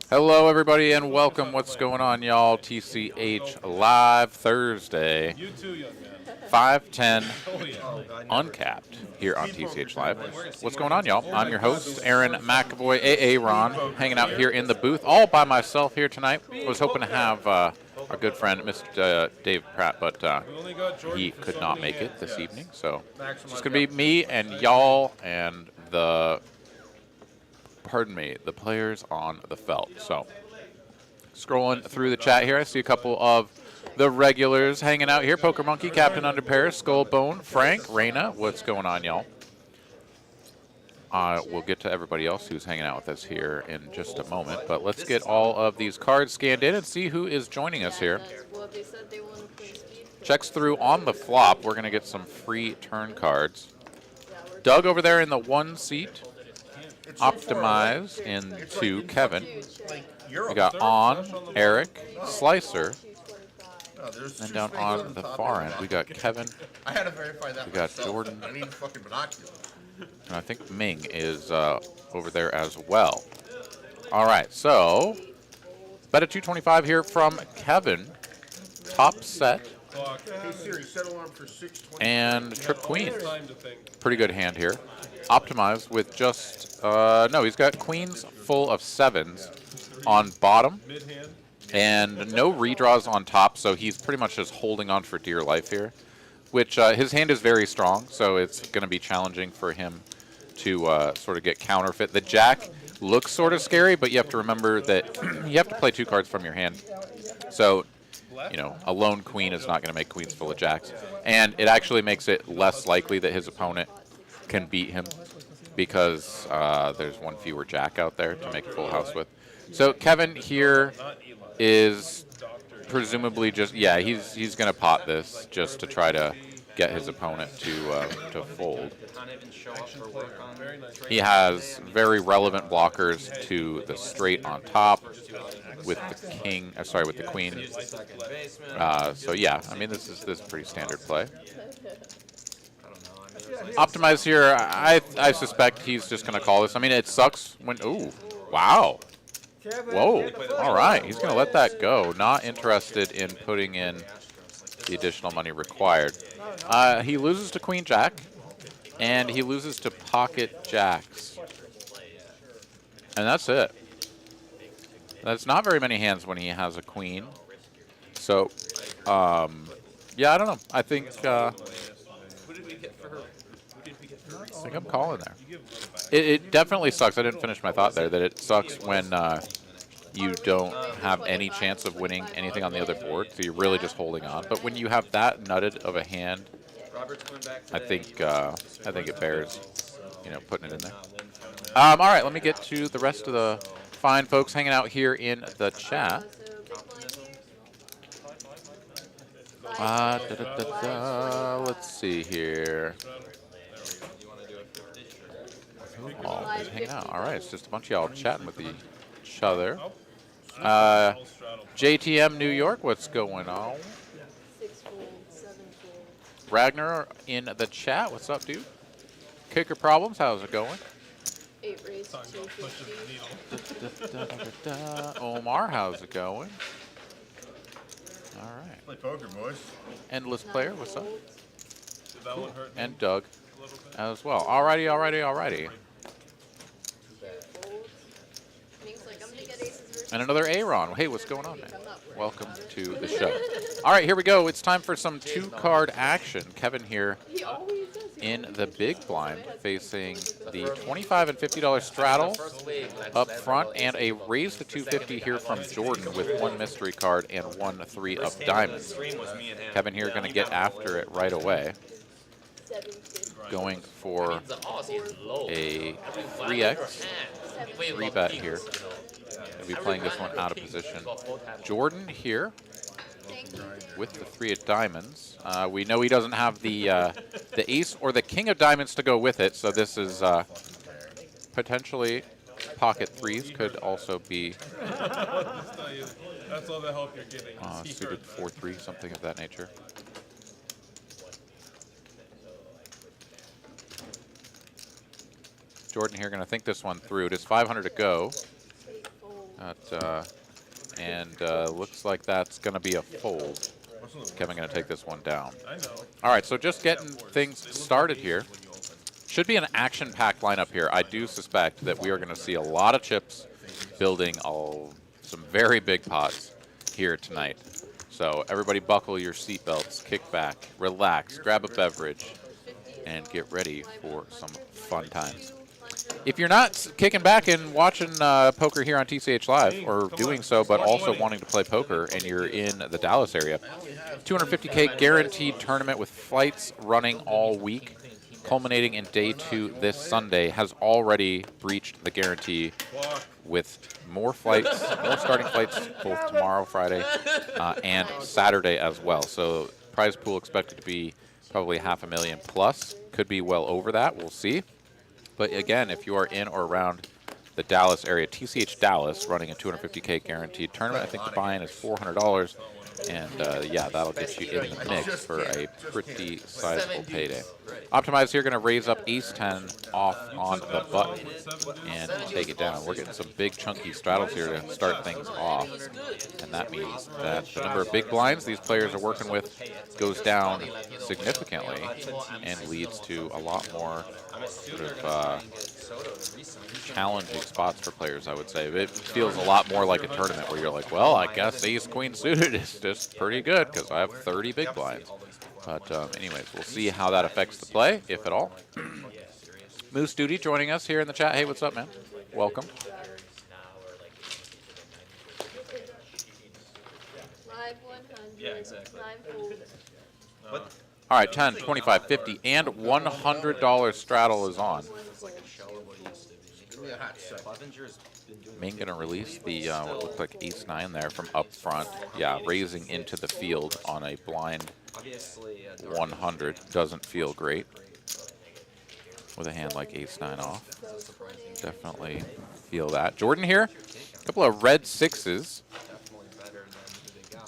Hello, everybody, and welcome. What's going on, y'all? TCH Live Thursday, 5:10, uncapped here on TCH Live. What's going on, y'all? I'm your host, Aaron McAvoy, AA Ron, hanging out here in the booth, all by myself here tonight. I was hoping to have our good friend, Mr. Dave Pratt, but he could not make it this evening. So it's just going to be me and y'all and the players on the felt. So, scrolling through the chat here, I see a couple of the regulars hanging out here. Poker Monkey, Captain Underpair, Skullbone, Frank, Reyna. What's going on, y'all? We'll get to everybody else who's hanging out with us here in just a moment, but let's get all of these cards scanned in and see who is joining us here. Checks through on the flop. We're going to get some free turn cards. Doug over there in the 1 seat. Optimize into Kevin. We got On, Eric, Slicer, and down on the far end we got Kevin. I had to verify that. We got myself. Jordan. I need a fucking binocular. And I think Ming is over there as well. All right, so bet at 225 here from Kevin. Top set. Hey Siri, set alarm for 6:20. And Trip Queen. Pretty good hand here. Optimize with just, no, he's got queens full of 7s on bottom and no redraws on top, so he's pretty much just holding on for dear life here, which his hand is very strong, so it's going to be challenging for him to sort of get counterfeit. The jack looks sort of scary, but you have to remember that you have to play 2 cards from your hand. So, you know, a lone queen is not going to make queens full of jacks, and it actually makes it less likely that his opponent can beat him because there's 1 fewer jack out there to make a full house with. So Kevin here is presumably just, yeah, he's going to pot this just to try to get his opponent to fold. He has very relevant blockers to the straight on top with the king, with the queen. So yeah, I mean this is pretty standard play. Optimize here, I suspect he's just going to call this. I mean, it sucks when, ooh, wow. Whoa, all right, he's going to let that go. Not interested in putting in the additional money required. He loses to Queen Jack, and he loses to Pocket Jacks. And that's it. That's not very many hands when he has a queen. So, yeah, I don't know. I think I'm calling there. It definitely sucks. I didn't finish my thought there. That it sucks when you don't have any chance of winning anything on the other board, so you're really just holding on. But when you have that nutted of a hand, I think it bears, you know, putting it in there. All right, let me get to the rest of the fine folks hanging out here in the chat. Let's see here. Oh, just hanging out. All right, it's just a bunch of y'all chatting with each other. JTM New York, what's going on? Ragnar in the chat, what's up, dude? Kicker Problems, how's it going? 8 raised 250. Omar, how's it going? All right. Play poker, boys. Endless Player, what's up? And Doug as well. Alrighty. And another Aaron. Hey, what's going on, man? Welcome to the show. All right, here we go. It's time for some 2-card action. Kevin here in the big blind facing the $25 and $50 straddle up front and a raise to 250 here from Jordan with 1 mystery card and 1 3 of diamonds. Kevin here going to get after it right away. Going for a 3x, 3-bet here. He'll be playing this one out of position. Jordan here with the 3 of diamonds. We know he doesn't have the ace or the king of diamonds to go with it, so this is potentially pocket 3s could also be That's all the help you're getting. Suited 4-3, something of that nature. Jordan here going to think this one through. It is 500 to go. Looks like that's going to be a fold. Kevin going to take this one down. All right, so just getting things started here. Should be an action-packed lineup here. I do suspect that we are going to see a lot of chips building some very big pots here tonight. So everybody buckle your seatbelts, kick back, relax, grab a beverage, and get ready for some fun times. If you're not kicking back and watching poker here on TCH Live, or doing so but also wanting to play poker and you're in the Dallas area, 250K guaranteed tournament with flights running all week, culminating in day 2 this Sunday, has already breached the guarantee with more flights, more starting flights both tomorrow, Friday, and Saturday as well. So prize pool expected to be probably $500,000 plus. Could be well over that. We'll see. But again, if you are in or around the Dallas area, TCH Dallas running a 250K guaranteed tournament. I think the buy-in is $400. And yeah, that'll get you in the mix for a pretty sizable payday. Optimize here, going to raise up ace-10 off on the button and take it down. We're getting some big chunky straddles here to start things off. And that means that the number of big blinds these players are working with goes down significantly and leads to a lot more sort of challenging spots for players, I would say. It feels a lot more like a tournament where you're like, well, I guess ace-queen suited is just pretty good because I have 30 big blinds. But anyways, we'll see how that affects the play, if at all. Moose Duty joining us here in the chat. Hey, what's up, man? Welcome. Live 100. Yeah, exactly. Live fold. What? All right, 10, 25, 50, and $100 straddle is on. Main going to release the what looked like ace-9 there from up front. Yeah, raising into the field on a blind 100 doesn't feel great with a hand like ace-9 off. Definitely feel that. Jordan here, a couple of red sixes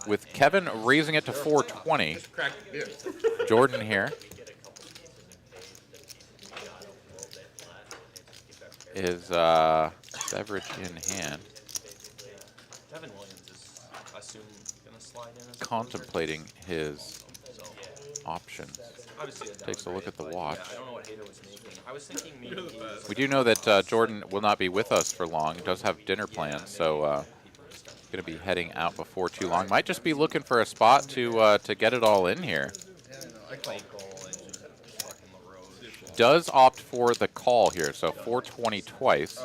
with Kevin raising it to 420. Jordan here is beverage in hand, contemplating his options. Takes a look at the watch. We do know that Jordan will not be with us for long. He does have dinner plans, so going to be heading out before too long. Might just be looking for a spot to get it all in here. Does opt for the call here, so 420 twice.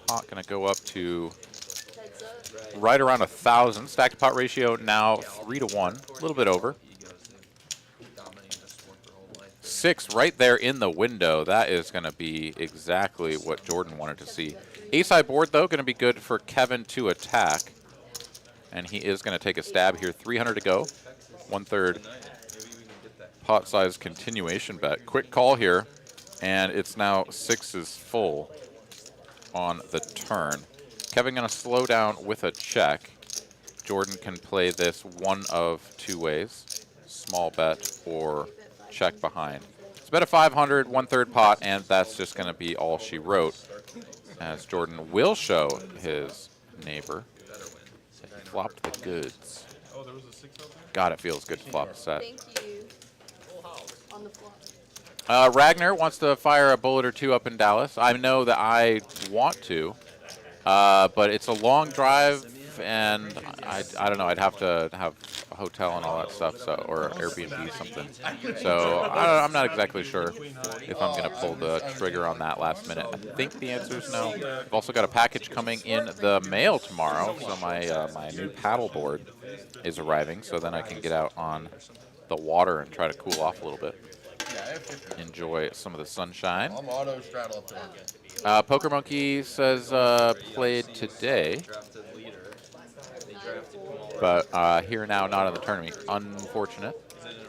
Pot going to go up to right around 1,000. Stacked pot ratio now 3-1, a little bit over. 6 right there in the window. That is going to be exactly what Jordan wanted to see. Ace-high board, though, going to be good for Kevin to attack. And he is going to take a stab here. 300 to go. 1/3 pot size continuation bet. Quick call here. And it's now 6's full on the turn. Kevin going to slow down with a check. Jordan can play this one of 2 ways. Small bet or check behind. It's bet a 500, 1/3 pot, and that's just going to be all she wrote. As Jordan will show his neighbor. He flopped the goods. God, it feels good to flop a set. Thank you. On the flop. Ragnar wants to fire a bullet or 2 up in Dallas. I know that I want to, but it's a long drive, and I don't know. I'd have to have a hotel and all that stuff, so or Airbnb something. So I'm not exactly sure if I'm going to pull the trigger on that last minute. I think the answer is no. I've also got a package coming in the mail tomorrow, so my new paddle board is arriving, so then I can get out on the water and try to cool off a little bit. Enjoy some of the sunshine. Poker Monkey says played today, but here now, not in the tournament. Unfortunate.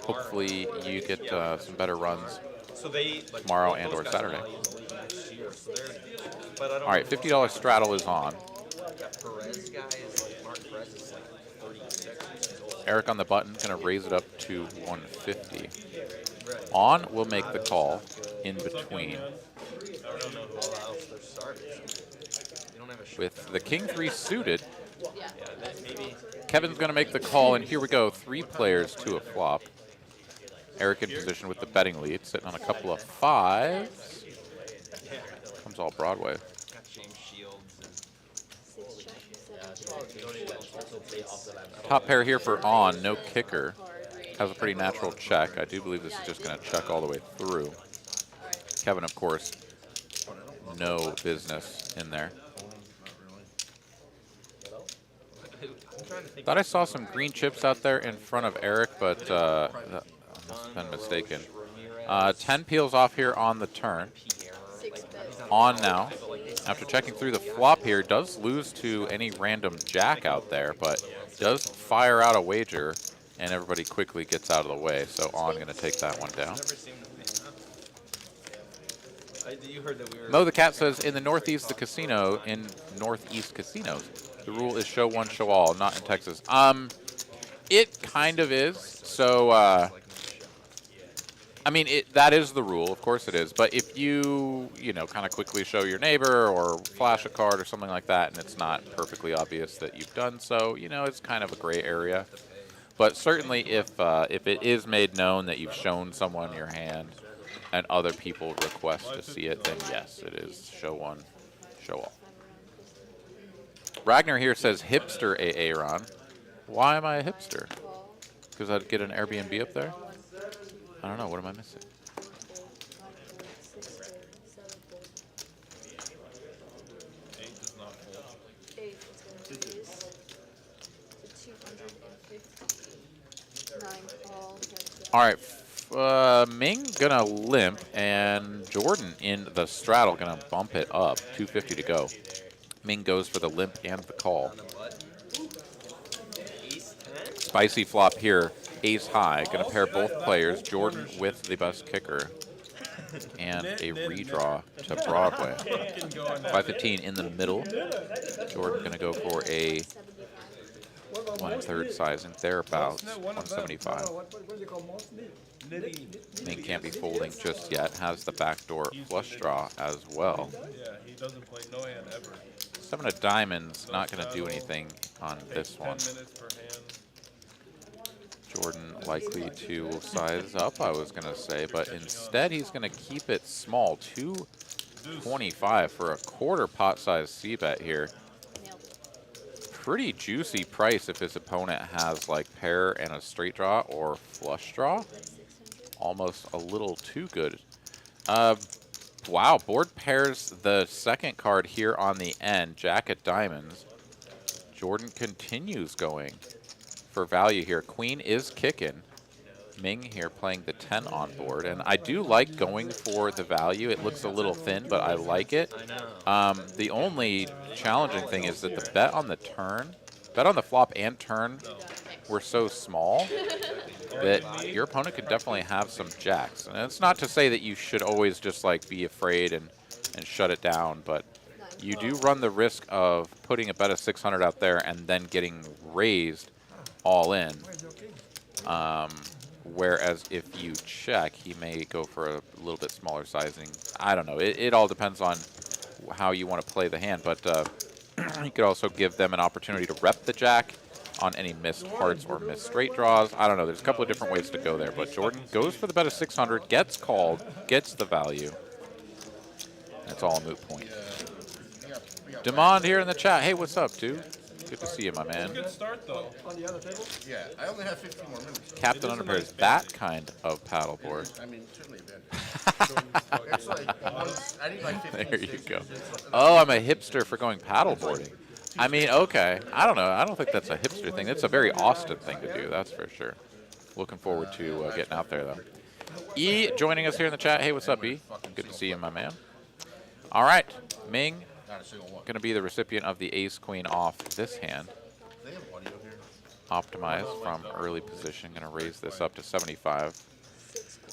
Hopefully you get some better runs tomorrow and or Saturday. All right, $50 straddle is on. Eric on the button, going to raise it up to 150. On will make the call in between. with the king 3 suited. Yeah. Yeah, that maybe. Kevin's going to make the call, and here we go. 3 players to a flop. Eric in position with the betting lead, sitting on a couple of 5s. Comes all Broadway. Got James Shields and 6 check, 7 check. Top pair here for on, no kicker. Has a pretty natural check. I do believe this is just going to check all the way through. Kevin, of course, no business in there. I'm trying to think. Thought I saw some green chips out there in front of Eric, but that must have been mistaken. 10 peels off here on the turn. 6 bet. On now. After checking through the flop here, does lose to any random jack out there, but does fire out a wager, and everybody quickly gets out of the way. So on going to take that one down. Never seen the thing, huh? You heard that we were. Mo the Cat says, in the Northeast, the casino, in Northeast casinos, the rule is show one, show all, not in Texas. It kind of is. So, I mean, that is the rule. Of course it is. But if you know, kind of quickly show your neighbor or flash a card or something like that, and it's not perfectly obvious that you've done so, you know, it's kind of a gray area. But certainly if it is made known that you've shown someone your hand and other people request to see it, then yes, it is show one, show all. Ragnar here says hipster Aaron. Why am I a hipster? Because I'd get an Airbnb up there? I don't know. What am I missing? 8 does not fold. 8 is going to raise to 250. 9 call. All right. Ming gonna limp, and Jordan in the straddle gonna bump it up. 250 to go. Ming goes for the limp and the call. Spicy flop here. Ace high. Gonna pair both players. Jordan with the best kicker. And a redraw to Broadway. 515 in the middle. Jordan gonna go for a 1/3 sizing, thereabouts, 175. Ming can't be folding just yet. Has the backdoor flush draw as well. Yeah, he doesn't play no hand ever. 7 of diamonds, not going to do anything on this 10 one. minutes per hand. Jordan likely to size up, I was going to say, but instead he's going to keep it small. 225 for a quarter pot size c-bet here. Nailed it. Pretty juicy price if his opponent has like pair and a straight draw or flush draw. 600. Almost a little too good. Wow, board pairs the second card here on the end, Jack of Diamonds. Jordan continues going for value here. Queen is kicking. Ming here playing the 10 on board, and I do like going for the value. It looks a little thin, but I like it. I know. The only challenging thing is that the bet on the turn, bet on the flop and turn were so small that your opponent could definitely have some jacks. And it's not to say that you should always just like be afraid and shut it down, but you do run the risk of putting a bet of 600 out there and then getting raised all in. Whereas if you check, he may go for a little bit smaller sizing. I don't know. It all depends on how you want to play the hand, but you could also give them an opportunity to rep the jack on any missed hearts or missed straight draws. I don't know. There's a couple of different ways to go there, but Jordan goes for the bet of 600, gets called, gets the value. That's all a moot point. Demond here in the chat. Hey, what's up, dude? Good to see you, my man. Good start, though. Yeah, I only have 15 more minutes. Captain Underpairs, that kind of paddleboard. I mean, certainly a bit. It's like, I need like 15 There you sixes. go. It's Oh, I'm a hipster for going paddleboarding. I mean, okay. I don't know. I don't think that's a hipster thing. It's a very Austin thing to do, that's for sure. Looking forward to getting out there, though. E joining us here in the chat. Hey, what's up, E? Good to see you, my man. All right. Ming, not a single one. going to be the recipient of the ace-queen off this hand. They have audio here. Optimize from early position. Going to raise this up to 75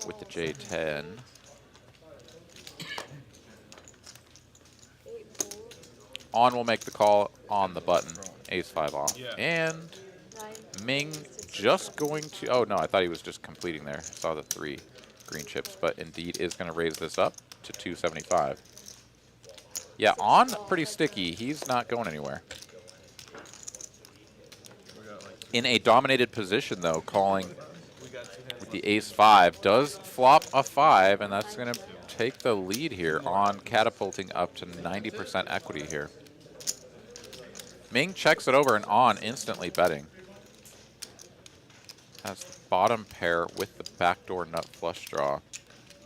with the J10. 8 fold. On will make the call on the button. Ace-5 off. Yeah. And 9. Ming just going to... Oh, no, I thought he was just completing there. Saw the 3 green chips, but indeed is going to raise this up to 275. Yeah, on pretty sticky. He's not going anywhere. In a dominated position, though, calling with the ace-5 does flop a 5, and that's going to take the lead here on catapulting up to 90% equity here. Ming checks it over and on, instantly betting. Has the bottom pair with the backdoor nut flush draw.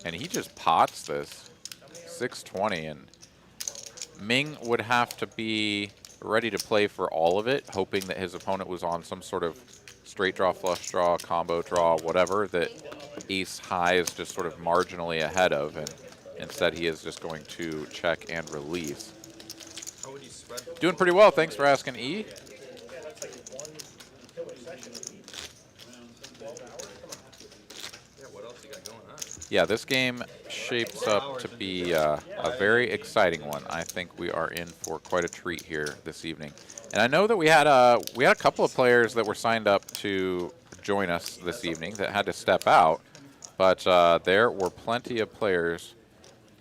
And he just pots this 620, and Ming would have to be ready to play for all of it, hoping that his opponent was on some sort of straight draw, flush draw, combo draw, whatever, that ace high is just sort of marginally ahead of, and instead he is just going to check and release. Doing pretty well, thanks for asking, E. Yeah, this game shapes up to be a very exciting one. I think we are in for quite a treat here this evening. And I know that we had a couple of players that were signed up to join us this evening that had to step out, but there were plenty of players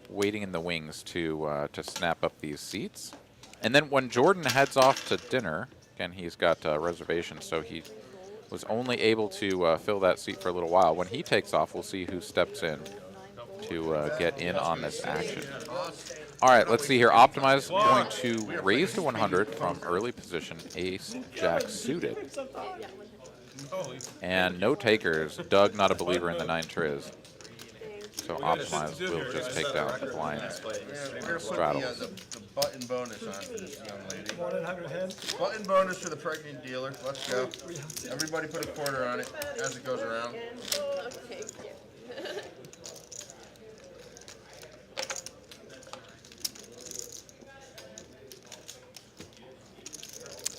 waiting in the wings to snap up these seats. And then when Jordan heads off to dinner, again, he's got reservations, so he was only able to fill that seat for a little while. When he takes off, we'll see who steps in to get in on this action. All right, let's see here. Optimize going to raise to 100 from early position, ace, jack suited. And no takers. Doug, not a believer in the 9 triz. So Optimize will just take down the blinds. Straddles. The button bonus on this young lady. Button bonus for the pregnant dealer. Let's go. Everybody put a quarter on it as it goes around. Okay, cute.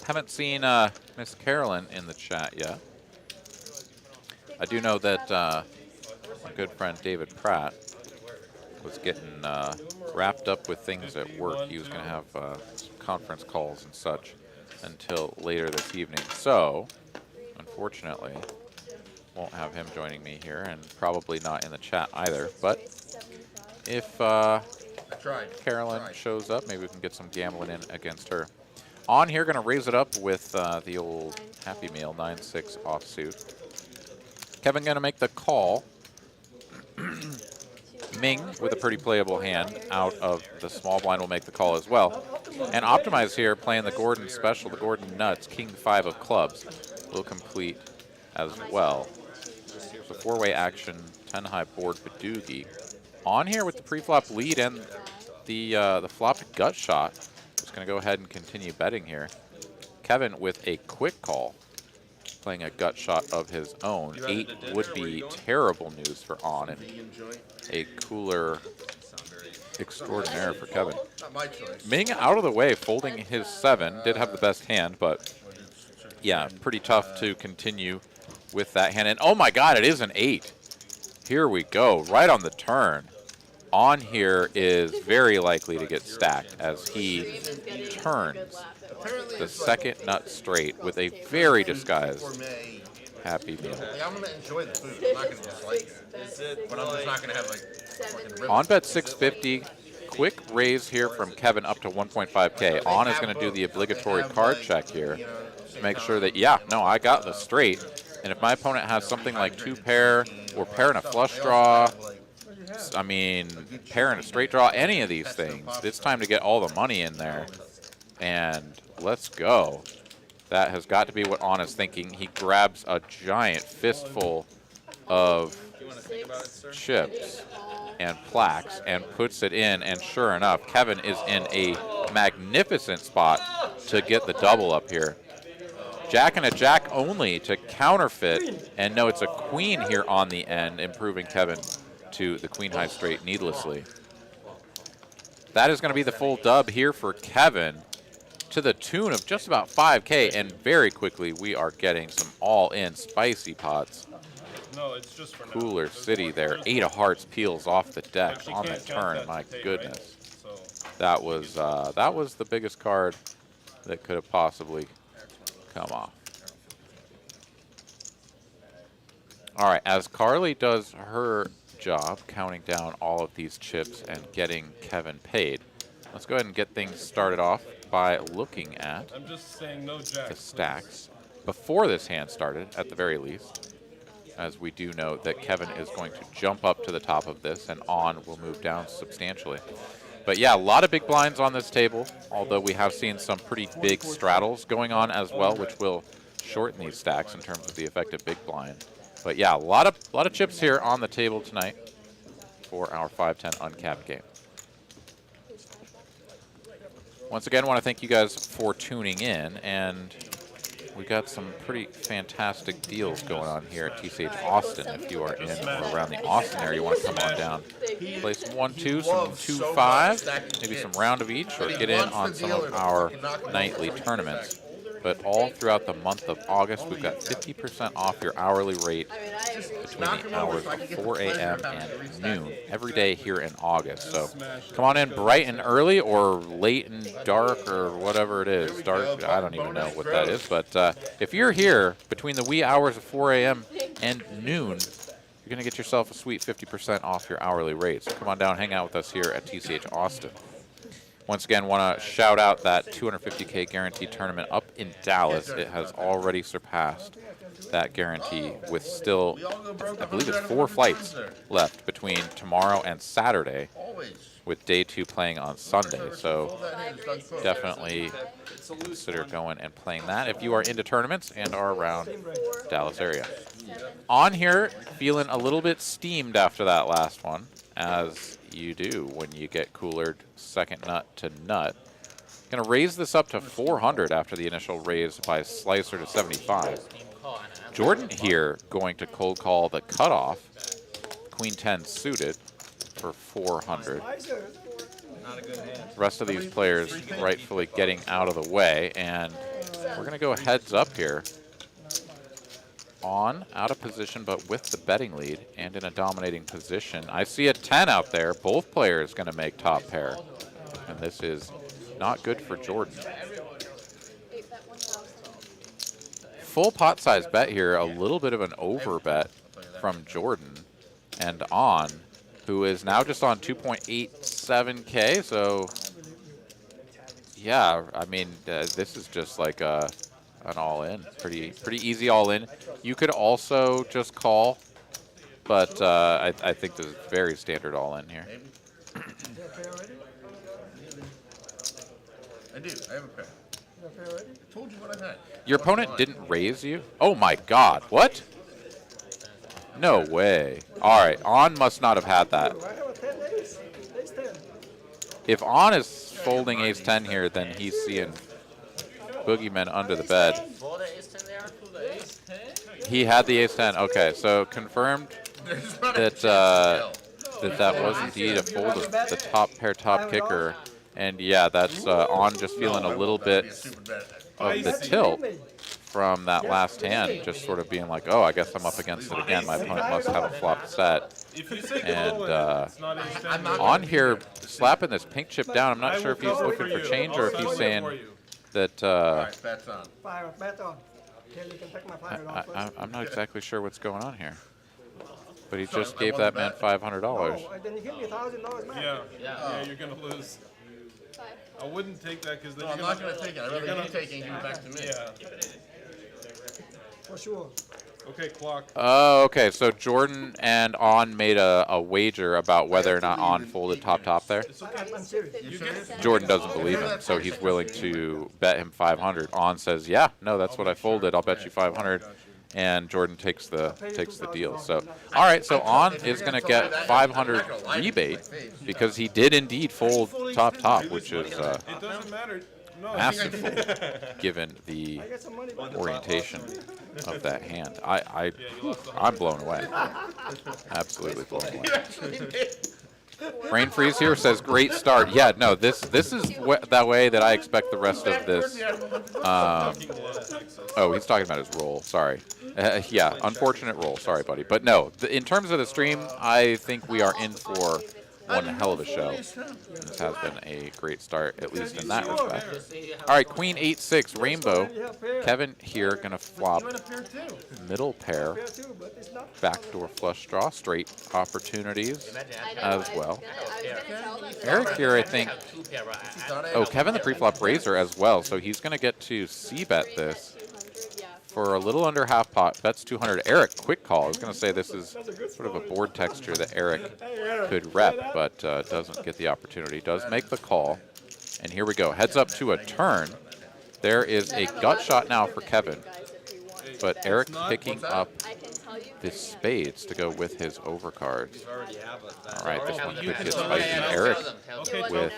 Haven't seen Miss Carolyn in the chat yet. I do know that my good friend David Pratt was getting wrapped up with things at work. He was going to have some conference calls and such until later this evening. So, unfortunately, won't have him joining me here, and probably not in the chat either. But if Carolyn shows up, maybe we can get some gambling in against her. On here, going to raise it up with the old Happy Meal 9-6 offsuit. Kevin going to make the call. Ming with a pretty playable hand out of the small blind will make the call as well. And Optimize here playing the Gordon special, the Gordon Nuts, King 5 of clubs will complete as well. So 4-way action, 10 high board Badoogie. On here with the pre-flop lead and the flopped gut shot. Just going to go ahead and continue betting here. Kevin with a quick call, playing a gut shot of his own. 8 would be terrible news for On, and a cooler extraordinaire for Kevin. Ming out of the way, folding his 7. Did have the best hand, but yeah, pretty tough to continue with that hand. And oh my God, it is an 8. Here we go, right on the turn. On here is very likely to get stacked as he turns the second nut straight with a very disguised Happy Meal. I'm going to enjoy the food. I'm not going to just like it. But I'm just not going to have like On bet 650. Quick raise here from Kevin up to 1.5K. On is going to do the obligatory card check here to make sure that, yeah, no, I got the straight. And if my opponent has something like 2 pair or pair and a flush draw, I mean, pair and a straight draw, any of these things, it's time to get all the money in there. And let's go. That has got to be what On is thinking. He grabs a giant fistful of chips and plaques and puts it in, and sure enough, Kevin is in a magnificent spot to get the double up here. Jack and a jack only to counterfeit, and no, it's a queen here on the end, improving Kevin to the queen high straight needlessly. That is going to be the full dub here for Kevin to the tune of just about 5K, and very quickly we are getting some all-in spicy pots. No, it's just for Cooler City there. 8 of hearts peels off the deck on the turn. My goodness. That was the biggest card that could have possibly come off. All right, as Carly does her job counting down all of these chips and getting Kevin paid, let's go ahead and get things started off by looking at I'm just saying no jack. the stacks before this hand started, at the very least, as we do know that Kevin is going to jump up to the top of this, and On will move down substantially. But yeah, a lot of big blinds on this table, although we have seen some pretty big straddles going on as well, which will shorten these stacks in terms of the effective big blind. But yeah, a lot of chips here on the table tonight for our 5-10 uncapped game. Once again, I want to thank you guys for tuning in, and we got some pretty fantastic deals going on here at TCH Austin. If you are in or around the Austin area, you want to come on down, play some 1-2, some 2-5, maybe some round of each, or get in on some of our nightly tournaments. But all throughout the month of August, we've got 50% off your hourly rate between the hours of 4 a.m. and noon every day here in August. So come on in bright and early, or late and dark, or whatever it is. Dark, I don't even know what that is. But if you're here between the wee hours of 4 a.m. and noon, you're going to get yourself a sweet 50% off your hourly rate. So come on down, hang out with us here at TCH Austin. Once again, want to shout out that $250K guaranteed tournament up in Dallas. It has already surpassed that guarantee with still, I believe it's 4 flights left between tomorrow and Saturday, with day 2 playing on Sunday. So definitely consider going and playing that if you are into tournaments and are around Dallas area. On here, feeling a little bit steamed after that last one, as you do when you get coolered second nut to nut. Going to raise this up to 400 after the initial raise by Slicer to 75. Jordan here going to cold call the cutoff, Queen 10 suited, for 400. The rest of these players rightfully getting out of the way, and we're going to go heads up here. On, out of position, but with the betting lead and in a dominating position. I see a 10 out there. Both players going to make top pair. And this is not good for Jordan. Full pot size bet here. A little bit of an over bet from Jordan. And On, who is now just on 2.87K. So, yeah, I mean, this is just like a... an all-in, pretty easy all-in. You could also just call, but I think this is very standard all-in here. I do. I have a pair. I told you what I had. Your opponent didn't raise you? Oh my God! What? No way. All right, On must not have had that. If On is folding ace 10 here, then he's seeing boogeymen under the bed. He had the ace 10. Okay, so confirmed that that was indeed a fold of the top pair top kicker. And yeah, that's On just feeling a little bit of the tilt from that last hand, just sort of being like, oh, I guess I'm up against it again. My opponent must have a flop set. And On here slapping this pink chip down. I'm not sure if he's looking for change or if he's saying that I'm not exactly sure what's going on here, but he just gave that man $500. Yeah, you're gonna lose. I wouldn't take that because then I'm not gonna take it. I'd rather you take it and give it back to me. Yeah. For sure. Okay, clock. Oh, okay. So Jordan and On made a wager about whether or not On folded top there. I'm serious. Jordan doesn't believe him, so he's willing to bet him 500. On says, "Yeah, no, that's what I folded. I'll bet you 500." And Jordan takes the deal. So, all right. So On is going to get 500 rebate because he did indeed fold top, which is It doesn't matter. No, massive fold given the orientation of that hand. I'm blown away. Absolutely blown away. Brain Freeze here says, great start. Yeah, no, this is that way that I expect the rest of this. Oh, he's talking about his roll. Sorry. Yeah, unfortunate roll. Sorry, buddy. But no, in terms of the stream, I think we are in for one hell of a show. This has been a great start, at least in that respect. All right, Queen 8-6, Rainbow. Kevin here going to flop middle pair, backdoor flush draw, straight opportunities as well. Eric here, I think. Oh, Kevin the preflop raiser as well, so he's going to get to c-bet this for a little under half pot. Bets 200. Eric, quick call. I was going to say this is sort of a board texture that Eric could rep, but doesn't get the opportunity. Does make the call. And here we go. Heads up to a turn. There is a gut shot now for Kevin, but Eric picking up the spades to go with his overcards. All right, this one could get spicy. Eric with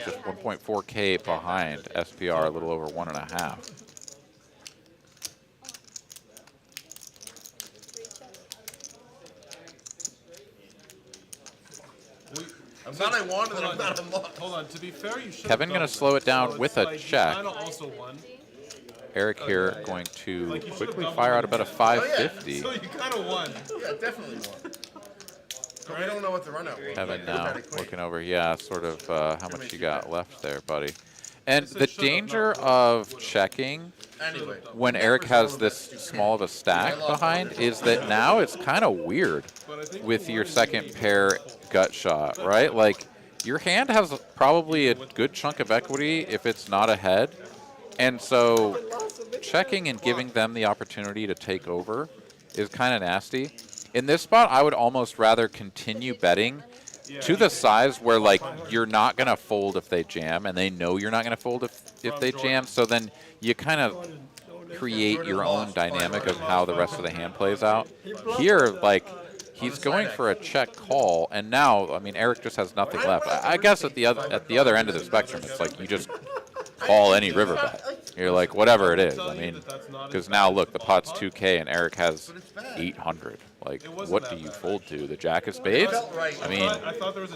just 1.4K behind SPR, a little over 1.5. I'm glad I wanted it. I'm glad I'm lost. Hold on. To be fair, you should. Kevin going to slow it down with a check. Kind of also won. Eric here going to quickly fire out about a 550. So you kind of won. Yeah, definitely won. But we don't know what the run out was. Kevin now looking over, yeah, sort of how much you got left there, buddy. And the danger of checking when Eric has this small of a stack behind is that now it's kind of weird with your second pair gut shot, right? Like, your hand has probably a good chunk of equity if it's not ahead. And so checking and giving them the opportunity to take over is kind of nasty. In this spot, I would almost rather continue betting to the size where, like, you're not going to fold if they jam, and they know you're not going to fold if they jam. So then you kind of create your own dynamic of how the rest of the hand plays out. Here, like, he's going for a check call, and now, I mean, Eric just has nothing left. I guess at the other end of the spectrum, it's like you just call any river bet. You're like, whatever it is. I mean, because now, look, the pot's 2K, and Eric has 800. Like, what do you fold to? The jack of spades? I mean,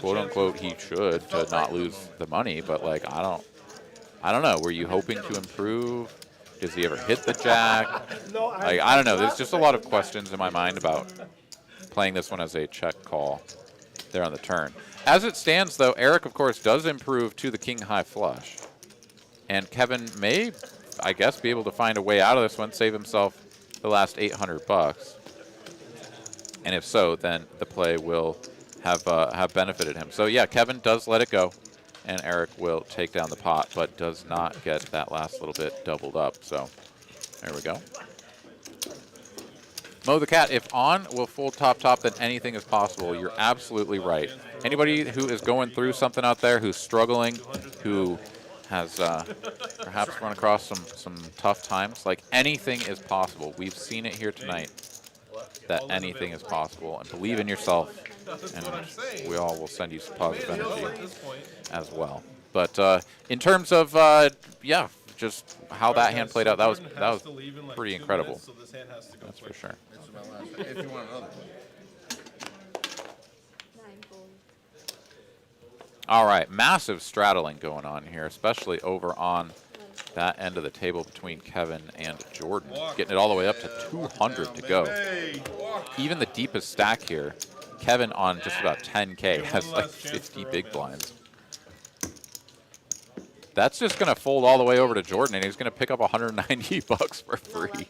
quote unquote, he should to not lose the money, but like, I don't know. Were you hoping to improve? Does he ever hit the jack? Like, I don't know. There's just a lot of questions in my mind about playing this one as a check call there on the turn. As it stands, though, Eric, of course, does improve to the king high flush, and Kevin may, I guess, be able to find a way out of this one, save himself the last 800 bucks. And if so, then the play will have benefited him. So yeah, Kevin does let it go, and Eric will take down the pot, but does not get that last little bit doubled up. So there we go. Mo the Cat, if on will fold top, then anything is possible. You're absolutely right. Anybody who is going through something out there, who's struggling, who has perhaps run across some tough times, like, anything is possible. We've seen it here tonight, that anything is possible, and believe in yourself, and we all will send you some positive energy as well. But in terms of yeah, just how that hand played out, that was pretty incredible. That's for sure. If you want another. All right, massive straddling going on here, especially over on that end of the table between Kevin and Jordan. Getting it all the way up to 200 to go. Even the deepest stack here, Kevin on just about 10K has like 50 big blinds. That's just going to fold all the way over to Jordan, and he's going to pick up 190 bucks for free.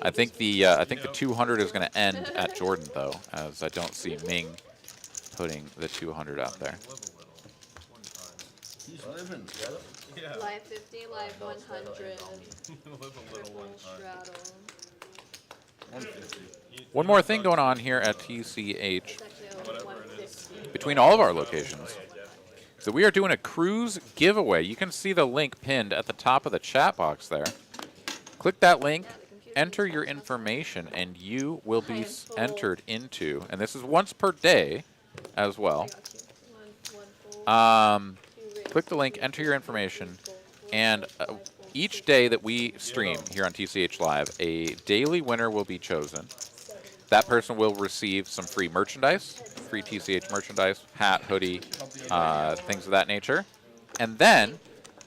I think the 200 is going to end at Jordan, though, as I don't see Ming putting the 200 out there. He's living, brother. Yeah. Live 50, live 100. Live a little one time. Straddle. 150. One more thing going on here at TCH It's actually only 150. between all of our locations. So we are doing a cruise giveaway. You can see the link pinned at the top of the chat box there. Click that link, enter your information, and you will be entered into, and this is once per day as well. Click the link, enter your information, and each day that we stream here on TCH Live, a daily winner will be chosen. That person will receive some free merchandise, free TCH merchandise, hat, hoodie, things of that nature. And then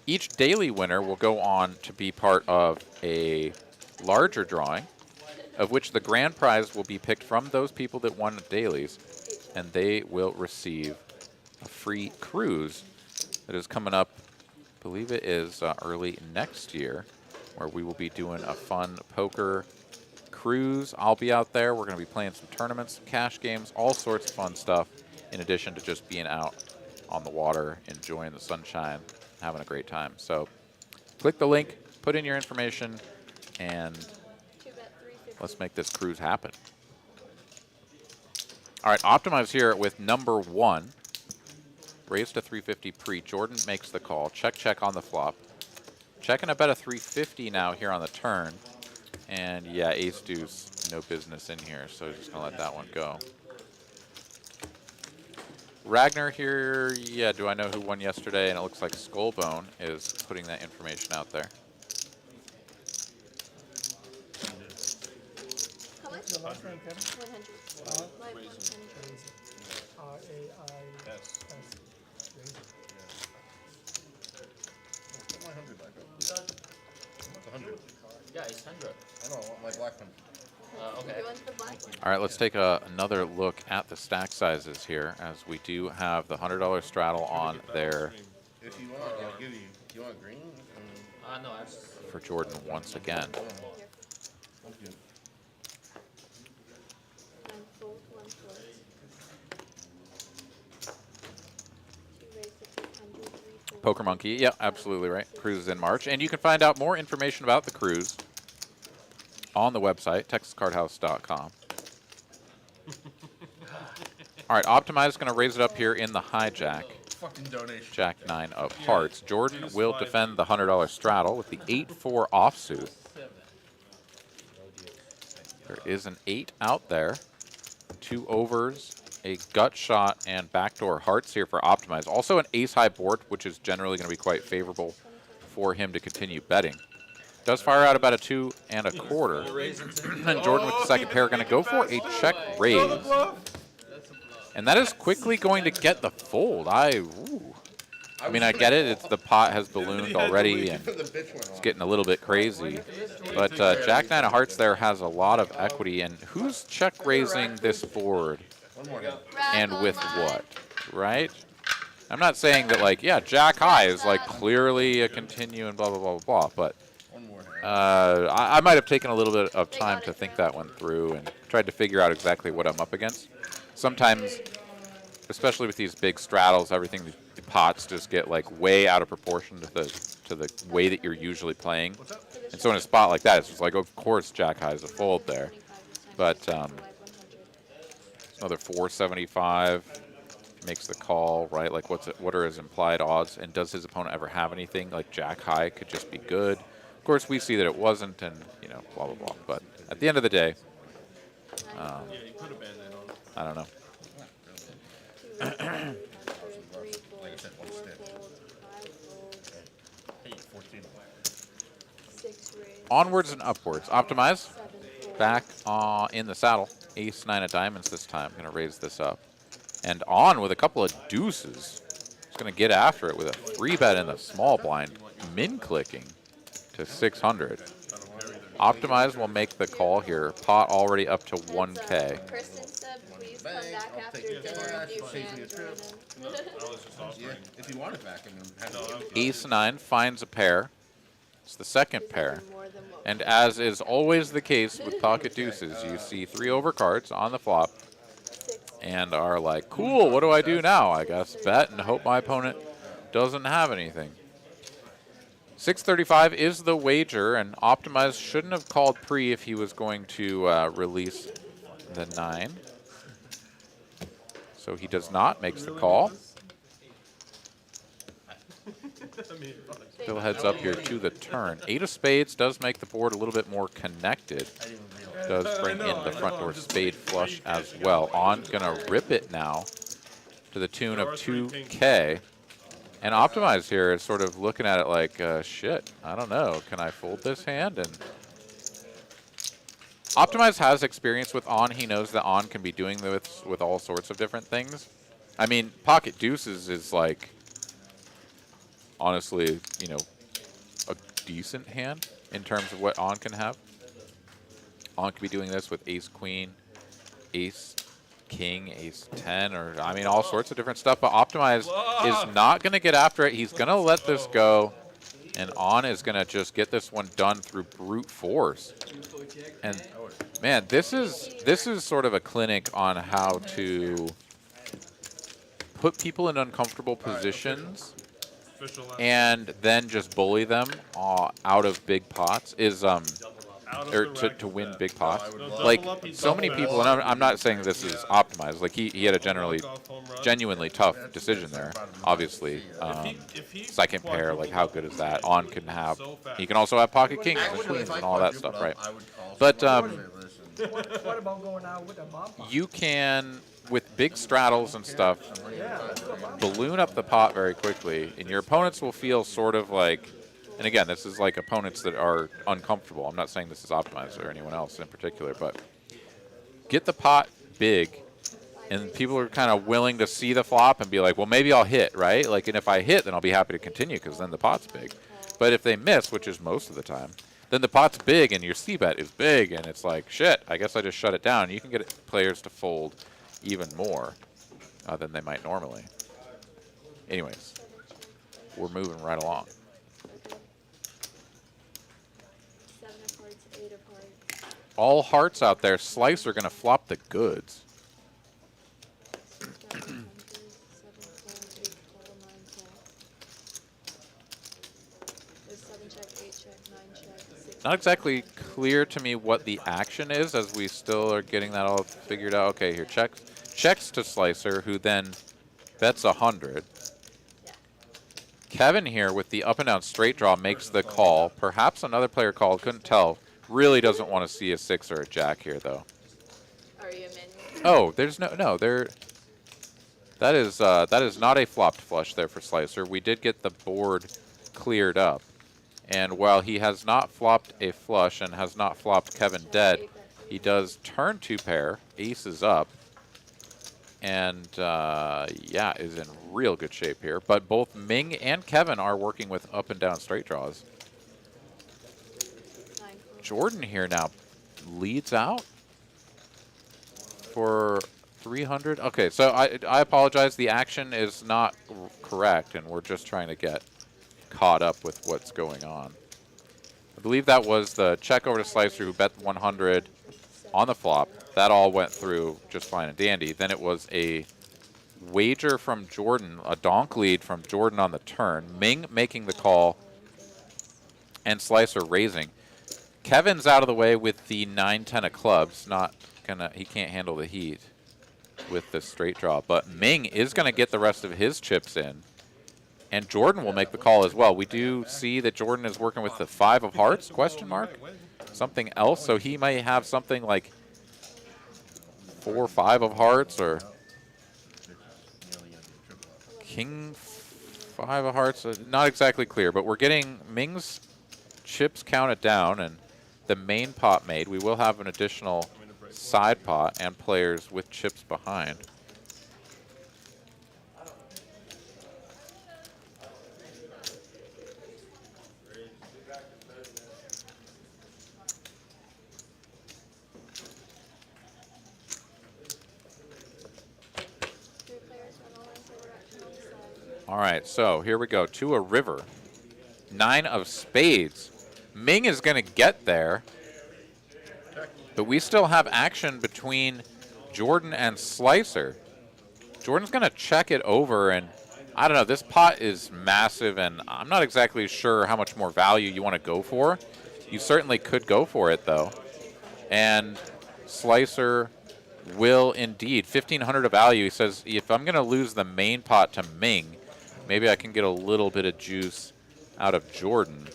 each daily winner will go on to be part of a larger drawing, of which the grand prize will be picked from those people that won dailies. and they will receive a free cruise that is coming up, I believe it is early next year, where we will be doing a fun poker cruise. I'll be out there. We're going to be playing some tournaments, some cash games, all sorts of fun stuff, in addition to just being out on the water, enjoying the sunshine, having a great time. So click the link, put in your information, and let's make this cruise happen. All right, Optimize here with number 1. Raised to 350 pre. Jordan makes the call. Check, check on the flop. Checking a bet of 350 now here on the turn. And yeah, ace deuce, no business in here, so just gonna let that one go. Ragnar here, yeah, do I know who won yesterday? And it looks like Skullbone is putting that information out there. How much? The last name, Kevin? 100. Live 100. R-A-I-S. What's my 100 back up? What's 100? Yeah, it's 100. I know, I want my black one. Okay. You want the black one? All right, let's take another look at the stack sizes here, as we do have the $100 straddle on there If you want, I'll give you. Do you want green? No, I for Jordan once again. Thank you. One fold, one fold. 2 raised to 600, 3 fold. Poker Monkey, yeah, absolutely right. Cruise is in March, and you can find out more information about the cruise on the website, texascardhouse.com. All right, Optimize is going to raise it up here in the hijack. Fucking donation. Jack 9 of hearts. Jordan will defend the $100 straddle with the 8-4 offsuit. There is an 8 out there. 2 overs, a gut shot, and backdoor hearts here for Optimize. Also an ace-high board, which is generally going to be quite favorable for him to continue betting. Does fire out about a 2 1/4. And Jordan with the second pair going to go for a check raise. And that is quickly going to get the fold. I mean, I get it. It's the pot has ballooned already, and it's getting a little bit crazy. But Jack 9 of hearts there has a lot of equity. And who's check raising this board? And with what, right? I'm not saying that, like, yeah, Jack high is, like, clearly a continue and blah, blah, blah, blah, blah. But I might have taken a little bit of time to think that one through and tried to figure out exactly what I'm up against. Sometimes, especially with these big straddles, everything, the pots just get like way out of proportion to the way that you're usually playing. And so in a spot like that, it's just like, of course, Jack high is a fold there. But another 475 makes the call, right? Like, what are his implied odds? And does his opponent ever have anything? Like Jack high could just be good. Of course, we see that it wasn't, and you know, blah blah blah. But at the end of the day, I don't know. Onwards and upwards. Optimize. Back in the saddle. Ace 9 of diamonds this time. Going to raise this up. And on with a couple of deuces. He's going to get after it with a 3-bet in the small blind. Min clicking to 600. Optimize will make the call here. Pot already up to 1K. Kristen said, please come back after dinner if you can, Jordan. Yeah, if you want it back, I mean, Ace 9 finds a pair. It's the second pair. More than what And as is always the case with pocket deuces, you see 3 overcards on the flop and are like, cool, what do I do now? I guess bet and hope my opponent doesn't have anything. 635 is the wager, and Optimize shouldn't have called pre if he was going to release the 9. So he does not, makes the call. Still heads up here to the turn. 8 of spades does make the board a little bit more connected. Does bring in the front door spade flush as well. On gonna rip it now to the tune of 2K. And Optimize here is sort of looking at it like, shit, I don't know. Can I fold this hand? And Optimize has experience with on. He knows that on can be doing this with all sorts of different things. I mean, pocket deuces is like, honestly, you know, a decent hand in terms of what on can have. On can be doing this with ace queen, ace king, ace 10, or I mean all sorts of different stuff. But Optimize is not going to get after it. He's going to let this go, and On is going to just get this one done through brute force. And man, this is sort of a clinic on how to put people in uncomfortable positions and then just bully them out of big pots or to win big pots. Like, so many people, and I'm not saying this is Optimized, like he had a genuinely tough decision there, obviously. Second pair, like how good is that? On can have, he can also have pocket kings and queens and all that stuff, right? But What about going out with a bomb pot? you can, with big straddles and stuff, balloon up the pot very quickly, and your opponents will feel sort of like, and again, this is like opponents that are uncomfortable. I'm not saying this is Optimized or anyone else in particular, but get the pot big, and people are kind of willing to see the flop and be like, well, maybe I'll hit, right? Like, and if I hit, then I'll be happy to continue because then the pot's big. But if they miss, which is most of the time, then the pot's big and your c-bet is big, and it's like, shit, I guess I just shut it down. You can get players to fold even more than they might normally. Anyways, we're moving right along. 7 of hearts, 8 of hearts. All hearts out there. Slice are going to flop the goods. 6 jack, 7 deuce, 7 fold, 8 call, 9 call. There's 7 check, 8 check, 9 check, 6. Not exactly clear to me what the action is, as we still are getting that all figured out. Okay, here, checks to Slicer, who then bets 100. Yeah. Kevin here with the up and down straight draw makes the call. Perhaps another player called, couldn't tell. Really doesn't want to see a 6 or a jack here, though. Are you a menu? Oh, there's no there. That is not a flopped flush there for Slicer. We did get the board cleared up. And while he has not flopped a flush and has not flopped Kevin dead, he does turn 2 pair, ace is up, and yeah, is in real good shape here. But both Ming and Kevin are working with up and down straight draws. 9 call. Jordan here now leads out for 300. Okay, so I apologize. The action is not correct, and we're just trying to get caught up with what's going on. I believe that was the check over to Slicer, who bet 100 on the flop. That all went through just fine and dandy. Then it was a wager from Jordan, a donk lead from Jordan on the turn. Ming making the call and Slicer raising. Kevin's out of the way with the 9-10 of clubs. He can't handle the heat with this straight draw. But Ming is going to get the rest of his chips in. And Jordan will make the call as well. We do see that Jordan is working with the 5 of hearts, question mark. Something else, so he may have something like 4 or 5 of hearts, or king 5 of hearts. Not exactly clear, but we're getting Ming's chips counted down and the main pot made. We will have an additional side pot and players with chips behind. All right, so here we go to a river. 9 of spades. Ming is going to get there, but we still have action between Jordan and Slicer. Jordan's going to check it over, and I don't know, this pot is massive, and I'm not exactly sure how much more value you want to go for. You certainly could go for it, though. And Slicer will indeed. 1,500 of value. He says, if I'm going to lose the main pot to Ming, maybe I can get a little bit of juice out of Jordan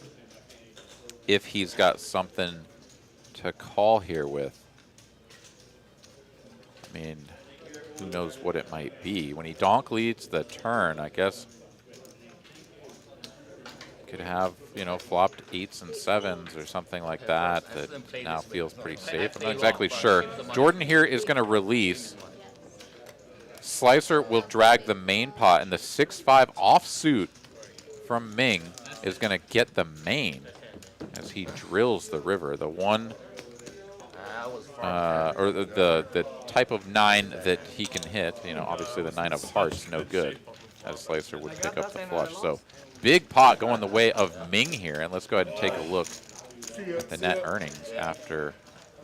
if he's got something to call here with. I mean, who knows what it might be. When he donk leads the turn, I guess could have, you know, flopped 8s and 7s or something like that that now feels pretty safe. I'm not exactly sure. Jordan here is going to release. Slicer will drag the main pot, and the 6-5 offsuit from Ming is going to get the main as he drills the river. The one, or the type of 9 that he can hit. You know, obviously the 9 of hearts, no good, as Slicer would pick up the flush. So big pot going the way of Ming here, and let's go ahead and take a look at the net earnings after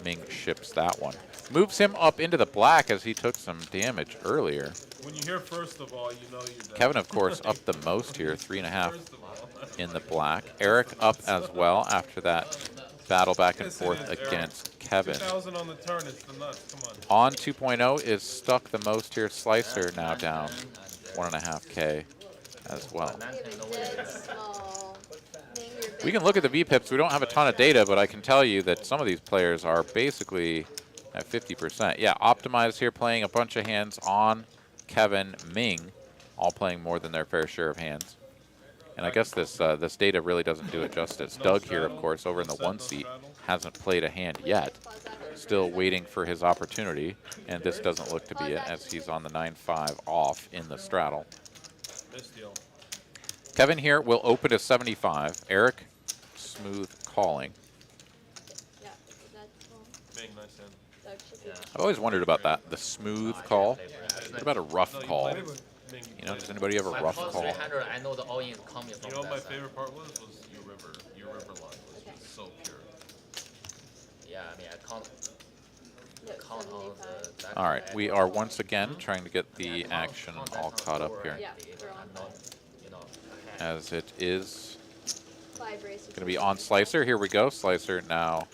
Ming ships that one. Moves him up into the black as he took some damage earlier. When you hear first of all, you know you're dead. Kevin, of course, up the most here, 3.5 in the black. Eric up as well after that battle back and forth against Kevin. 2,000 on the turn, it's the nuts, come on. On 2.0 is stuck the most here. Slicer now down 1.5K as well. We can look at the VPIPs. We don't have a ton of data, but I can tell you that some of these players are basically at 50%. Yeah, Optimized here playing a bunch of hands on Kevin, Ming, all playing more than their fair share of hands. And I guess this this data really doesn't do it justice. Doug here, of course, over in the 1 seat, hasn't played a hand yet. Still waiting for his opportunity, and this doesn't look to be it as he's on the 9-5 off in the straddle. Kevin here will open to 75. Eric, smooth calling. I've always wondered about that, the smooth call. What about a rough call? You know, does anybody ever rough call? 300, I know the all-in coming from You know what my that side. favorite part was your river. Your river line was just so pure. Yeah, I mean, I count all the... All right, we are once again trying to get the action all caught up here. As it is going to be on Slicer. Here we go. Slicer now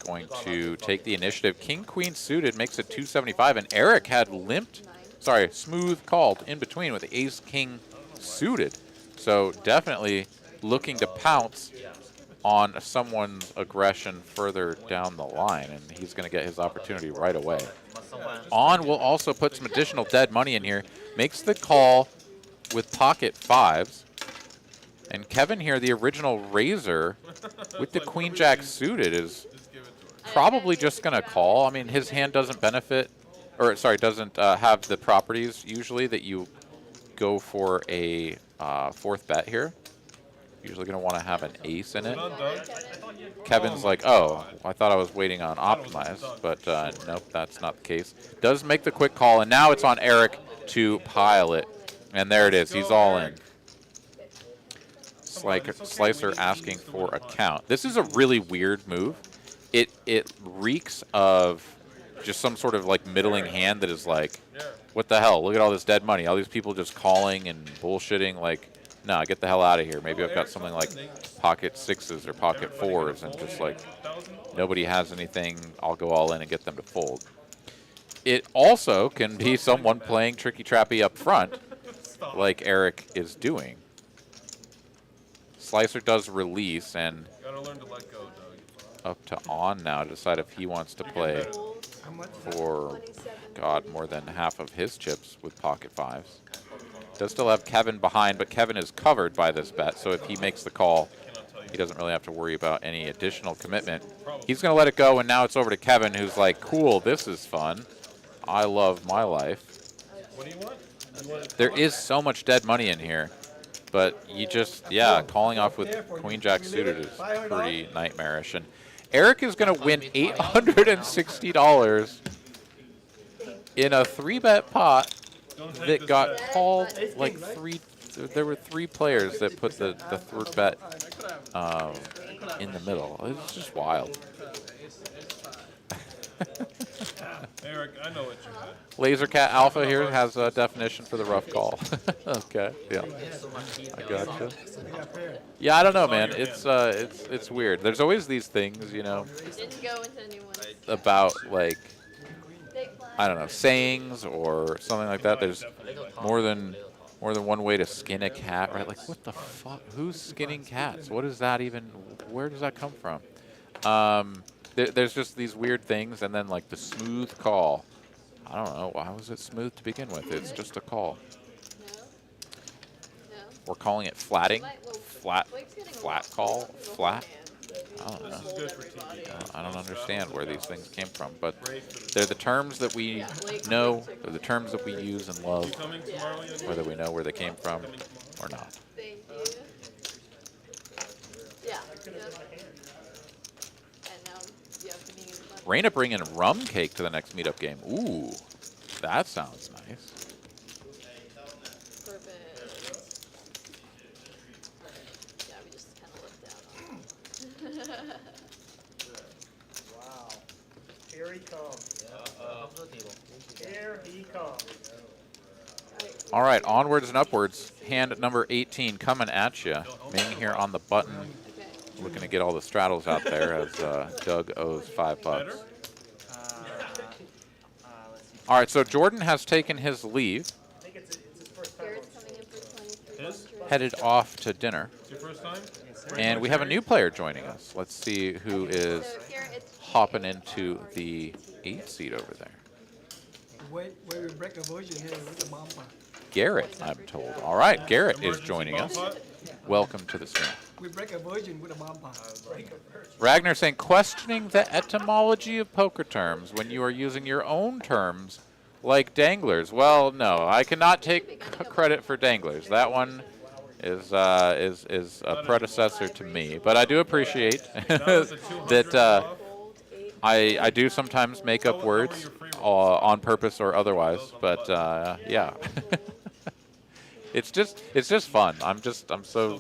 going to take the initiative. King, Queen suited makes it 275, and Eric had limped, sorry, smooth called in between with the Ace, King suited. So definitely looking to pounce on someone's aggression further down the line, and he's going to get his opportunity right away. On will also put some additional dead money in here. Makes the call with pocket 5s. And Kevin here, the original raiser, with the Queen Jack suited, is probably just going to call. I mean, his hand doesn't benefit, or sorry, doesn't have the properties usually that you go for a 4th bet here. Usually going to want to have an ace in it. Kevin's like, oh, I thought I was waiting on Optimize, but nope, that's not the case. Does make the quick call, and now it's on Eric to pile it. And there it is. He's all in. Slicer asking for a count. This is a really weird move. It reeks of just some sort of like middling hand that is like, what the hell? Look at all this dead money. All these people just calling and bullshitting. Like, nah, get the hell out of here. Maybe I've got something like pocket 6s or pocket 4s, and just like nobody has anything. I'll go all in and get them to fold. It also can be someone playing tricky trappy up front, like Eric is doing. Slicer does release, and Gotta learn to let go, Doug. up to on now to decide if he wants to play for, God, more than half of his chips with pocket 5s. Does still have Kevin behind, but Kevin is covered by this bet, so if he makes the call, he doesn't really have to worry about any additional commitment. He's going to let it go, and now it's over to Kevin, who's like, cool, this is fun. I love my life. What do you want? There is so much dead money in here, but you just, yeah, calling off with Queen Jack suited is pretty nightmarish. And Eric is going to win $860 in a 3-bet pot that got called like 3. There were 3 players that put the 3rd bet in the middle. It's just wild. Eric, I know what you meant. Lasercat Alpha here has a definition for the rough call. Okay, yeah, I gotcha. Yeah, I don't know, man. It's weird. There's always these things, you know, Didn't go into anyone's about like, big blind. I don't know, sayings or something like that. There's more than one way to skin a cat, right? Like, what the fuck? Who's skinning cats? What is that even? Where does that come from? There's just these weird things, and then like the smooth call. I don't know. Why was it smooth to begin with? It's just a call. No. We're calling it flatting. Flat Blake's getting a call. lot. Flat. I don't know. This is good for TV. I don't understand where these things came from, but they're the terms that we know. They're the terms that we use and love, Coming tomorrow, Ian? whether we know where they came from or not. Thank you. Yeah. Yep. And now you have to be Raina bringing rum cake to the next meetup game. Ooh, that sounds nice. Perfect. Yeah, we just kind of looked down on it. Wow. Here he comes. Up to the table. Here he comes. All right, onwards and upwards. Hand number 18 coming at you. Ming here on the button, Okay. looking to get all the straddles out there as Doug owes $5. Let's see. All right, so Jordan has taken his leave, I think it's his first time. Garrett's coming in for 2300. headed off to dinner, It's your first time? and we have a new player joining us. Let's see who is So here it's hopping into the 8 seat over there. Wait, we break a version here with the bumper. Garrett, I'm told. All right, Garrett is Emergency joining bump us. up? Welcome to the stream. We break a version with a bumper. Ragnar saying, questioning the etymology of poker terms when you are using your own terms like danglers. Well, no, I cannot take credit for danglers. That one is a predecessor to me, but I do appreciate that I do sometimes make up words on purpose or otherwise. But yeah, it's just fun. I'm so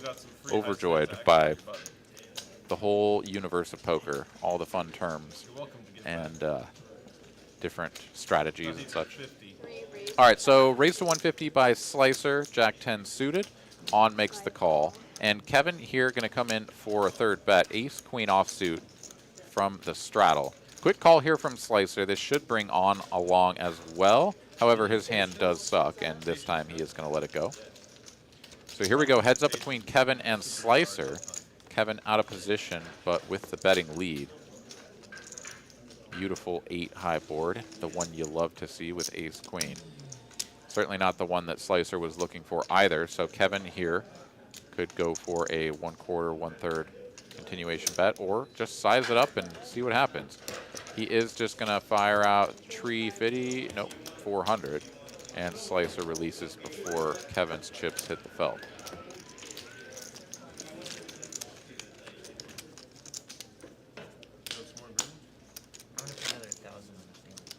overjoyed by the whole universe of poker, all the fun terms and different strategies and such. All right, so raise to 150 by Slicer, Jack 10 suited. On makes the call. And Kevin here going to come in for a third bet. Ace, Queen offsuit from the straddle. Quick call here from Slicer. This should bring on along as well. However, his hand does suck, and this time he is going to let it go. So here we go. Heads up between Kevin and Slicer. Kevin out of position, but with the betting lead. Beautiful 8 high board, the one you love to see with ace queen. Certainly not the one that Slicer was looking for either, so Kevin here could go for a 1/4, 1/3 continuation bet, or just size it up and see what happens. He is just going to fire out 350, nope, 400, and Slicer releases before Kevin's chips hit the felt.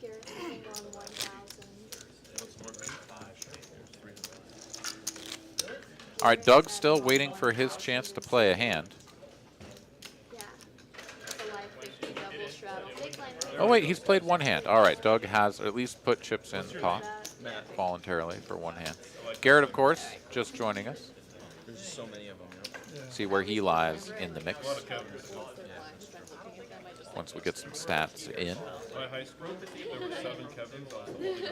Garrett's sitting on 1000. All right, Doug's still waiting for his chance to play a hand. Yeah. It's a live 50 double straddle. Take line. Oh wait, he's played one hand. All right, Doug has at least put chips in the pot voluntarily for one hand. Garrett, of course, just joining us. There's so many of them. See where he lies in the mix once we get some stats in. My high school, there were 7 Kevins on the whole league.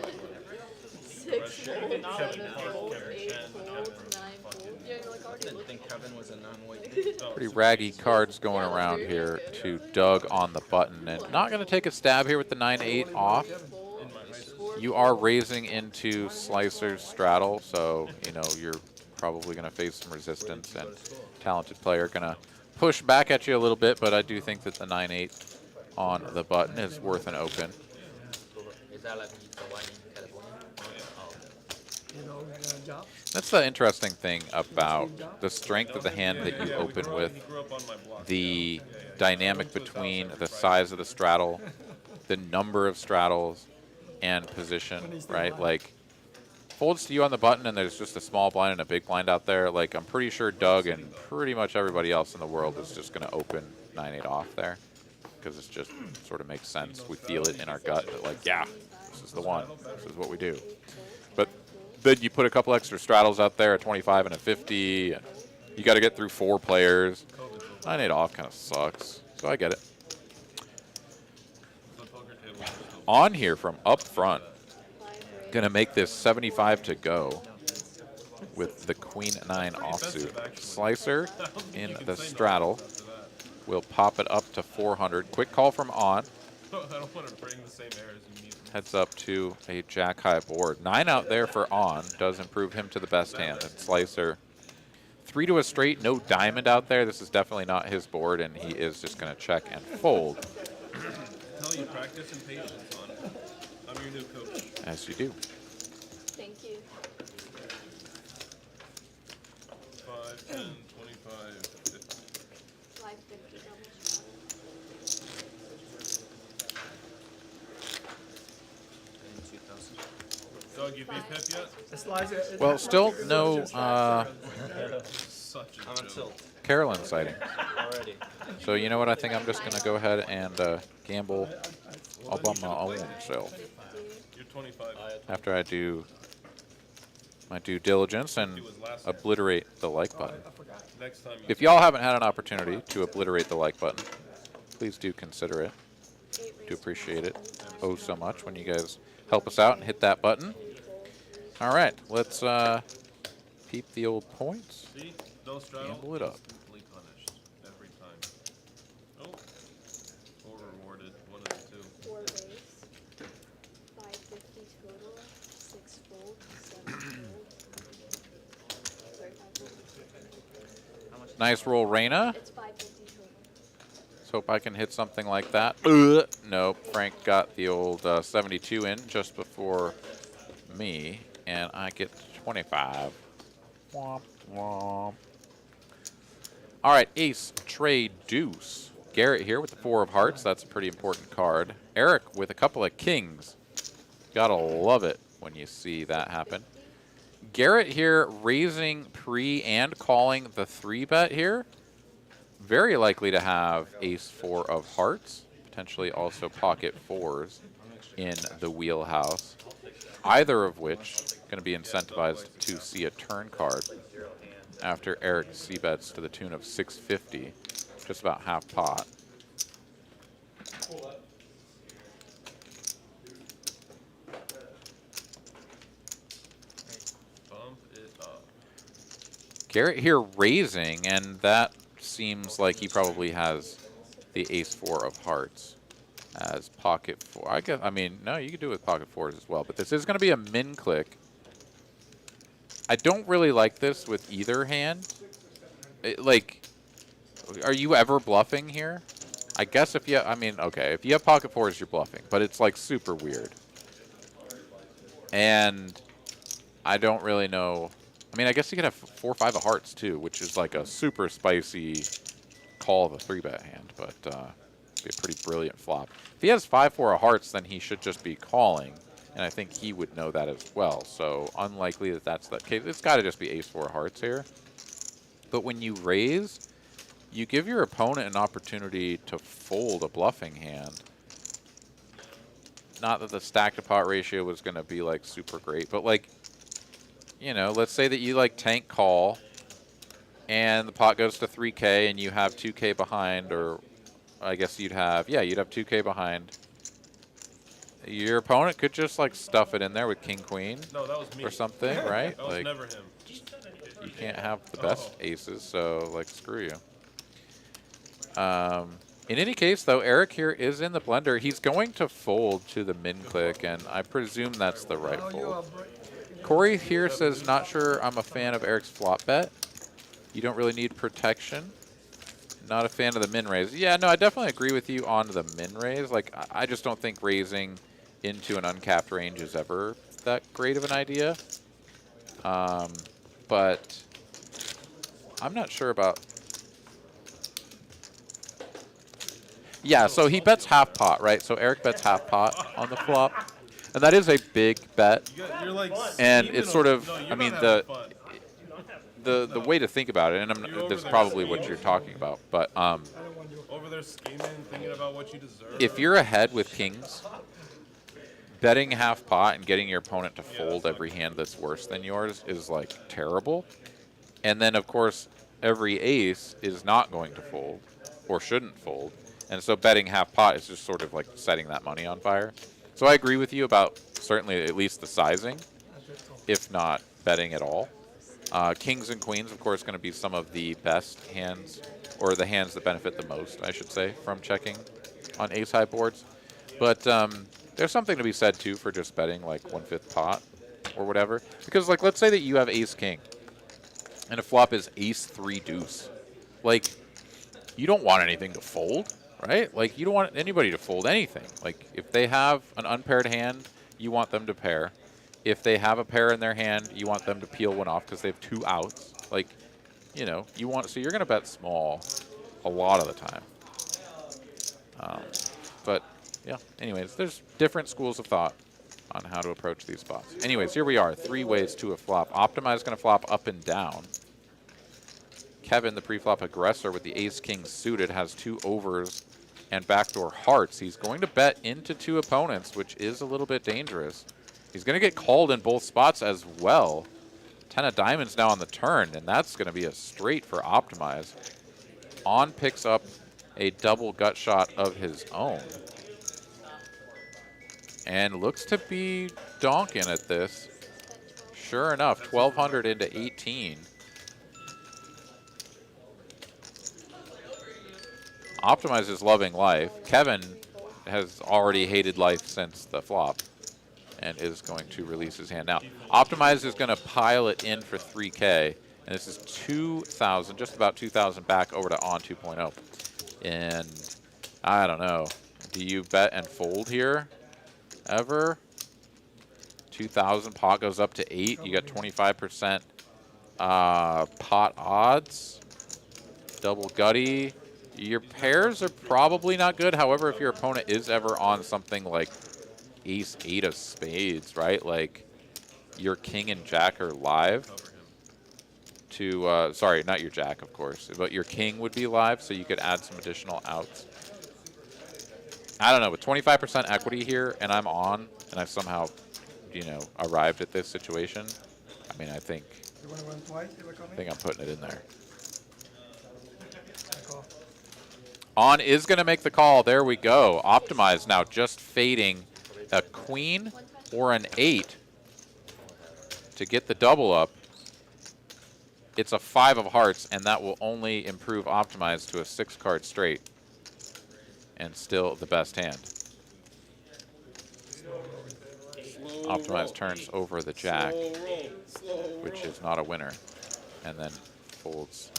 6 fold, 7 fold, 8 fold, 9 fold. Yeah, you're like already I looking. think Kevin was a non-white. Pretty raggy cards going around here to Doug on the button. And not going to take a stab here with the 9-8 off. You are raising into Slicer's straddle, so you know you're probably going to face some resistance, and talented player going to push back at you a little bit, but I do think that the 9-8 on the button is worth an open. Is that like the one in California? Oh. You know, job. That's the interesting thing about the strength of the hand that you open with, the dynamic between the size of the straddle, the number of straddles, and position, right? Like, folds to you on the button and there's just a small blind and a big blind out there. Like, I'm pretty sure Doug and pretty much everybody else in the world is just going to open 9-8 off there because it's just sort of makes sense. We feel it in our gut that, like, yeah, this is the one. This is what we do. But then you put a couple extra straddles out there, a 25 and a 50. And you got to get through 4 players. 9-8 off kind of sucks, so I get it. On here from up front, gonna make this 75 to go with the Queen 9 offsuit. Slicer in the straddle will pop it up to 400. Quick call from on. I don't want to bring the same error as you need. Heads up to a jack high board. 9 out there for on does improve him to the best hand. And Slicer 3 to a straight, no diamond out there. This is definitely not his board, and he is just gonna check and fold. Tell you, practice and patience on it. I'm your new coach. As you do. Thank you. 5, 10, 25, 50. Live 50 double straddle. dog you pip yet? It's like Well, still no Such a joke. Carolyn sighting. Already. So you know what? I think I'm just gonna go ahead and gamble all by my own self You're 25. after I do my due diligence and obliterate the like button. Next time you If y'all haven't had an opportunity to obliterate the like button, please do consider it. Do appreciate it oh so much when you guys help us out and hit that button. All right, let's peep the old points. see, no straddle. Gamble it up. Instantly punished every time. Oh. Or rewarded. One of the two. 4 raise, 550 total, 6 fold, 7 fold. Sorry, 5 fold. Nice roll, Reyna. It's 550 total. Let's hope I can hit something like that. Nope, Frank got the old 72 in just before me, and I get 25. Womp, womp. All right, ace, trade, deuce. Garrett here with the 4 of hearts. That's a pretty important card. Eric with a couple of kings. Gotta love it when you see that happen. Garrett here raising pre and calling the 3-bet here. Very likely to have ace 4 of hearts. Potentially also pocket 4s in the wheelhouse. Either of which going to be incentivized to see a turn card after Eric c-bets to the tune of 650. Just about half pot. Bump it up. Garrett here raising, and that seems like he probably has the ace 4 of hearts as pocket 4. I guess, I mean, no, you could do it with pocket 4s as well, but this is going to be a min click. I don't really like this with either hand. Like, are you ever bluffing here? I guess if you, I mean, okay, if you have pocket 4s, you're bluffing, but it's like super weird. And I don't really know. I mean, I guess you could have 4 or 5 of hearts too, which is like a super spicy call of a 3-bet hand, but be a pretty brilliant flop. If he has 5, 4 of hearts, then he should just be calling, and I think he would know that as well. So unlikely that that's the case. It's got to just be ace 4 of hearts here. But when you raise, you give your opponent an opportunity to fold a bluffing hand. Not that the stack to pot ratio was going to be like super great, but like, you know, let's say that you like tank call and the pot goes to 3K and you have 2K behind, or I guess you'd have, yeah, you'd have 2K behind. Your opponent could just like stuff it in there with king queen No, that was me. or something, right? That was Like, never him. you can't have the best aces, so like screw you. In any case, though, Eric here is in the blender. He's going to fold to the min click, and I presume that's the right fold. Corey here says, not sure I'm a fan of Eric's flop bet. You don't really need protection. Not a fan of the min raise. Yeah, no, I definitely agree with you on the min raise. Like, I just don't think raising into an uncapped range is ever that great of an idea. But I'm not sure about... Yeah, so he bets half pot, right? So Eric bets half pot on the flop. And that is a big bet. You're like And it's sort of, no, I you're mean, not the having fun. way to think about it, and that's probably what you're talking about, but Over there scheming, thinking about what you deserve. if you're ahead with kings, betting half pot and getting your opponent to fold every hand that's worse than yours is like terrible. And then, of course, every ace is not going to fold or shouldn't fold. And so betting half pot is just sort of like setting that money on fire. So I agree with you about certainly at least the sizing, if not betting at all. Kings and queens, of course, going to be some of the best hands, or the hands that benefit the most, I should say, from checking on ace-high boards. But there's something to be said, too, for just betting like 1/5 pot or whatever. Because, like, let's say that you have ace-king, and a flop is ace-3 deuce. Like, you don't want anything to fold, right? Like, you don't want anybody to fold anything. Like, if they have an unpaired hand, you want them to pair. If they have a pair in their hand, you want them to peel one off because they have 2 outs. Like, you know, you want, so you're going to bet small a lot of the time. But, yeah, anyways, there's different schools of thought on how to approach these spots. Anyways, here we are, 3 ways to a flop. Optimize going to flop up and down. Kevin, the pre-flop aggressor with the ace-king suited, has 2 overs and backdoor hearts. He's going to bet into 2 opponents, which is a little bit dangerous. He's going to get called in both spots as well. 10 of diamonds now on the turn, and that's going to be a straight for Optimize. On picks up a double gut shot of his own. And looks to be donking at this. Sure enough, 1,200 into 18. Optimize is loving life. Kevin has already hated life since the flop and is going to release his hand. Now, Optimize is going to pile it in for 3K, and this is 2,000, just about 2,000 back over to On 2.0. And I don't know. Do you bet and fold here ever? 2,000, pot goes up to 8. You got 25% pot odds. Double gutty. Your pairs are probably not good. However, if your opponent is ever on something like ace 8 of spades, right? Like your king and jack are live to, sorry, not your jack, of course, but your king would be live, so you could add some additional outs. I don't know, with 25% equity here, and I'm on, and I've somehow, you know, arrived at this situation, I mean, I think I'm putting it in there. On is going to make the call. There we go. Optimize now just fading a queen or an 8 to get the double up. It's a 5 of hearts, and that will only improve Optimize to a 6-card straight. And still the best hand. Optimize turns over the jack, which is not a winner, and then folds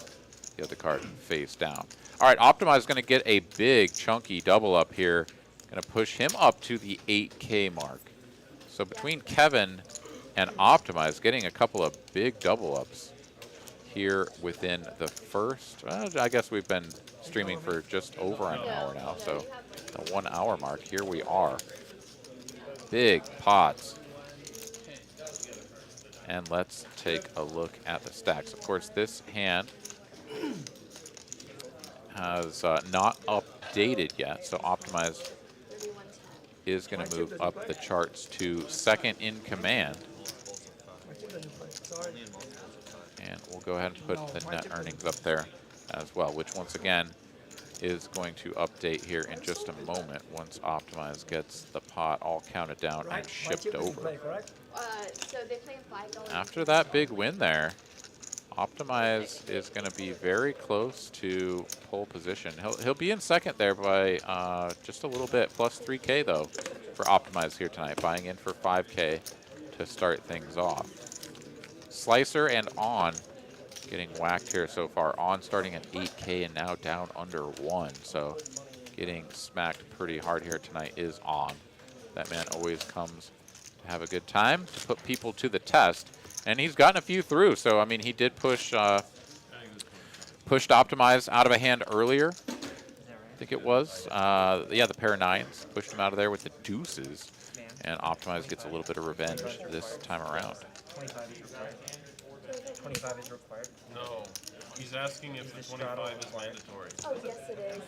the other card face down. All right, Optimize is going to get a big, chunky double up here. Going to push him up to the 8K mark. So between Kevin and Optimize, getting a couple of big double ups here within the first. I guess we've been streaming for just over an hour now, so the 1 hour mark. Here we are. Big pots. And let's take a look at the stacks. Of course, this hand has not updated yet, so Optimize is going to move up the charts to second in command. And we'll go ahead and put the net earnings up there as well, which once again is going to update here in just a moment once Optimize gets the pot all counted down and shipped over. So they play $5. After that big win there, Optimize is going to be very close to pole position. He'll be in second there by just a little bit, plus 3K though for Optimize here tonight, buying in for 5K to start things off. Slicer and On getting whacked here so far. On starting at 8K and now down under 1, so getting smacked pretty hard here tonight is On. That man always comes to have a good time, to put people to the test. And he's gotten a few through, so I mean, he did pushed Optimize out of a hand earlier. I think it was. Yeah, the pair of 9s pushed him out of there with the deuces, and Optimize gets a little bit of revenge this time around. 25 is required. No, he's asking if the 25 is mandatory. Oh, yes, it is.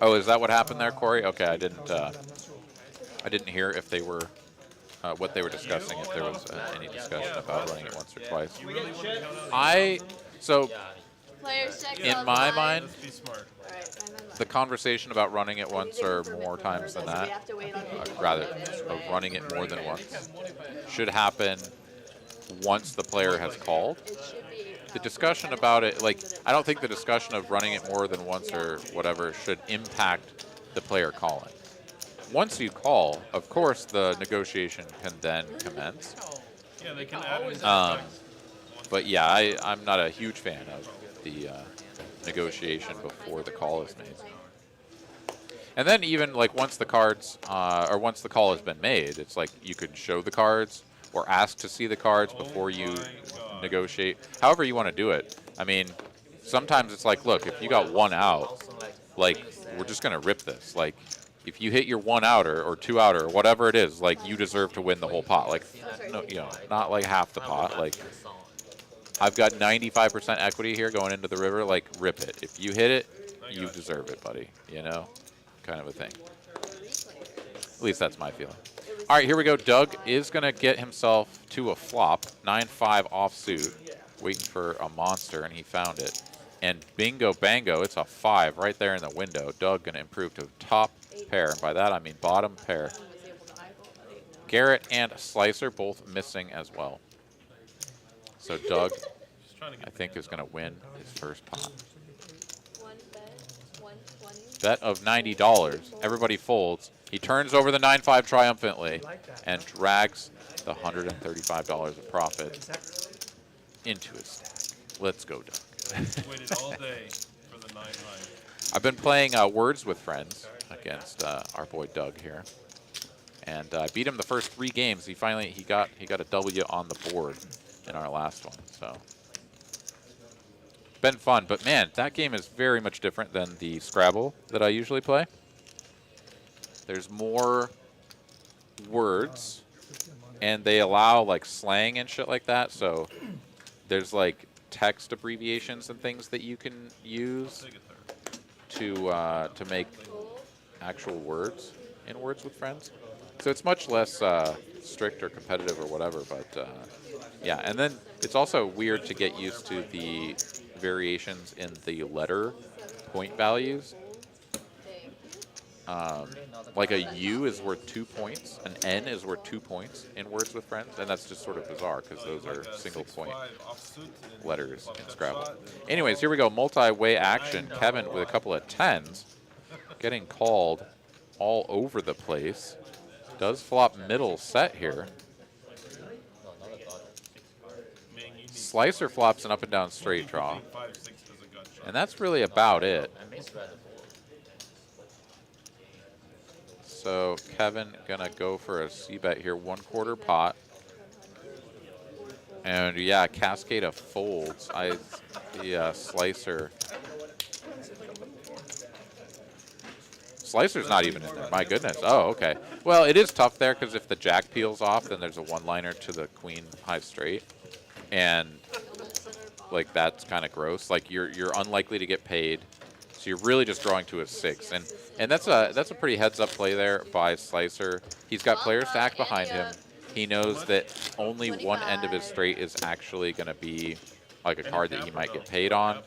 Oh, is that what happened there, Corey? Okay, I didn't hear if they were. What they were discussing, if there was any discussion about running it once or twice. So in my mind, the conversation about running it once or more times than that, rather, of running it more than once, should happen once the player has called. The discussion about it, like, I don't think the discussion of running it more than once or whatever should impact the player calling. Once you call, of course, the negotiation can then commence. Yeah, they can add but yeah, I'm not a huge fan of the negotiation before the call is made. And then even like once the cards, or once the call has been made, it's like you could show the cards or ask to see the cards before you negotiate. However you want to do it. I mean, sometimes it's like, look, if you got 1 out, like, we're just going to rip this. Like, if you hit your 1 outer or 2 outer or whatever it is, like you deserve to win the whole pot. Like, no, you know, not like half the pot. Like, I've got 95% equity here going into the river. Like, rip it. If you hit it, you deserve it, buddy. You know, kind of a thing. At least that's my feeling. All right, here we go. Doug is going to get himself to a flop. 9-5 offsuit, waiting for a monster, and he found it. And bingo bango, it's a 5 right there in the window. Doug going to improve to top pair. And by that, I mean bottom pair. Garrett and Slicer both missing as well. So Doug, I think, is going to win his first pot. Bet of $90. Everybody folds. He turns over the 9-5 triumphantly and drags the $135 of profit into his stack. Let's go, Doug. Waited all day for the 9-9. I've been playing Words with Friends against our boy Doug here, and I beat him the first 3 games. He got a W on the board in our last one. So been fun, but man, that game is very much different than the Scrabble that I usually play. There's more words, and they allow like slang and shit like that. So there's like text abbreviations and things that you can use to make actual words in Words with Friends. So it's much less strict or competitive or whatever. But yeah, and then it's also weird to get used to the variations in the letter point values. Like a U is worth 2 points, an N is worth 2 points in Words with Friends, and that's just sort of bizarre because those are single point letters in Scrabble. Anyways, here we go, multi-way action. Kevin with a couple of 10s, getting called all over the place. Does flop middle set here. Slicer flops an up and down straight draw, and that's really about it. So Kevin gonna go for a C-bet here, 1/4 pot. And yeah, cascade of folds. The Slicer. Slicer's not even in there, my goodness. Oh, okay. Well, it is tough there because if the jack peels off, then there's a 1-liner to the queen high straight. And like that's kind of gross. Like you're unlikely to get paid. So you're really just drawing to a 6. And that's a pretty heads up play there by Slicer. He's got player stack behind him. He knows that only one end of his straight is actually going to be like a card that he might get paid on.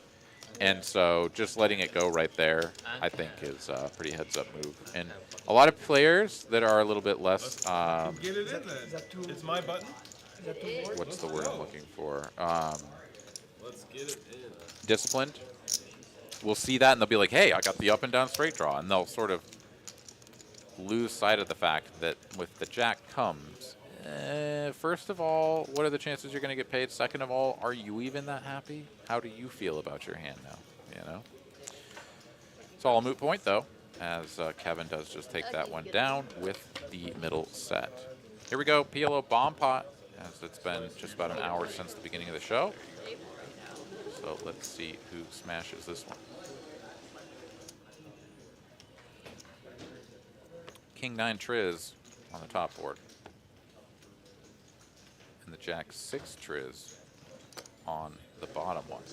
And so just letting it go right there, I think, is a pretty heads up move. And a lot of players that are a little bit less, Get it in then. It's my button. what's the word I'm looking for? Let's get it in. Disciplined. We'll see that and they'll be like, hey, I got the up and down straight draw. And they'll sort of lose sight of the fact that with the jack comes, first of all, what are the chances you're going to get paid? Second of all, are you even that happy? How do you feel about your hand now? You know? It's all a moot point, though, as Kevin does just take that one down with the middle set. Here we go, PLO bomb pot, as it's been just about an hour since the beginning of the show. So let's see who smashes this one. King 9 Triz on the top board. And the Jack 6 Triz on the bottom one.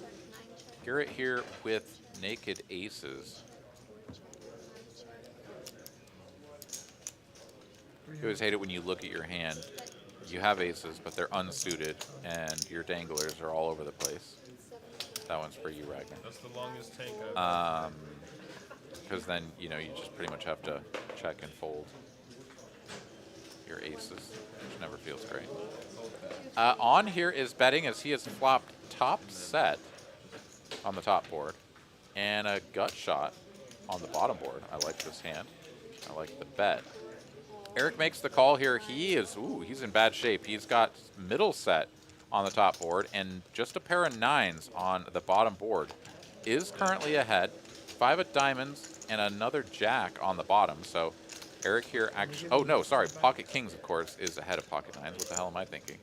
Garrett here with naked aces. You always hate it when you look at your hand. You have aces, but they're unsuited, and your danglers are all over the place. That one's for you, Ragnar. That's the longest tank I've Because then, you know, you just pretty much have to check and fold your aces, which never feels great. On here is betting as he has flopped top set on the top board and a gut shot on the bottom board. I like this hand. I like the bet. Eric makes the call here. He's in bad shape. He's got middle set on the top board and just a pair of 9s on the bottom board. Is currently ahead. 5 of diamonds and another jack on the bottom. So Eric here actually, oh no, sorry, pocket kings, of course, is ahead of pocket 9s. What the hell am I thinking?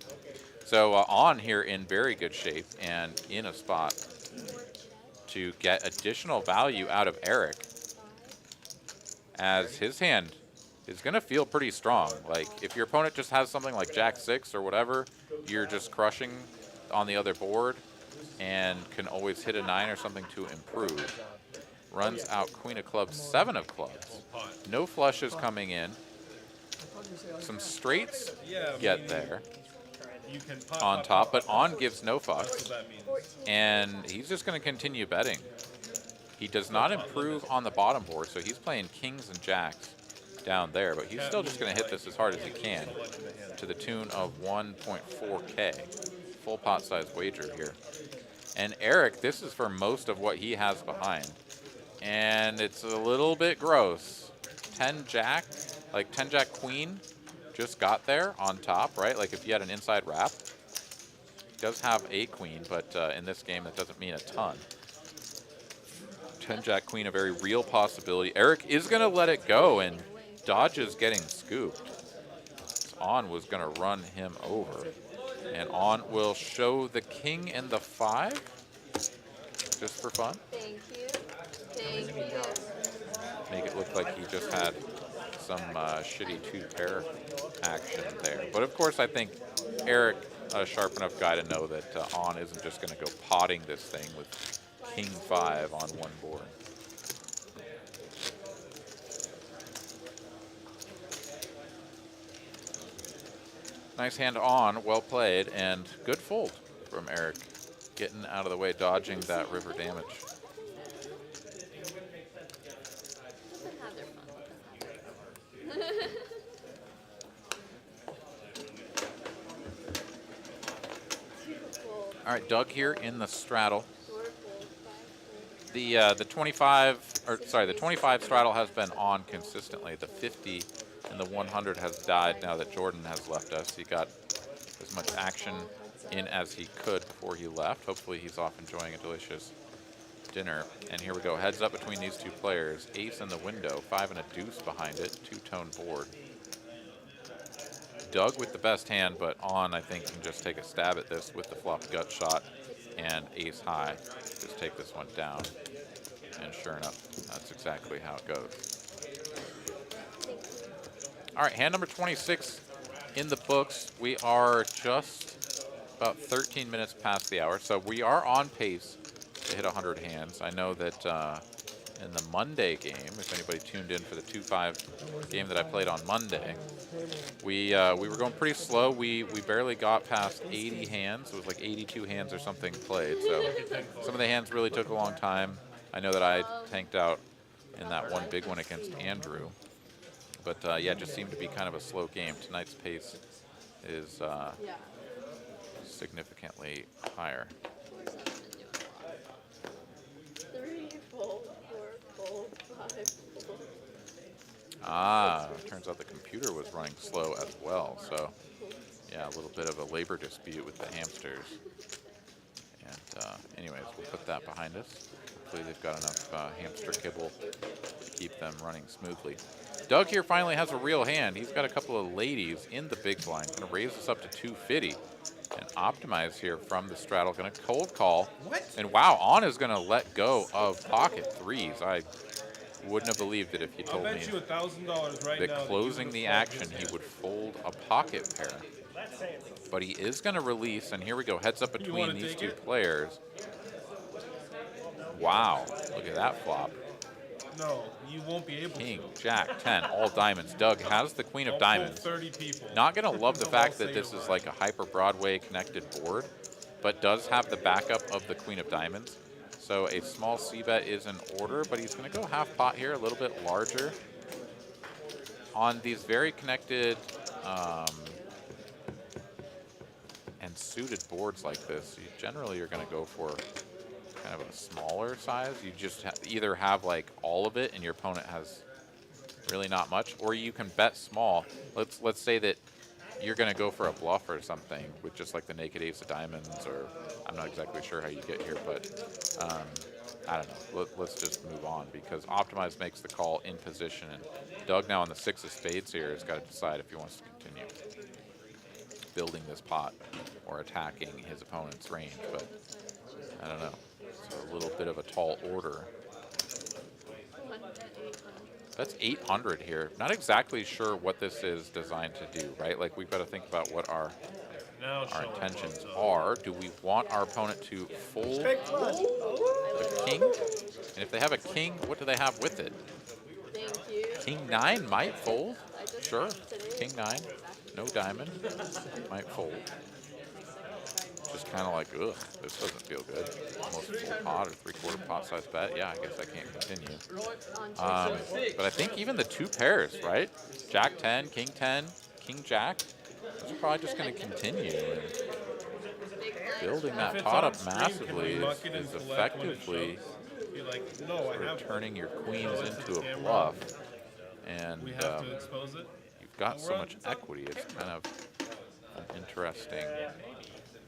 So on here in very good shape and in a spot to get additional value out of Eric, as his hand is going to feel pretty strong. Like, if your opponent just has something like Jack-6 or whatever, you're just crushing on the other board and can always hit a 9 or something to improve. Runs out Queen of Clubs, 7 of Clubs. No flushes coming in. Some straights get there You can on top, but on gives no fucks. What that means. And he's just going to continue betting. He does not improve on the bottom board, so he's playing kings and jacks down there, but he's still just going to hit this as hard as he can to the tune of 1.4K. Full pot size wager here. And Eric, this is for most of what he has behind. And it's a little bit gross. 10 jack, like 10 jack queen just got there on top, right? Like if you had an inside wrap. He does have a queen, but in this game that doesn't mean a ton. 10 jack queen, a very real possibility. Eric is going to let it go, and dodges getting scooped. On was going to run him over. And on will show the king and the 5, just for fun. Thank you. Thank you. Make it look like he just had some shitty 2-pair action there. But of course, I think Eric, a sharp enough guy to know that on isn't just going to go potting this thing with king 5 on one board. Nice hand on, well played, and good fold from Eric. Getting out of the way, dodging that river damage. Let them have their fun. Let them have their fun. All right, Doug here in the straddle. 4 fold, 5 fold. The 25, or sorry, the 25 straddle has been on consistently. The 50 and the 100 has died now that Jordan has left us. He got as much action in as he could before he left. Hopefully he's off enjoying a delicious dinner. And here we go, heads up between these two players. Ace in the window, 5 and a deuce behind it, 2-tone board. Doug with the best hand, but on, I think, can just take a stab at this with the flop gut shot and ace high. Just take this one down. And sure enough, that's exactly how it goes. All right, hand number 26 in the books. We are just about 13 minutes past the hour, so we are on pace to hit 100 hands. I know that in the Monday game, if anybody tuned in for the 2-5 game that I played on Monday, we were going pretty slow. We barely got past 80 hands. It was like 82 hands or something played. So some of the hands really took a long time. I know that I tanked out in that one big one against Andrew. But yeah, it just seemed to be kind of a slow game. Tonight's pace is significantly higher. 3 fold, 4 fold, 5 fold. Ah, turns out the computer was running slow as well. So yeah, a little bit of a labor dispute with the hamsters. And anyways, we'll put that behind us. Hopefully they've got enough hamster kibble to keep them running smoothly. Doug here finally has a real hand. He's got a couple of ladies in the big blind. Going to raise this up to 250 and optimize here from the straddle. Going to cold call. What? And wow, on is going to let go of pocket threes. I wouldn't have believed it if you told me bet you $1,000 right that now closing the action he would fold a pocket pair. But he is going to release, and here we go. Heads up between these two players. Wow, look at that flop. No, you won't be able King, to. Jack, 10, all diamonds. Doug has the queen of diamonds. 30 people. Not going to love the fact that this is like a hyper Broadway connected board, but does have the backup of the queen of diamonds. So a small c-bet is in order, but he's going to go half pot here, a little bit larger. On these very connected and suited boards like this, generally you're going to go for kind of a smaller size. You just either have like all of it and your opponent has really not much, or you can bet small. Let's say that you're going to go for a bluff or something with just like the naked ace of diamonds, or I'm not exactly sure how you get here, but I don't know. Let's just move on because Optimize makes the call in position, and Doug now on the 6 of spades here has got to decide if he wants to continue building this pot or attacking his opponent's range, but I don't know. It's a little bit of a tall order. 1 at 800. That's 800 here. Not exactly sure what this is designed to do, right? Like, we've got to think about what our intentions are. Do we want our opponent to fold Big flush. the king? And if they have a king, what do they have with it? Thank you. King 9 might fold. I just Sure. today. King 9. No diamond. Might fold. Just kind of like, ugh, this doesn't feel good. Almost full pot or 3/4 pot size bet. Yeah, I guess I can't continue. But I think even the 2 pairs, right? Jack 10, King 10, King Jack. Those are probably just going to continue. And building that pot up massively is effectively sort of turning your queens into a bluff. And We have to expose it. you've got so much equity. It's kind of an interesting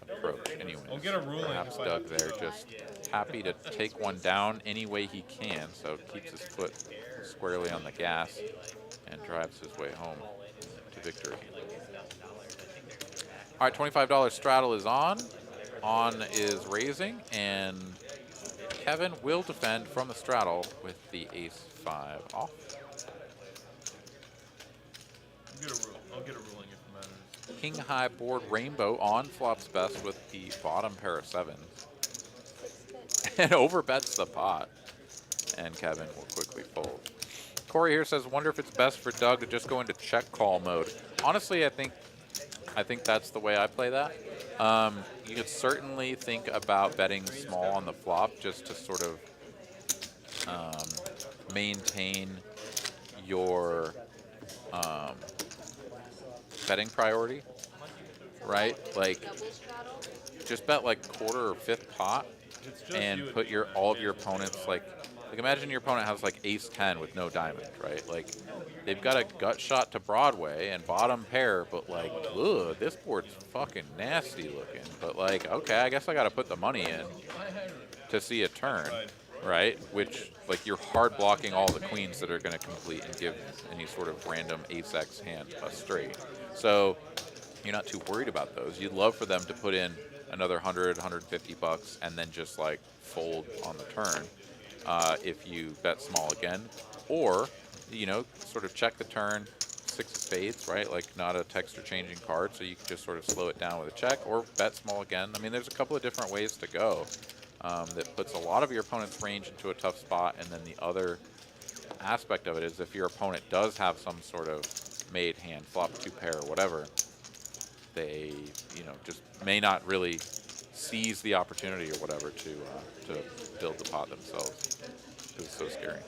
approach. Anyways, I'll get a ruling perhaps if I- Doug there just happy to take one down any way he can, so keeps his foot squarely on the gas and drives his way home to victory. All right, $25 straddle is on. On is raising, and Kevin will defend from the straddle with the ace-5 off. I'll get a ruling if it matters. King high board rainbow on flops best with the bottom pair of 7s. And overbets the pot. And Kevin will quickly fold. Corey here says, wonder if it's best for Doug to just go into check call mode. Honestly, I think that's the way I play that. You could certainly think about betting small on the flop just to sort of maintain your betting priority, right? Like, Double straddle. just bet like 1/4 or 5th pot It's just and you put all of your opponents like imagine your opponent has like ace-10 with no diamond, right? Like, they've got a gut shot to Broadway and bottom pair, but like, ugh, this board's fucking nasty looking. But like, okay, I guess I got to put the money in to see a turn, right? Which, like, you're hard blocking all the queens that are going to complete and give any sort of random ace-x hand a straight. So you're not too worried about those. You'd love for them to put in another 100, 150 bucks and then just like fold on the turn if you bet small again, or sort of check the turn, 6 of spades, right? Like, not a texture changing card, so you can just sort of slow it down with a check, or bet small again. I mean, there's a couple of different ways to go that puts a lot of your opponent's range into a tough spot. And then the other aspect of it is if your opponent does have some sort of made hand, flop 2 pair, or whatever, they just may not really seize the opportunity or whatever to build the pot themselves, because it's so scary.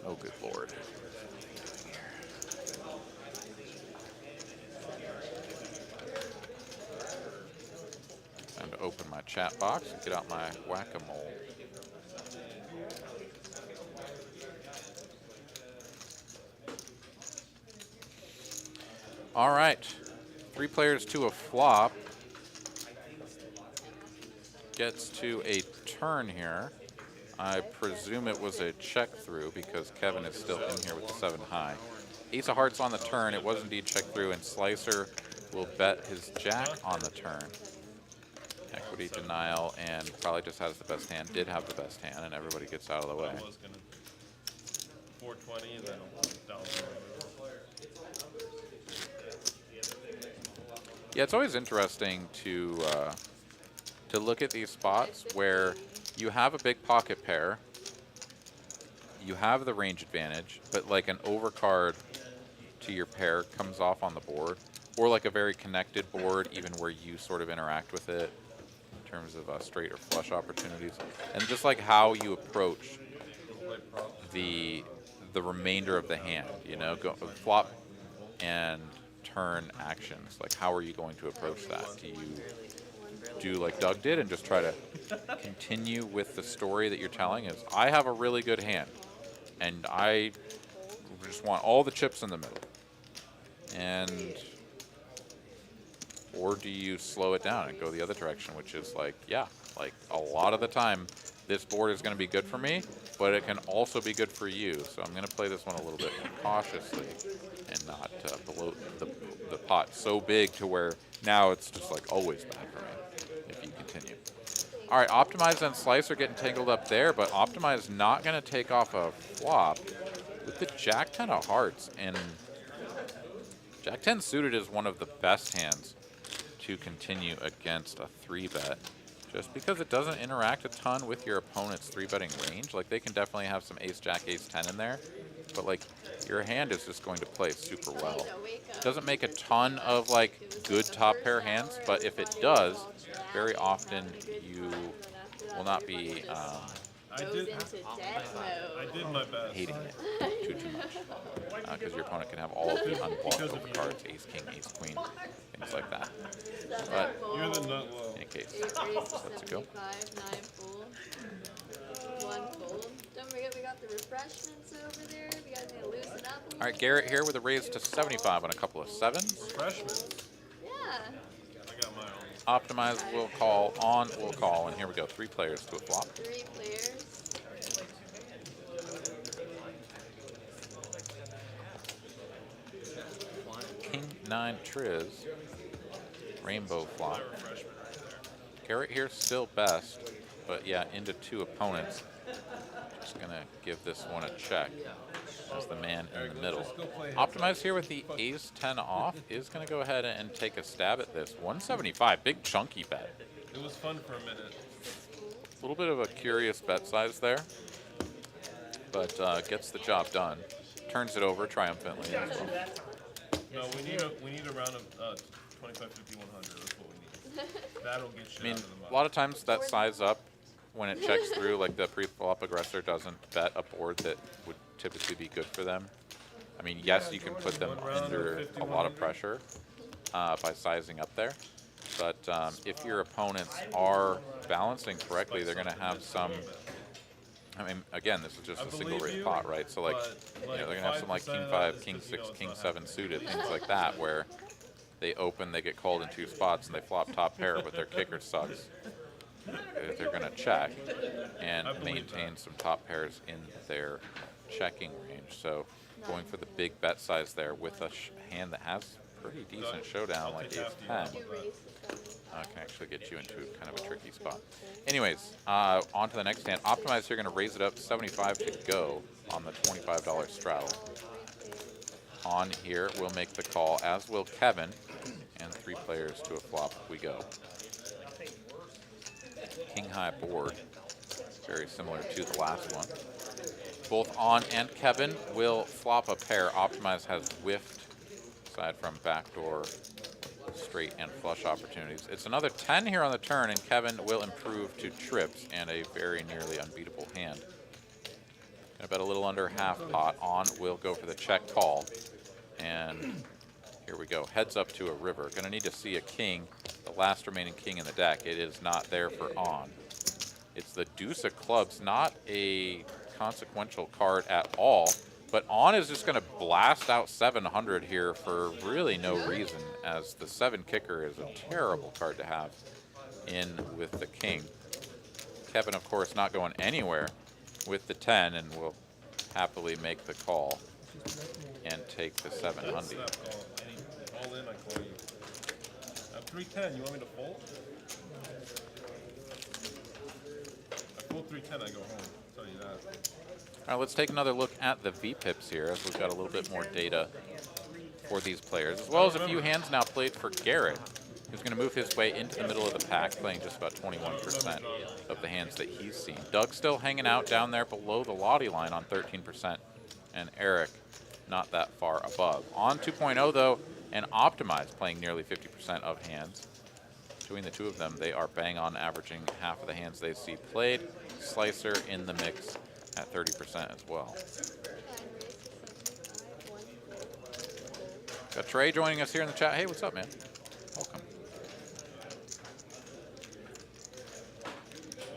Oh, good lord. Time to open my chat box and get out my whack-a-mole. All right, 3 players to a flop. Gets to a turn here. I presume it was a check through because Kevin is still in here with the 7 high. Ace of hearts on the turn. It was indeed check through, and Slicer will bet his jack on the turn. Equity denial, and probably just has the best hand. Did have the best hand, and everybody gets out of the way. I was gonna 420 and then down. Yeah, it's always interesting to look at these spots where you have a big pocket pair, you have the range advantage, but like an overcard to your pair comes off on the board, or like a very connected board, even where you sort of interact with it in terms of straight or flush opportunities, and just like how you approach the remainder of the hand, go flop and turn actions. Like, how are you going to approach that? Do you do like Doug did and just try to continue with the story that you're telling? Is, I have a really good hand and I just want all the chips in the middle, or do you slow it down and go the other direction, which is like, yeah, like a lot of the time this board is going to be good for me, but it can also be good for you. So I'm going to play this one a little bit more cautiously and not bloat the pot so big to where now it's just like always bad for me if you continue. All right, Optimize and Slice are getting tangled up there, but Optimize not going to take off a flop with the Jack 10 of hearts. And Jack 10 suited is one of the best hands to continue against a 3-bet, just because it doesn't interact a ton with your opponent's 3-betting range. Like, they can definitely have some ace, jack, ace 10 in there, but like, your hand is just going to play super well. It doesn't make a ton of like good top pair hands, but if it does, very often you will not be I did my best. hating it too much, because your opponent can have all of the unblocked over cards, ace, king, ace, queen, things like that. But You're the nut low. in any case, let's go. 9 full. 1 full. Don't forget we got the refreshments over there. If you guys need to loosen up a All right, Garrett here with a raise to 75 on a couple of 7s. Freshman. Yeah. I got my own. Optimize will call, on will call, and here we go. 3 players to a flop. 3 players. King 9 Triz. Rainbow flop. Garrett here still best, but yeah, into 2 opponents. Just gonna give this one a check as the man in the middle. Optimize here with the ace 10 off is gonna go ahead and take a stab at this. 175, big chunky bet. It was fun for a minute. A little bit of a curious bet size there, but gets the job done. Turns it over triumphantly as well. No, we need a round of 25, 50, 100. That's what we need. That'll get shit I mean, out of the mud. a lot of times that size up, when it checks through, like the pre-flop aggressor doesn't bet a board that would typically be good for them. I mean, yes, you can put them under a lot of pressure by sizing up there, but if your opponents are balancing correctly, they're going to have some. I mean, again, this is just a single rate pot, right? So, like, you know, they're going to have some like king 5, king 6, king 7 suited, things like that, where they open, they get called in 2 spots, and they flop top pair, but their kicker sucks. They're going to check and maintain some top pairs in their checking range. So going for the big bet size there with a hand that has pretty decent showdown like ace 10 can actually get you into kind of a tricky spot. Anyways, on to the next hand. Optimize here, going to raise it up 75 to go on the $25 straddle. On here, we'll make the call, as will Kevin, and 3 players to a flop we go. King high board, very similar to the last one. Both On and Kevin will flop a pair. Optimize has whiffed, aside from backdoor, straight, and flush opportunities. It's another 10 here on the turn, and Kevin will improve to trips and a very nearly unbeatable hand. Gonna bet a little under half pot. On will go for the check call, and here we go. Heads up to a river. Gonna need to see a king, the last remaining king in the deck. It is not there for On. It's the deuce of clubs, not a consequential card at all, but On is just gonna blast out 700 here for really no reason, as the 7 kicker is a terrible card to have in with the king. Kevin, of course, not going anywhere with the 10 and will happily make the call and take the 700. All in, I call you. At 310, you want me to fold? I fold 310, I go home. I'll tell you that. All right, let's take another look at the VPIPs here, as we've got a little bit more data for these players, as well as a few hands now played for Garrett, who's going to move his way into the middle of the pack, playing just about 21% of the hands that he's seen. Doug still hanging out down there below the Lottie line on 13%, and Eric not that far above. On 2.0, though, and Optimize playing nearly 50% of hands. Between the 2 of them, they are bang on averaging half of the hands they see played. Slicer in the mix at 30% as well. Got Trey joining us here in the chat. Hey, what's up, man? Welcome.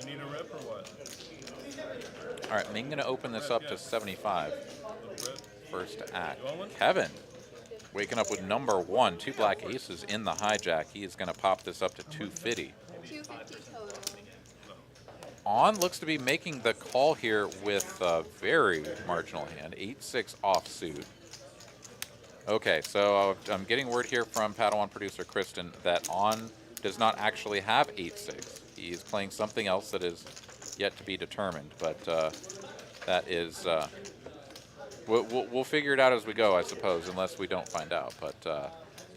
You need a rip or what? All right, Ming gonna open this up to 75. First to act. Kevin waking up with number 1, 2 black aces in the hijack. He is gonna pop this up to 250. 250 total. On looks to be making the call here with a very marginal hand, 8-6 offsuit. Okay, so I'm getting word here from Padawan producer Kristen that On does not actually have 8-6. He's playing something else that is yet to be determined, but that is we'll figure it out as we go, I suppose, unless we don't find out. But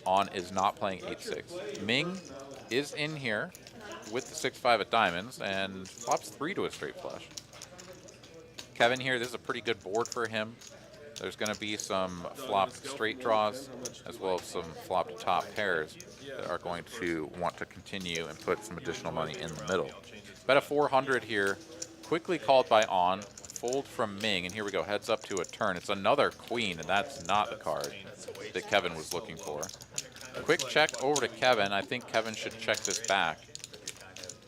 On is not playing 8-6. Ming is in here with the 6-5 at diamonds and flops 3 to a straight flush. Kevin here, this is a pretty good board for him. There's going to be some flopped straight draws as well as some flopped top pairs that are going to want to continue and put some additional money in the middle. Bet a 400 here, quickly called by On, fold from Ming, and here we go, heads up to a turn. It's another queen, and that's not the card that Kevin was looking for. Quick check over to Kevin. I think Kevin should check this back,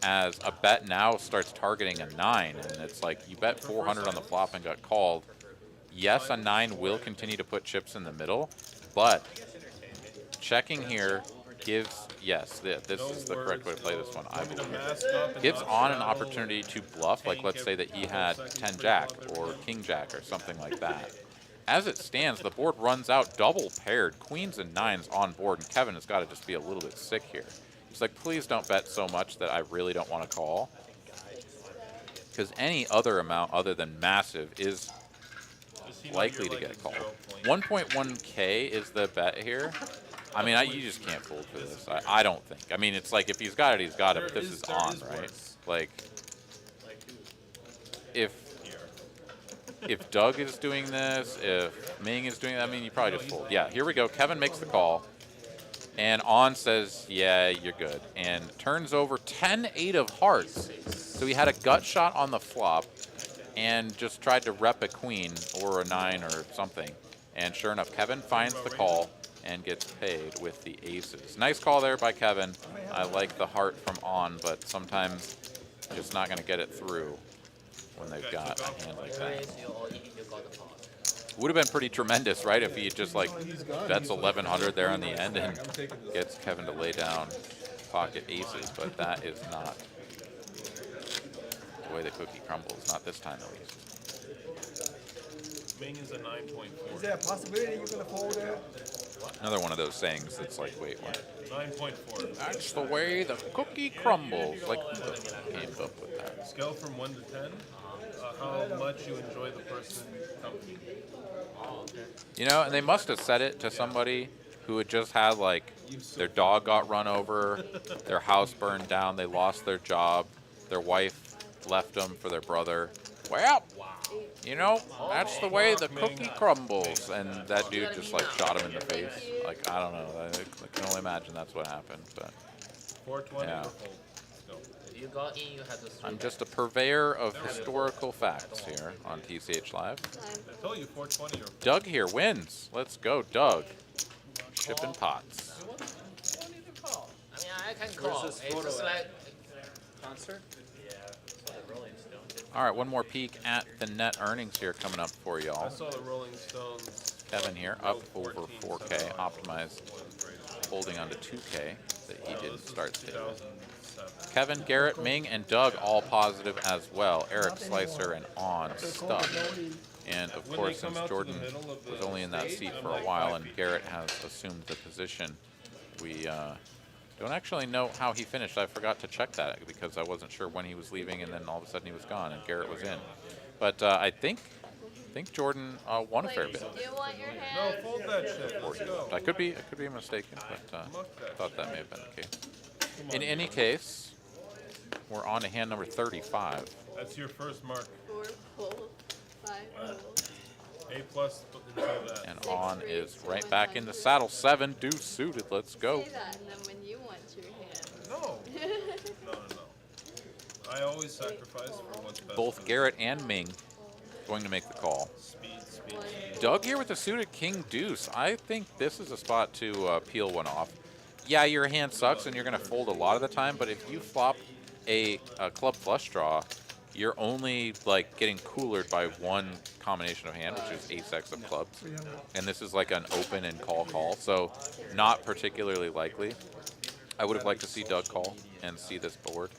as a bet now starts targeting a 9, and it's like you bet 400 on the flop and got called. Yes, a 9 will continue to put chips in the middle, but checking here gives, yes, this is the correct way to play this one, I believe. Gives On an opportunity to bluff, like let's say that he had 10-jack or king-jack or something like that. As it stands, the board runs out double paired, queens and 9s on board, and Kevin has got to just be a little bit sick here. He's like, please don't bet so much that I really don't want to call. Because any other amount other than massive is likely to get called. 1.1K is the bet here. I mean, you just can't fold for this. I don't think. I mean, it's like if he's got it, he's got it, but this is On, right? Like, if Doug is doing this, if Ming is doing that, I mean, you probably just fold. Yeah, here we go. Kevin makes the call. And On says, yeah, you're good. And turns over 10-8 of hearts. So he had a gut shot on the flop and just tried to rep a queen or a 9 or something. And sure enough, Kevin finds the call and gets paid with the aces. Nice call there by Kevin. I like the heart from On, but sometimes just not going to get it through when they've got a hand like that. Would have been pretty tremendous, right, if he just like bets 1100 there on the end and gets Kevin to lay down pocket aces, but that is not the way the cookie crumbles, not this time at least. Ming is a 9.4. Is there a possibility you're gonna fold there? Another one of those sayings that's like, wait, what? 9.4. That's the way the cookie crumbles. Like, who came up with that? Scale from 1 to 10. How much you enjoy the person's company. You know, and they must have said it to somebody who had just had, like, their dog got run over, their house burned down, they lost their job, their wife left them for their brother. Well, you know, that's the way the cookie crumbles. And that dude just, like, shot him in the face. Like, I don't know. I can only imagine that's what happened, but 420 yeah. You got in, you had to I'm just a purveyor of historical facts here on TCH Live. I told you 420 or Doug here wins. Let's go, Doug. Shipping pots. I mean, I can call. It's just like Concert? All right, one more peek at the net earnings here coming up for I y'all. saw the Rolling Stones. Kevin here up over 4K, optimized, holding on to 2K that he didn't start seeing. Kevin, Garrett, Ming, and Doug all positive as well. Eric, Slicer, and On stuck. And of course, since Jordan was only in that seat for a while and Garrett has assumed the position, we don't actually know how he finished. I forgot to check that because I wasn't sure when he was leaving, and then all of a sudden he was gone and Garrett was in. But I think Jordan won a fair bit. Do you want your No, hand? fold that shit. Let's go. I could be mistaken, but I thought that may have been the case. In any case, we're on to hand number 35. That's your first mark. 4 fold, 5 fold. A plus until that. And On is right back in the saddle. 7 deuce suited. Let's go. Say that, and then when you want your hand. No. No. I always sacrifice for what's best. Both Garrett and Ming going to make the call. Speed. Doug here with the suited king deuce. I think this is a spot to peel one off. Yeah, your hand sucks and you're going to fold a lot of the time, but if you flop a club flush draw, you're only like getting coolered by one combination of hand, which is ace-x of clubs. And this is like an open and call, so not particularly likely. I would have liked to see Doug call and see this board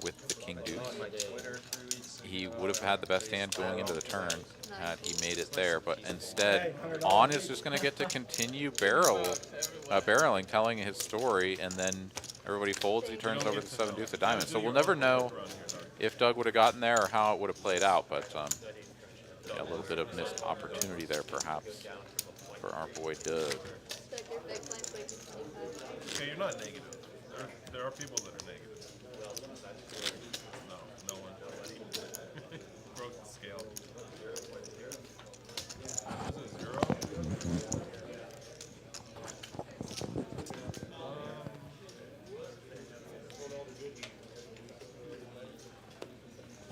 with the king deuce. He would have had the best hand going into the turn had he made it there, but instead On is just going to get to continue barreling, telling his story, and then Everybody folds. He turns over the 7 deuce of diamonds. So we'll never know if Doug would have gotten there or how it would have played out. But yeah, a little bit of missed opportunity there, perhaps, for our boy Doug. Okay, you're not negative. There are people that are negative. No one. Broke the scale. This is 0.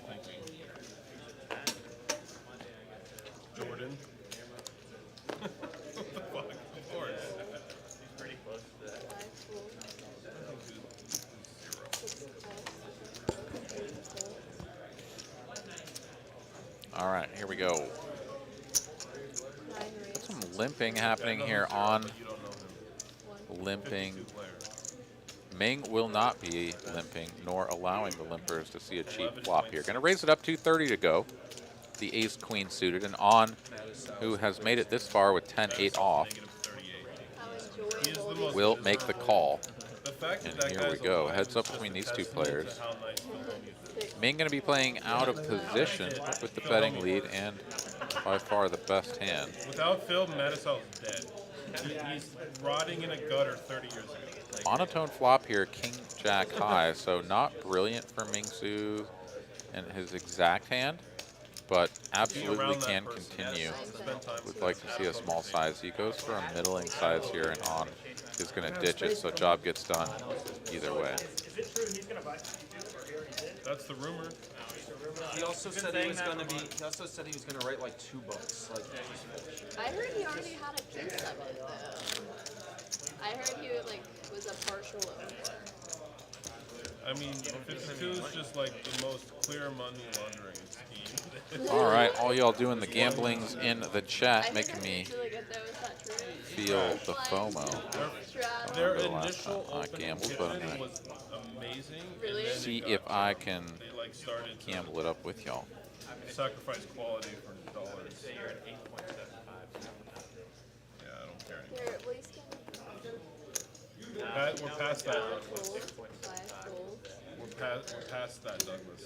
Thank you. Jordan. What the fuck? Of course. He's pretty close to that. All right, here we go. Some limping happening here on limping. Ming will not be limping, nor allowing the limpers to see a cheap flop here. Going to raise it up, 230 to go. The ace-queen suited, and On, who has made it this far with 10-8 off, will make the call. And here we go. Heads up between these two players. Ming going to be playing out of position with the betting lead and by far the best hand. Without Phil, Matisal's dead. He's rotting in a gutter 30 years ago. Monotone flop here, King Jack high, so not brilliant for Ming-Su and his exact hand, but absolutely can continue. Would like to see a small size. He goes for a middling size here, and On is going to ditch it, so job gets done either way. That's the rumor. He also said he was going to be. He also said he was going to write like $2. Like, I heard he already had a piece of it though. I heard he was a partial owner. I mean, 52 is just like the most clear money laundering scheme. All right, all y'all doing the gamblings in the chat, making me feel the FOMO. Their Remember the last time initial I gambled, but I'm gonna was amazing. Really? see if I can They like started to gamble it up with y'all. sacrifice quality for dollars. Yeah, I don't care anymore. Here, at least We're past that, Douglas. 5 gold, We're past that, Douglas.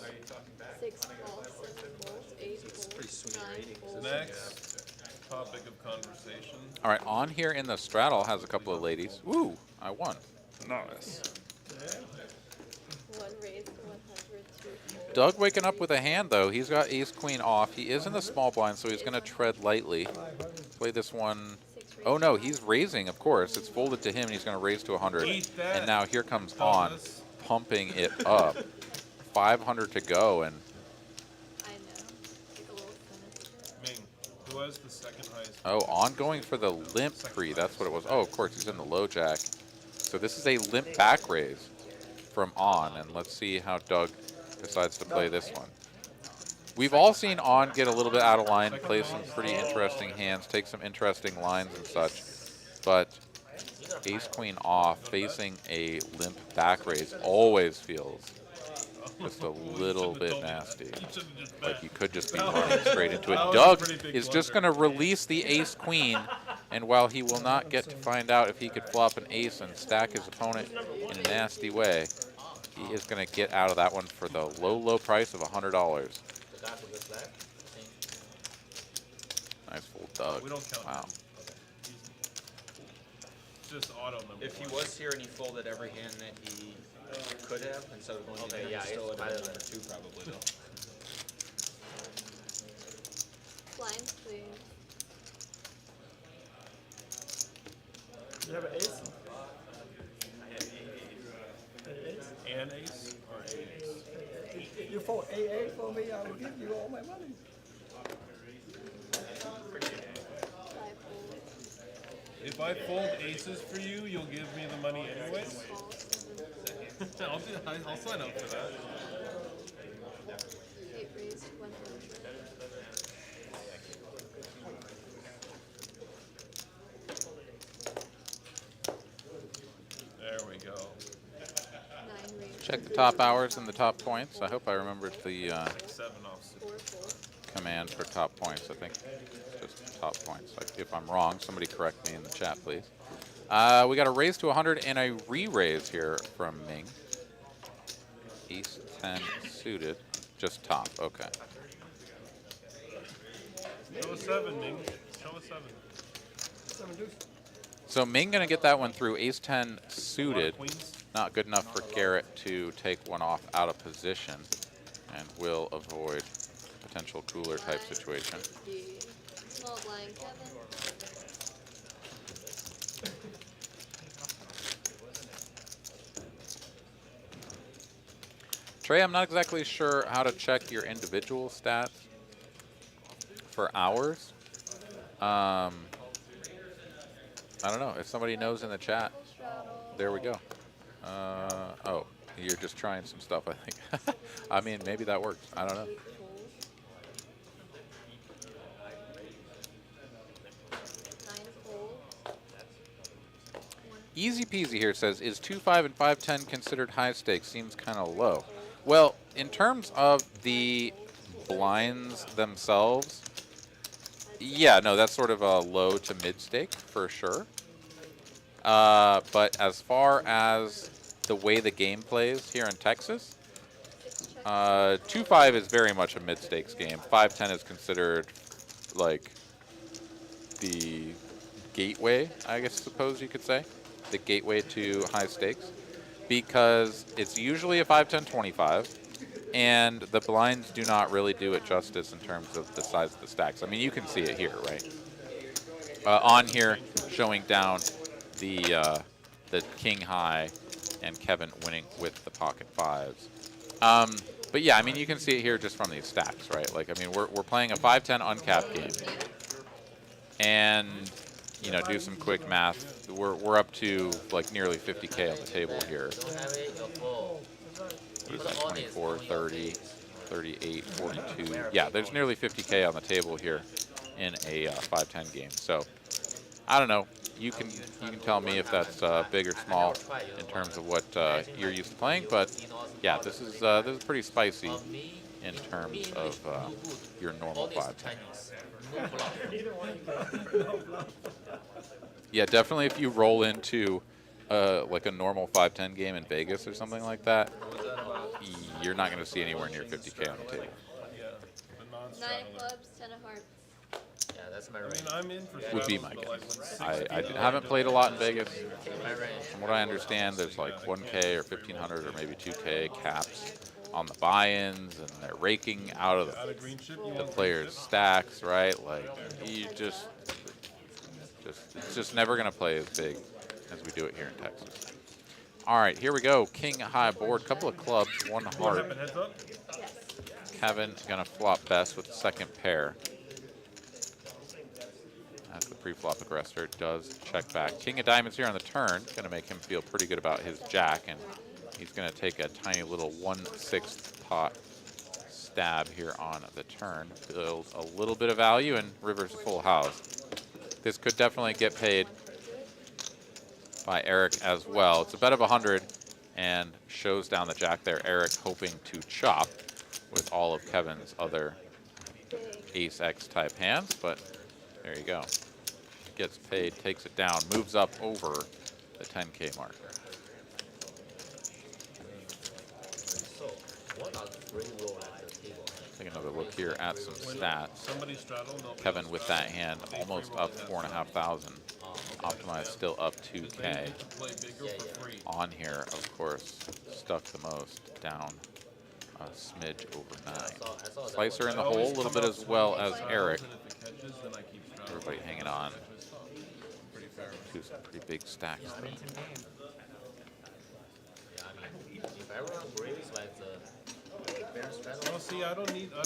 6 falls, 7 gold, 8 gold, 9 gold. Next topic of conversation. All right, On here in the straddle has a couple of ladies. Woo, I won. Nice. 1 raised to 100, 2 gold. Doug waking up with a hand, though. He's got ace-queen off. He is in the small blind, so he's going to tread lightly. Play this one. Oh, no, he's raising, of course. It's folded to him, and he's going to raise to 100. And now here comes On, pumping it up. 500 to go, and I know. Like a little sinister. Ming, who has the second highest? oh, On going for the limp free. That's what it was. Oh, of course, he's in the low jack. So this is a limp back raise from On, and let's see how Doug decides to play this one. We've all seen On get a little bit out of line, play some pretty interesting hands, take some interesting lines and such, but ace-queen off facing a limp back raise always feels just a little bit nasty. Like you could just be running straight into it. Doug is just going to release the ace-queen, and while he will not get to find out if he could flop an ace and stack his opponent in a nasty way, he is going to get out of that one for the low, low price of $100. Nice full Doug. We don't count. Wow. Just auto number if he one. was here and he folded every hand that he could have, instead of going to him, he's still at number 2 probably though. Blinds, please. You have an ace? An ace or a ace? You fold AA for me, I will give you all my money. 5 gold, If I fold aces for you, you'll give me the money anyways? falls, 7 gold, I'll sign up for that. 8 raised, 100. There we go. 9 raised, Check the top hours and the top points. I hope I remembered the 7 off. 4 gold, command for top points. I think just top points. Like, if I'm wrong, somebody correct me in the chat, please. We got a raise to 100 and a re-raise here from Ming. Ace 10 suited. Just top. Okay. Show a 7, Ming. Show a 7. 7 deuce. So Ming going to get that one through Ace 10 suited. Queens. Not good enough for Garrett to take one off out of position, and will avoid potential cooler type situation. Small blind Kevin. Trey, I'm not exactly sure how to check your individual stats for hours. I don't know. If somebody knows in the chat, there we go. Oh, you're just trying some stuff, I think. I mean, maybe that works. I don't know. Easy peasy here says, is 2-5 and 5-10 considered high stakes? Seems kind of low. Well, in terms of the blinds themselves, yeah, no, that's sort of a low to mid stake for sure. But as far as the way the game plays here in Texas, 2-5 is very much a mid stakes game. 5-10 is considered like the gateway, I suppose you could say, the gateway to high stakes, because it's usually a 5-10-25, and the blinds do not really do it justice in terms of the size of the stacks. I mean, you can see it here, right? On here, showing down the king high and Kevin winning with the pocket fives. But yeah, I mean, you can see it here just from these stacks, right? Like, I mean, we're playing a 5-10 uncapped game, and you know, do some quick math. We're up to like nearly 50K on the table here. What is that? 24, 30, 38, 42. Yeah, there's nearly 50K on the table here in a 5-10 game. So I don't know. You can tell me if that's big or small in terms of what you're used to playing. But yeah, this is pretty spicy in terms of your normal 5-10. Yeah, definitely if you roll into like a normal 5-10 game in Vegas or something like that, you're not going to see anywhere near 50K on the table. Yeah. The 9 non-straddler. clubs, 10 of hearts. Yeah, that's my I range. mean, I'm in for Would be my straddles, but, guess. like, when I 60 haven't played a lot in Vegas. My range. From what I understand, there's like 1K or 1,500 or maybe 2K caps on the buy-ins, and they're raking out of Out of green chip, you the want players' stacks, right? Like, you it's just never going to play as big as we do it here in Texas. All right, here we go. King high board, couple of clubs, one heart. heads up. Kevin going to flop best with the second pair. As the pre-flop aggressor does check back. King of diamonds here on the turn, going to make him feel pretty good about his jack, and he's going to take a tiny little 1/6 pot stab here on the turn. Builds a little bit of value, and river's a full house. This could definitely get paid by Eric as well. It's a bet of 100 and shows down the jack there. Eric hoping to chop with all of Kevin's other ace-x type hands, but there you go. Gets paid, takes it down, moves up over the 10K mark. So, what are 3 roll at the table? Take another look here at some stats. Somebody straddle, no. Kevin with that hand almost up 4,500. Optimized still up 2K. Play bigger for free. On here, of course, stuck the most, down a smidge over 9. Slicer in the hole a little bit as well as Eric. Everybody hanging on to some pretty big stacks. Yeah, I mean, if everyone agrees, like the fair straddle. Well, see, I don't do that. I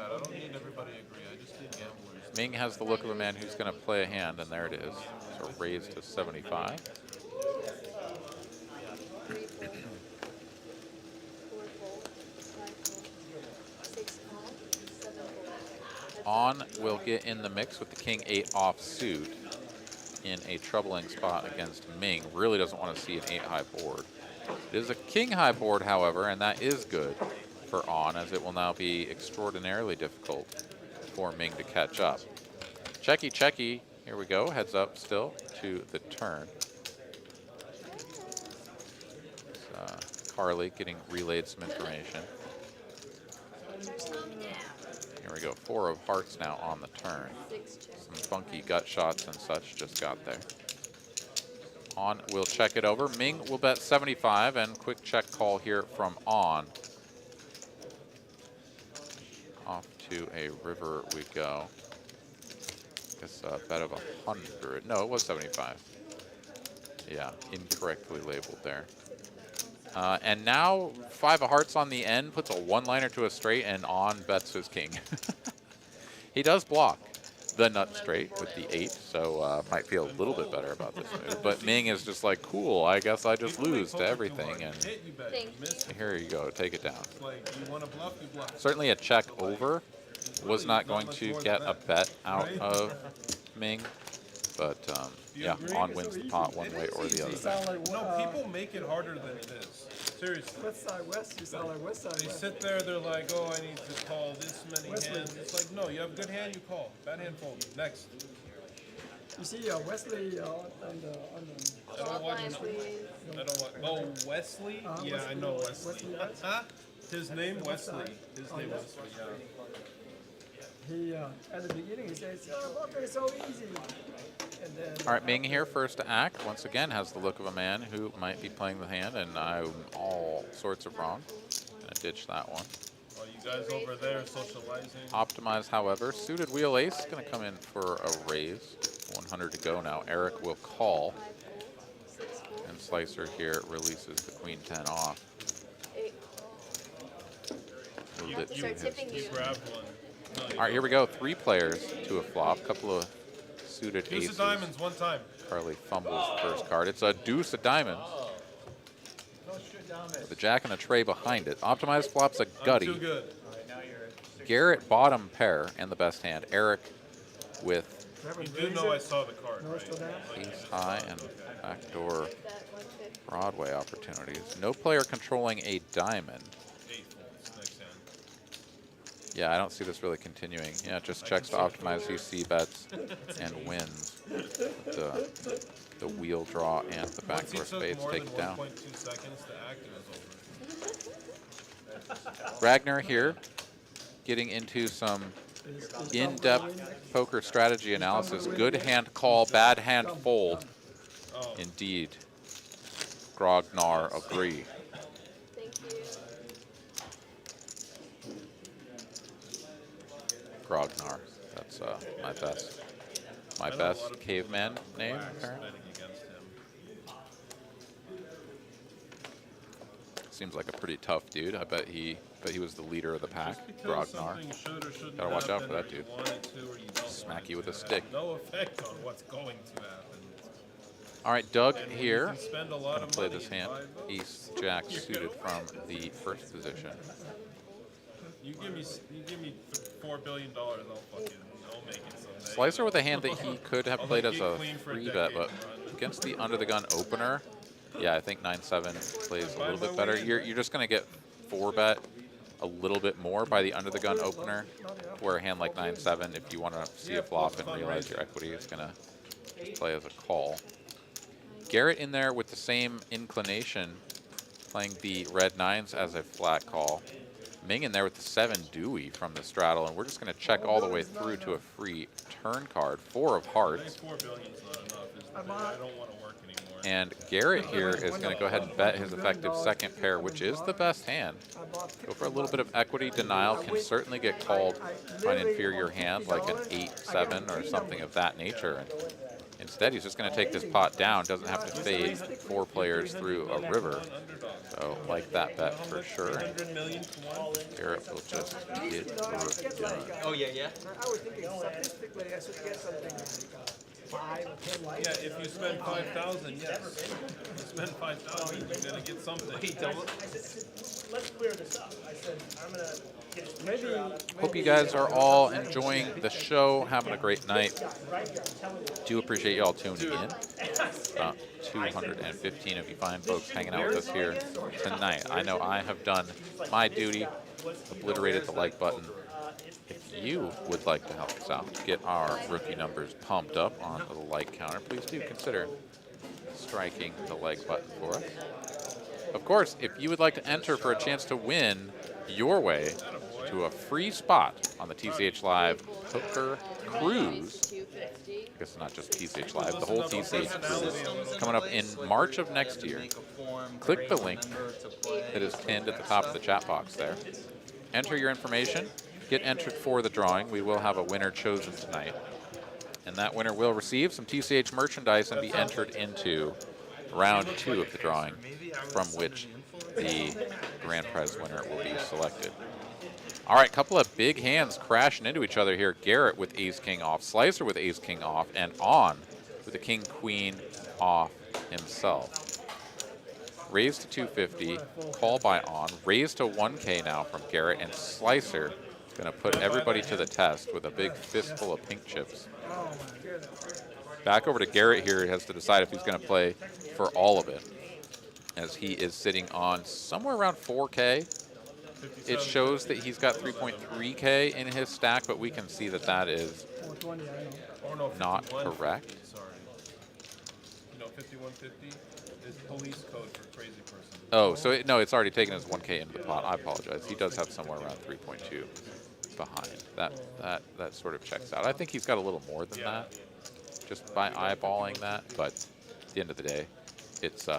don't need everybody to agree. I just need gamblers. Ming has the look of a man who's going to play a hand, and there it is. So raised to 75. 3 fold, 4 fold, 5 fold, 6 fold, 7 fold. On will get in the mix with the king 8 offsuit in a troubling spot against Ming. Really doesn't want to see an 8 high board. It is a king high board, however, and that is good for on, as it will now be extraordinarily difficult for Ming to catch up. Checky, checky. Here we go. Heads up still to the turn. Carly getting relayed some information. Here we go. 4 of hearts now on the turn. Some funky gut shots and such just got there. On will check it over. Ming will bet 75 and quick check call here from On. Off to a river we go. Guess a bet of 100. No, it was 75. Yeah, incorrectly labeled there. And now 5 of hearts on the end puts a one-liner to a straight, and On bets his king. He does block the nut straight with the 8, so might feel a little bit better about this move. But Ming is just like, cool, I guess I just lose to everything. And here you go, take it down. Certainly a check over was not going to get a bet out of Ming. But yeah, On wins the pot one way or the other. No, people make it harder than it is. Seriously. West side, west, you sound like west side. They sit there, they're like, oh, I need to call this many hands. It's like, no, you have a good hand, you call. Bad hand, fold. Next. You see Wesley on the I don't watch him. I don't watch. Oh, Wesley? Yeah, I know Wesley. His name Wesley. His name Wesley, yeah. He at the beginning he says, "Oh, poker is so easy." And then, all right, Ming here, first to act. Once again, has the look of a man who might be playing the hand, and I'm all sorts of wrong. Gonna ditch that one. Oh, you guys over there socializing? Optimize, however, suited wheel ace gonna come in for a raise. 100 to go now. Eric will call, and Slicer here releases the queen 10 off. Moved it to his You grabbed one. No, all right, here we go. 3 players to a flop. Couple of suited Deuce aces. of diamonds one time. Carly fumbles the first card. It's a deuce of diamonds. With the jack and a tray behind it. Optimized flops a gutty. Too good. Garrett bottom pair and the best hand. Eric with You do know I saw the card, right? ace high and backdoor Broadway opportunities. No player controlling a diamond. 8 folds next hand. Yeah, I don't see this really continuing. Yeah, it just checks to optimize UC bets and wins. The wheel draw and the backdoor spades take it down. 1.2 seconds to act, it was over. Ragnar here getting into some in-depth poker strategy analysis. Good hand call, bad hand fold. Indeed. Grognar agree. Thank you. Grognar. That's my best caveman name, apparently. Betting against him. Seems like a pretty tough dude. I bet he was the leader of the pack. Just because Grognar. something should or shouldn't Gotta watch out happen for that or you dude. want it to or you don't Smack want you it with a to stick. have no effect on what's going to happen. All right, Doug And when here. you can spend a lot Gonna of play money this in hand. 5 votes, Ace Jack suited from the first position. You give me $4 billion, I'll make it someday. Slicer with a hand that he could have I'll played make as it a clean for a 3 bet, decade, but Ron. against the under the gun opener, yeah, I think 9-7 plays a little bit better. You're just gonna get 4 bet a little bit more by the under the gun opener, where a hand like 9-7, if you want to see a flop and realize your equity, is gonna play as a call. Garrett in there with the same inclination, playing the red 9s as a flat call. Ming in there with the 7 Dewey from the straddle, and we're just going to check all the way through to a free turn card. 4 of I hearts. think $4 billion's not enough. I don't want to work anymore. And Garrett here is going to go ahead and bet his effective second pair, which is the best hand. Go for a little bit of equity denial. Can certainly get called by an inferior hand, like an 8-7 or something of that nature. And instead, he's just going to take this pot down. Doesn't have to fade 4 players through a river. So, like that bet for sure. 100 million to 1. Garrett will just get it done. Oh, yeah, yeah. I was thinking statistically I should get something like 5 or 10 lights. Yeah, if you spend 5,000, yes. If you spend 5,000, you're gonna get something. Let's clear this up. I said, I'm going to get a Maybe Hope you guys are all enjoying the show, having a great night. Do appreciate y'all tuning in. About 215 of you fine folks hanging out with us here tonight. I know I have done my duty, obliterated the like button. If you would like to help us out, get our rookie numbers pumped up on the like counter, please do consider striking the like button for us. of course, if you would like to enter for a chance to win your way to a free spot on the TCH Live Poker Cruise, I guess it's not just TCH Live, the whole TCH Cruise, coming up in March of next year, click the link that is pinned at the top of the chat box there. Enter your information, get entered for the drawing. We will have a winner chosen tonight. And that winner will receive some TCH merchandise and be entered into round 2 of the drawing, from which the grand prize winner will be selected. All right, couple of big hands crashing into each other here. Garrett with ace-king off, Slicer with ace-king off, and On with the king-queen off himself. Raise to 250, call by On, raise to 1K now from Garrett, and Slicer going to put everybody to the test with a big fistful of pink chips. Back over to Garrett here. He has to decide if he's going to play for all of it, as he is sitting on somewhere around 4K. It shows that he's got 3.3K in his stack, but we can see that that is not correct. Sorry. You know, 5150 is police code for crazy person. Oh, so no, it's already taken his 1K into the pot. I apologize. He does have somewhere around 3.2 behind. That sort of checks out. I think he's got a little more than that, just by eyeballing that. But at the end of the day, it's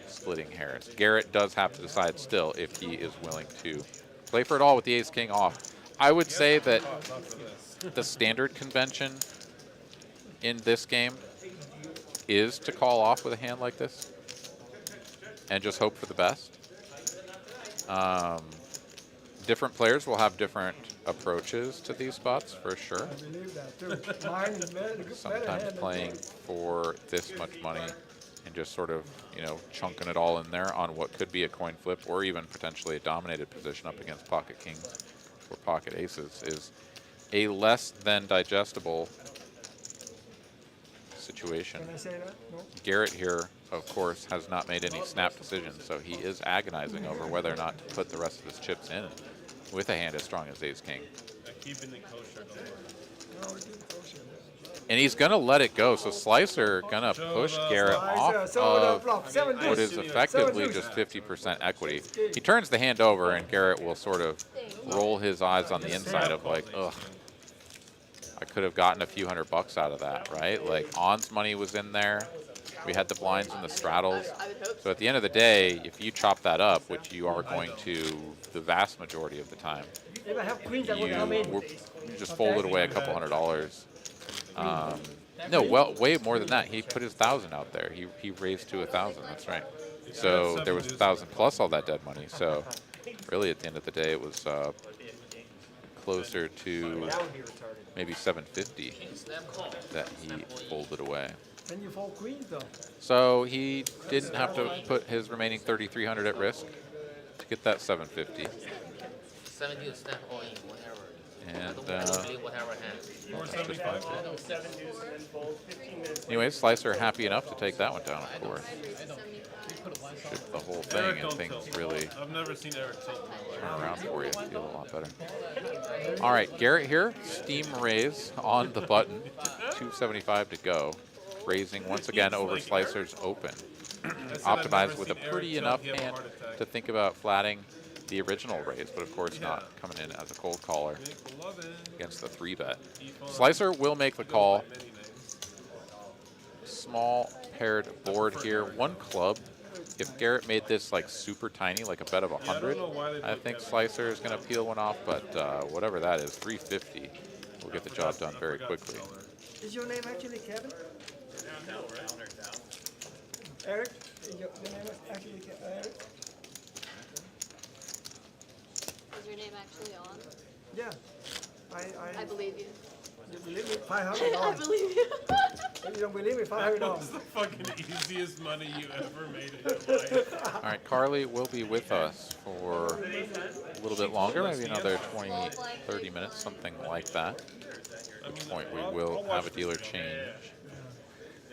splitting hairs. Garrett does have to decide still if he is willing to play for it all with the ace-king off. I would say that the standard convention in this game is to call off with a hand like this and just hope for the best. Different players will have different approaches to these spots, for sure. Sometimes playing for this much money and just sort of, you know, chunking it all in there on what could be a coin flip or even potentially a dominated position up against pocket kings or pocket aces is a less than digestible situation. Can I say that? No? Garrett here, of course, has not made any snap decisions, so he is agonizing over whether or not to put the rest of his chips in with a hand as strong as ace-king. Keeping it kosher, don't worry. And he's going to let it go, so Slicer going to push Garrett off of what is effectively just 50% equity. He turns the hand over, and Garrett will sort of roll his eyes on the inside of like, ugh, I could have gotten a few $100 out of that, right? Like, On's money was in there. We had the blinds and the straddles. So at the end of the day, if you chop that up, which you are going to the vast majority of the time, you just folded away a couple $100. No, well, way more than that. He put his 1,000 out there. He raised to 1,000. That's right. So there was 1,000 plus all that dead money. So really, at the end of the day, it was closer to maybe 750 that he folded away. Then you fold queens, though. So he didn't have to put his remaining 3,300 at risk to get that 750. 70 to snap all in, whatever. And whatever hand. anyways, Slicer happy enough to take that one down, of course. Shift the whole thing and things really I've never seen Eric tilt. turn around for you. Feel a lot better. All right, Garrett here, steam raise on the button. 275 to go. Raising once again over Slicer's open. Optimized with a pretty enough hand to think about flatting the original raise, but of course not coming in as a cold caller against the 3-bet. Slicer will make the call. Small paired board here. One club. If Garrett made this like super tiny, like a bet of 100, I think Slicer is going to peel one off, but whatever that is, 350 will get the job done very quickly. Is your name actually Kevin? Eric? Is your name actually Eric? Is your name actually on? Yeah. I believe you. You believe me? $500. I believe you. If you don't believe me, $500. That was the fucking easiest money you ever made in your life. All right, Carly will be with us for a little bit longer, maybe another 20, 30 minutes, something like that. At which point we will have a dealer change.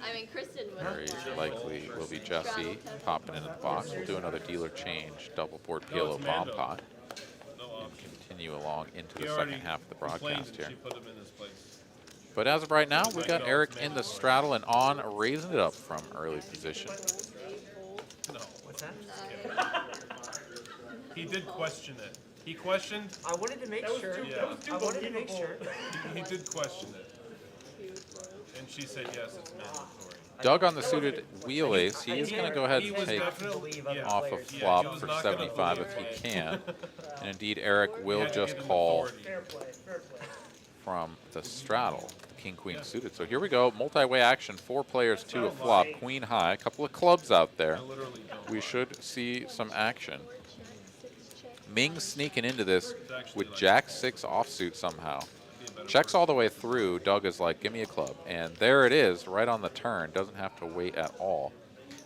I mean, Kristen would Very likely will be Jesse popping into the box. We'll do another dealer change, double board PLO bomb pot, and continue along into the second half of the broadcast here. But as of right now, we've got Eric in the straddle and On raising it up from early position. He did question it. He questioned. I wanted to make sure. I wanted to make sure. He did question it. And she said yes, it's mandatory. Doug on the suited wheel ace. He is going to go ahead He and was take definitely off a he flop was for not gonna 75 believe if he it. can. And indeed, Eric He will had to just get an call authority. Fair play, fair play. from the straddle. King, queen suited. So here we go. Multi-way action. 4 players to a flop. Queen high. A couple of clubs out there. I literally don't. We should see some action. Ming sneaking into this with like Jack 6 offsuit somehow. Checks all the way through. Doug is like, give me a club. And there it is, right on the turn. Doesn't have to wait at all.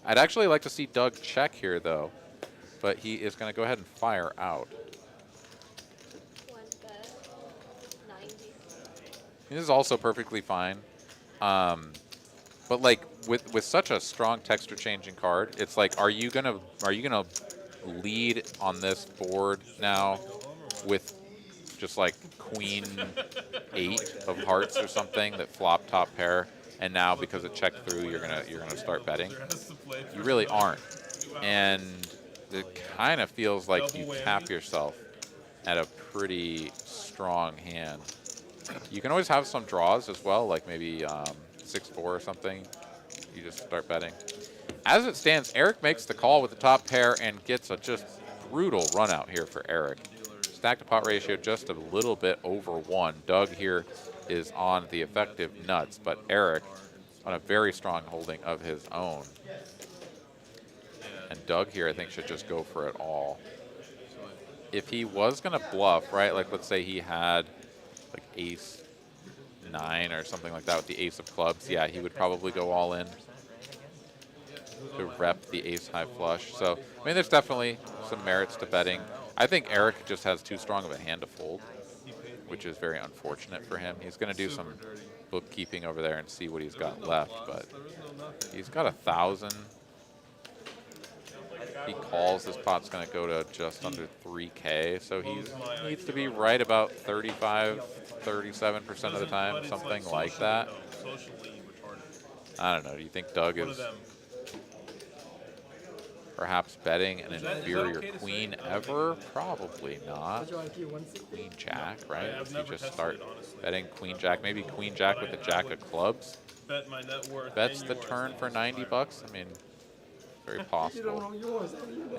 I'd actually like to see Doug check here, though. But he is going to go ahead and fire out. One bet. 90. This is also perfectly fine. But like with such a strong texture changing card, it's like, are you gonna lead on this board now with just like queen 8 of hearts or something that flop top pair, and now because it checked through, you're gonna start betting? You really aren't, and it kind of feels like you cap yourself at a pretty strong hand. You can always have some draws as well, like maybe 6-4 or something. You just start betting. As it stands, Eric makes the call with the top pair and gets a just brutal run out here for Eric. Stack to pot ratio just a little bit over 1. Doug here is on the effective nuts, but Eric on a very strong holding of his own. And Doug here, I think, should just go for it all. If he was going to bluff, right, like let's say he had like ace 9 or something like that with the ace of clubs, yeah, he would probably go all in to rep the ace high flush. So, I mean, there's definitely some merits to betting. I think Eric just has too strong of a hand to fold, which is very unfortunate for him. He's going to do some bookkeeping over there and see what he's got left, but he's got 1,000. He calls, this pot's going to go to just under 3K, so he needs to be right about 35, 37% of the time, something like that. I don't know. Do you think Doug is perhaps betting an inferior queen ever? Probably not. Queen jack, right? If you just start betting queen jack, maybe queen jack with the jack of clubs. Bets the turn for 90 bucks. I mean, very possible.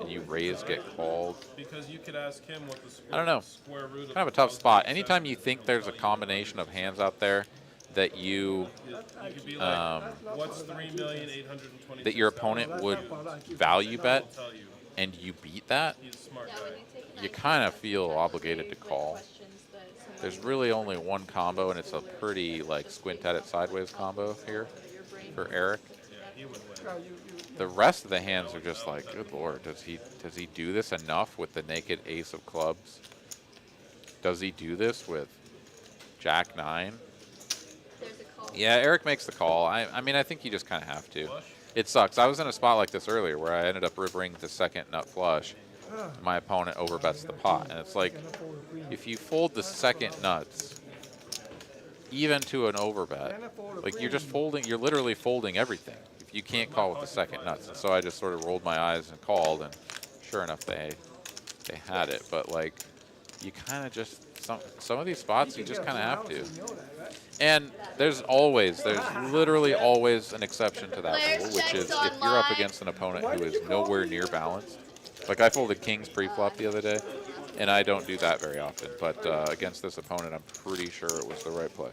And you raise, get called. Because you could ask him what the I don't know. square root of Kind of a tough spot. Anytime you think there's a combination of hands out there that you could be like, what's 3,820,000? that your opponent would value bet, and you beat that, you kind of feel obligated to call. There's really only one combo, and it's a pretty like squint at it sideways combo here for Eric. The rest of the hands are just like, good lord, does he do this enough with the naked ace of clubs? Does he do this with jack 9? Yeah, Eric makes the call. I mean, I think you just kind of have to. It sucks. I was in a spot like this earlier where I ended up rivering the second nut flush. My opponent overbets the pot, and it's like, if you fold the second nuts, even to an overbet, like you're just folding, you're literally folding everything if you can't call with the second nuts. And so I just sort of rolled my eyes and called, and sure enough, they had it. But like, you kind of just, some of these spots you just kind of have to. And there's literally always an exception to that rule, which is if you're up against an opponent who is nowhere near balanced. Like I folded kings pre-flop the other day, and I don't do that very often, but against this opponent, I'm pretty sure it was the right play.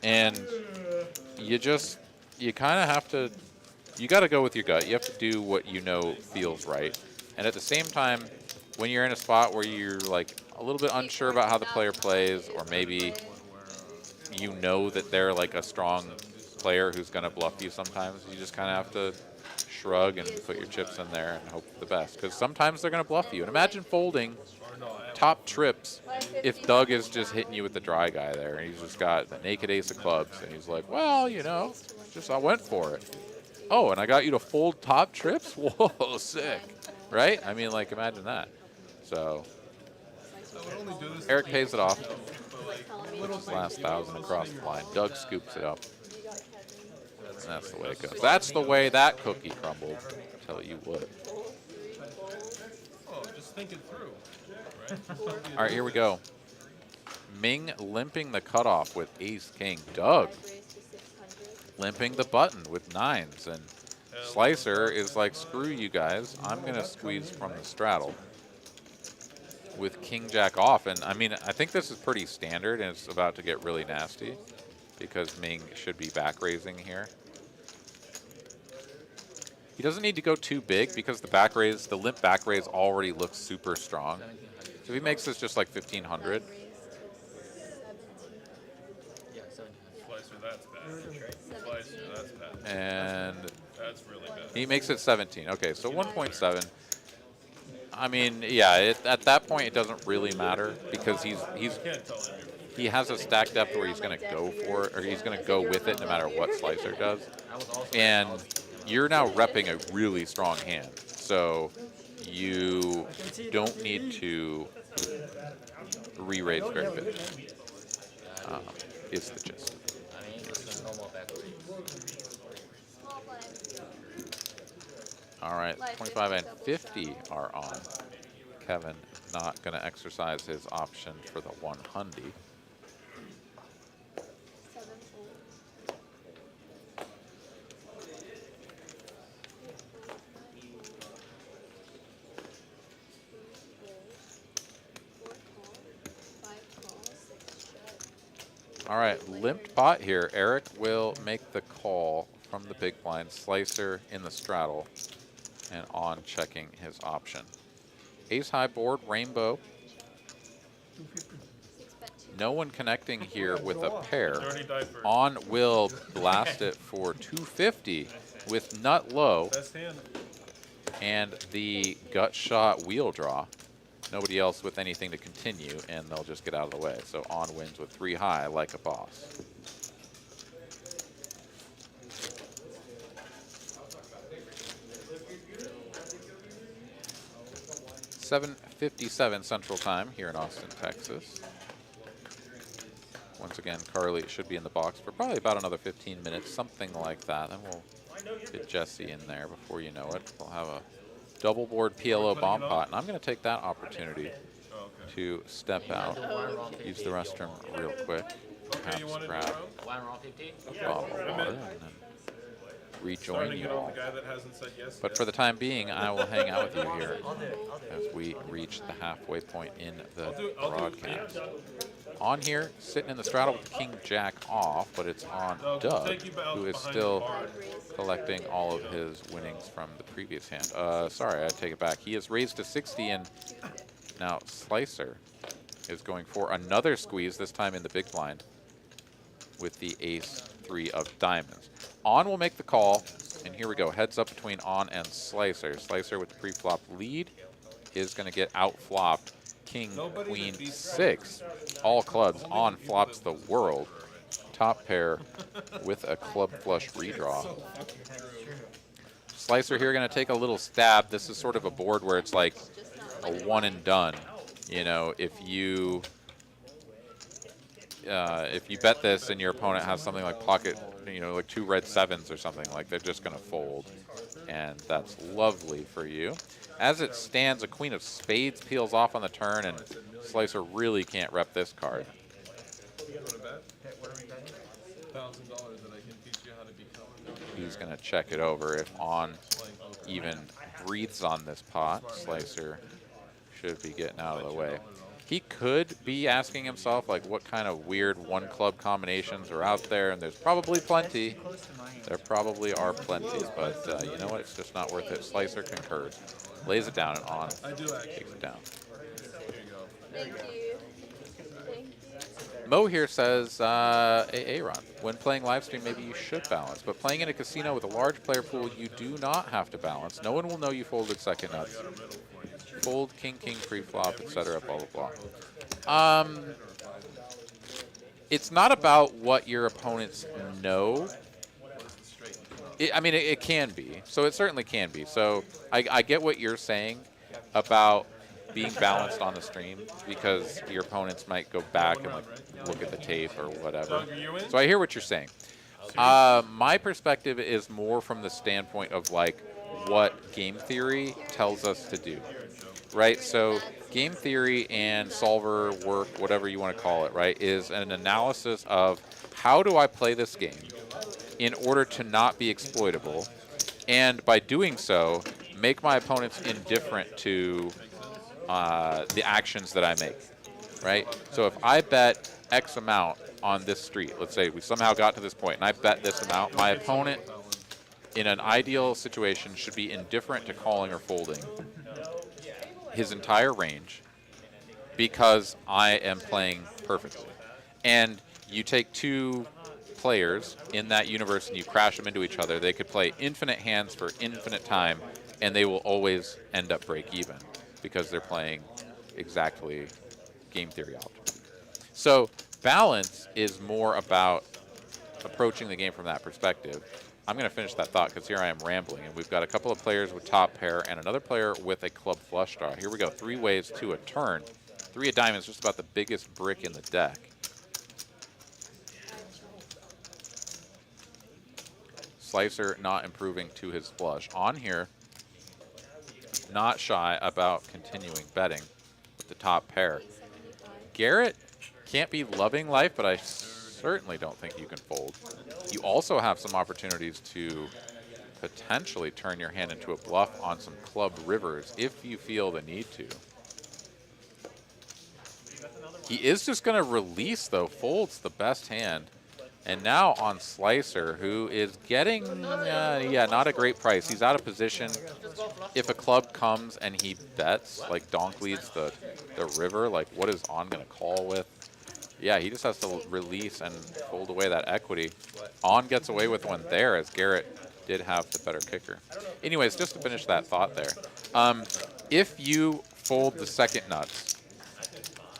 And you kind of have to, you got to go with your gut. You have to do what you know feels right. And at the same time, when you're in a spot where you're like a little bit unsure about how the player plays, or maybe you know that they're like a strong player who's going to bluff you sometimes, you just kind of have to shrug and put your chips in there and hope for the best. Because sometimes they're going to bluff you. And imagine folding top trips if Doug is just hitting you with the dry guy there, and he's just got the naked ace of clubs, and he's like, well, you know, just I went for it. Oh, and I got you to fold top trips? Whoa, sick. Right? I mean, like, imagine that. So Eric pays it off. This last 1,000 across the line. Doug scoops it up. And that's the way it goes. That's the way that cookie crumbled. I'll tell you what. Just think it through, right? All right, here we go. Ming limping the cutoff with ace king. Doug Live raise to 600. limping the button with nines. And Slicer is like, screw you guys. I'm going to squeeze from the straddle with king jack off. And I mean, I think this is pretty standard, and it's about to get really nasty because Ming should be back raising here. He doesn't need to go too big because the back raise, the limp back raise already looks super strong. So if he makes this just like 1500, Live raise to 17. Yeah, 1700. Slicer, that's bad. Slicer, that's bad. and That's really bad. he makes it 17. Okay, so 1.7. I mean, yeah, at that point it doesn't really matter because Can't tell him. he has a stack depth where he's going to go for it, or he's going to go with it no matter what Slicer does. And you're now repping a really strong hand, so you don't need to re-raise very big. Is the gist. I mean, it's a normal back raise. Small blind. All right, 25 and 50 are on. Kevin not going to exercise his option for the 100. 7 fold. All right, limped pot here. Eric will make the call from the big blind. Slicer in the straddle and on checking his option. Ace high board, rainbow. No one connecting here with a pair. Dirty diaper. On will blast it for 250 with nut low Best hand. and the gut shot wheel draw. Nobody else with anything to continue, and they'll just get out of the way. So on wins with 3 high like a boss. $7:57 Central Time here in Austin, Texas. Once again, Carly should be in the box for probably about another 15 minutes, something like that. Then we'll get Jesse in there before you know it. We'll have a double board PLO bomb pot, and I'm going to take that opportunity to step out, use the restroom real quick, perhaps grab One round 50. a bottle of water, and then rejoin you all. The guy that hasn't said yes. But for the time being, I will hang out with you here as we reach the halfway point in the broadcast. On here, sitting in the straddle with the king jack off, but it's on Doug, who is still collecting all of his winnings from the previous hand. Sorry, I take it back. He has raised to 60, and now Slicer is going for another squeeze, this time in the big blind, with the ace-3 of diamonds. On will make the call, and here we go. Heads up between On and Slicer. Slicer with the pre-flop lead is going to get out-flopped. King, Queen, 6. All clubs. On flops the world. Top pair with a club flush redraw. Slicer here going to take a little stab. This is sort of a board where it's like a one and done. You know, if you bet this and your opponent has something like pocket, you know, like 2 red 7s or something, like they're just going to fold. And that's lovely for you. As it stands, a queen of spades peels off on the turn, and Slicer really can't rep this card. $1,000 that I can teach you how to become. He's going to check it over. If On even breathes on this pot, Slicer should be getting out of the way. He could be asking himself, like, what kind of weird one-club combinations are out there, and there's probably plenty. There probably are plenty, but you know what? It's just not worth it. Slicer concurs. Lays it down, and On takes it down. Thank you. Thank you. Mo here says, Aaron, when playing live stream, maybe you should balance, but playing in a casino with a large player pool, you do not have to balance. No one will know you folded second nuts. Fold, king, king, pre-flop, etc., blah, blah, blah. It's not about what your opponents know. I mean, it can be. So it certainly can be. So I get what you're saying about being balanced on the stream, because your opponents might go back and like look at the tape or whatever. So I hear what you're saying. My perspective is more from the standpoint of like what game theory tells us to do. right? So game theory and solver work, whatever you want to call it, right, is an analysis of how do I play this game in order to not be exploitable, and by doing so, make my opponents indifferent to the actions that I make, right? So if I bet X amount on this street, let's say we somehow got to this point and I bet this amount, my opponent in an ideal situation should be indifferent to calling or folding his entire range because I am playing perfectly. And you take two players in that universe and you crash them into each other, they could play infinite hands for infinite time and they will always end up break even because they're playing exactly game theory optimal. So balance is more about approaching the game from that perspective. I'm going to finish that thought because here I am rambling, and we've got a couple of players with top pair and another player with a club flush draw. Here we go, 3 ways to a turn. 3 of diamonds, just about the biggest brick in the deck. Slicer not improving to his flush. On here, not shy about continuing betting with the top pair. Garrett can't be loving life, but I certainly don't think you can fold. You also have some opportunities to potentially turn your hand into a bluff on some club rivers if you feel the need to. He is just going to release, though. Fold's the best hand. And now on Slicer, who is getting, yeah, not a great price. He's out of position. If a club comes and he bets, like donk leads the river, like what is On going to call with? Yeah, he just has to release and fold away that equity. On gets away with one there, as Garrett did have the better kicker. Anyways, just to finish that thought there, if you fold the second nuts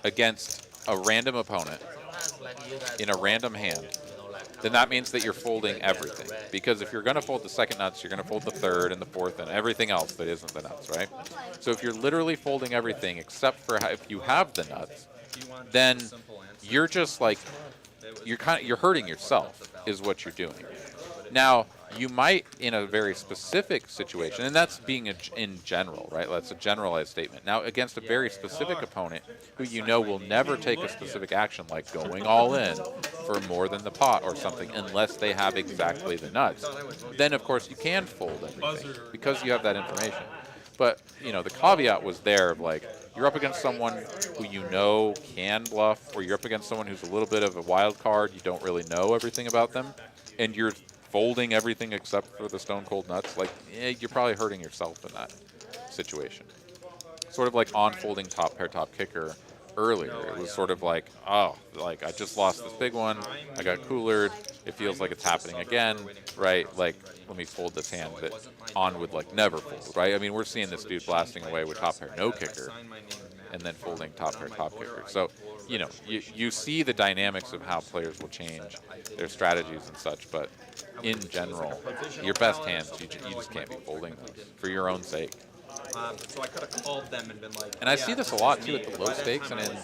against a random opponent in a random hand, then that means that you're folding everything. Because if you're going to fold the second nuts, you're going to fold the third and the fourth and everything else that isn't the nuts, right? So if you're literally folding everything except for if you have the nuts, then you're just like, you're hurting yourself is what you're doing. Now, you might, in a very specific situation, and that's being in general, right? That's a generalized statement. Now, against a very specific opponent who you know will never take a specific action, like going all in for more than the pot or something, unless they have exactly the nuts, then, of course, you can fold everything because you have that information. But, you know, the caveat was there of, like, you're up against someone who you know can bluff, or you're up against someone who's a little bit of a wild card, you don't really know everything about them, and you're folding everything except for the stone cold nuts, like, you're probably hurting yourself in that situation. Sort of like On folding top pair, top kicker earlier. It was sort of like, oh, like I just lost this big one, I got coolered, it feels like it's happening again, right? Like, let me fold this hand that On would like never fold, right? I mean, we're seeing this dude blasting away with top pair, no kicker, and then folding top pair, top kicker. So, you know, you see the dynamics of how players will change their strategies and such, but in general, your best hands, you just can't be folding those for your own sake. So I could have called them and been like, and I see this a lot too at the low stakes and in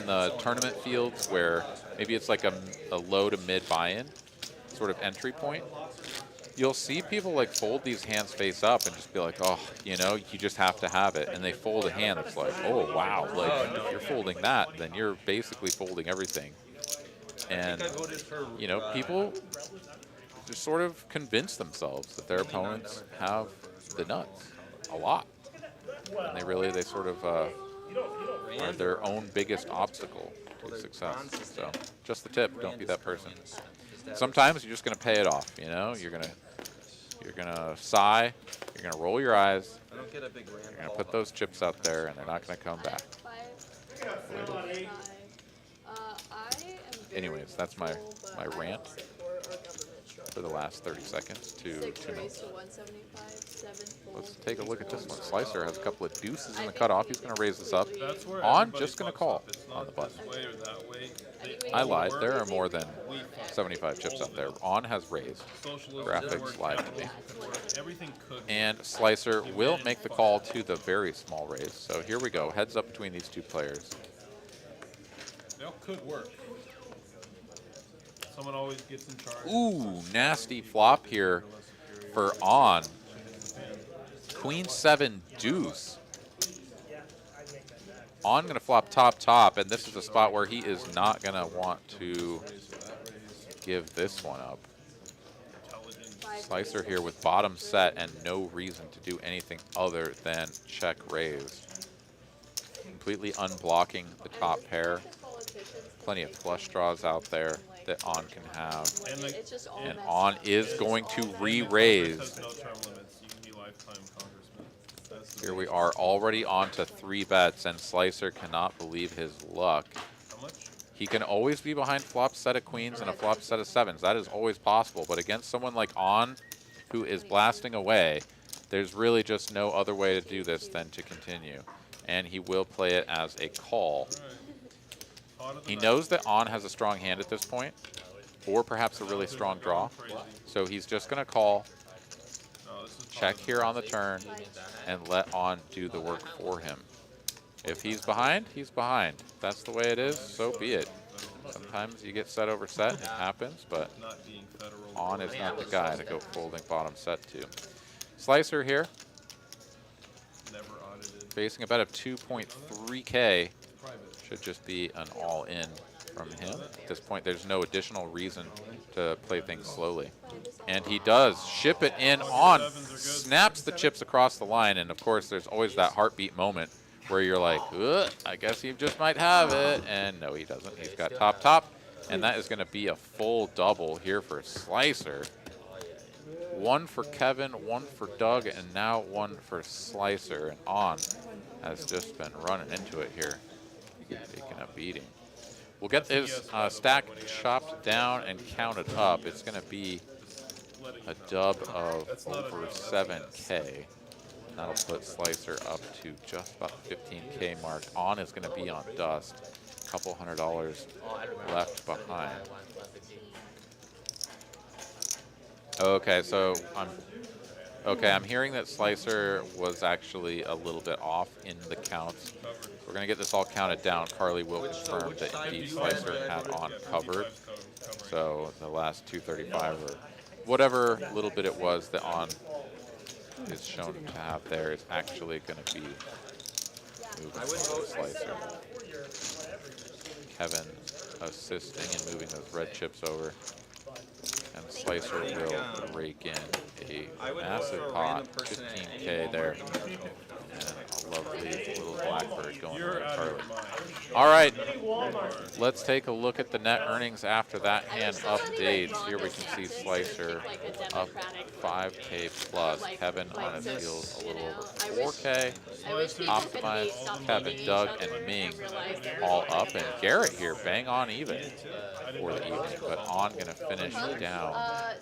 the tournament fields where maybe it's like a low to mid buy-in sort of entry point. You'll see people like fold these hands face up and just be like, oh, you know, you just have to have it, and they fold a hand that's like, oh wow, like if you're folding that, then you're basically folding everything. And you know, people just sort of convince themselves that their opponents have the nuts a lot, and they sort of are their own biggest obstacle to success. So just the tip, don't be that person. Sometimes you're just gonna pay it off, you know, you're gonna sigh, you're gonna roll your eyes, you're gonna put those chips out there, and they're not gonna come back. Anyways, that's my rant for the last 30 seconds to 2 minutes. Let's take a look at this one. Slicer has a couple of deuces in the cutoff. He's going to raise this up. On, just going to call on the button. I lied. There are more than 75 chips out there. On has raised. Graphics lied to me. And Slicer will make the call to the very small raise. So here we go. Heads up between these two players. That could work. Someone always gets in charge. Ooh, nasty flop here for On. Queen 7 deuce. On going to flop top, top, and this is a spot where he is not going to want to give this one up. Slicer here with bottom set and no reason to do anything other than check raise. Completely unblocking the top pair. Plenty of flush draws out there that On can have. And On is going to re-raise. Here we are already on to 3 bets, and Slicer cannot believe his luck. He can always be behind flop set of queens and a flop set of sevens. That is always possible. But against someone like On, who is blasting away, there's really just no other way to do this than to continue. And he will play it as a call. He knows that On has a strong hand at this point, or perhaps a really strong draw. So he's just going to call, check here on the turn, and let On do the work for him. If he's behind, he's behind. If that's the way it is, so be it. Sometimes you get set over set, it happens, but On is not the guy to go folding bottom set to. Slicer here, facing a bet of 2.3K. Should just be an all-in from him. At this point, there's no additional reason to play things slowly. And he does ship it in. On snaps the chips across the line, and of course, there's always that heartbeat moment where you're like, I guess he just might have it. And no, he doesn't. He's got top, top. And that is going to be a full double here for Slicer. 1 for Kevin, 1 for Doug, and now 1 for Slicer. And On has just been running into it here, taking a beating. We'll get this stack chopped down and counted up. It's going to be a dub of over 7K. That'll put Slicer up to just about the 15K mark. On is going to be on dust. A couple $100 left behind. Okay, so I'm hearing that Slicer was actually a little bit off in the counts. We're going to get this all counted down. Carly will confirm that indeed Slicer had On covered. So the last 235 or whatever little bit it was that On is shown to have there is actually going to be moving to Slicer. Kevin assisting and moving those red chips over. And Slicer will rake in a massive pot, 15K there. And a lovely little blackbird going over to Carly. All right, let's take a look at the net earnings after that hand updates. Here we can see Slicer up 5K plus. Kevin on his heels a little over 4K. Optimized, Kevin, Doug, and Ming all up. And Garrett here bang on even for the evening, but On going to finish down a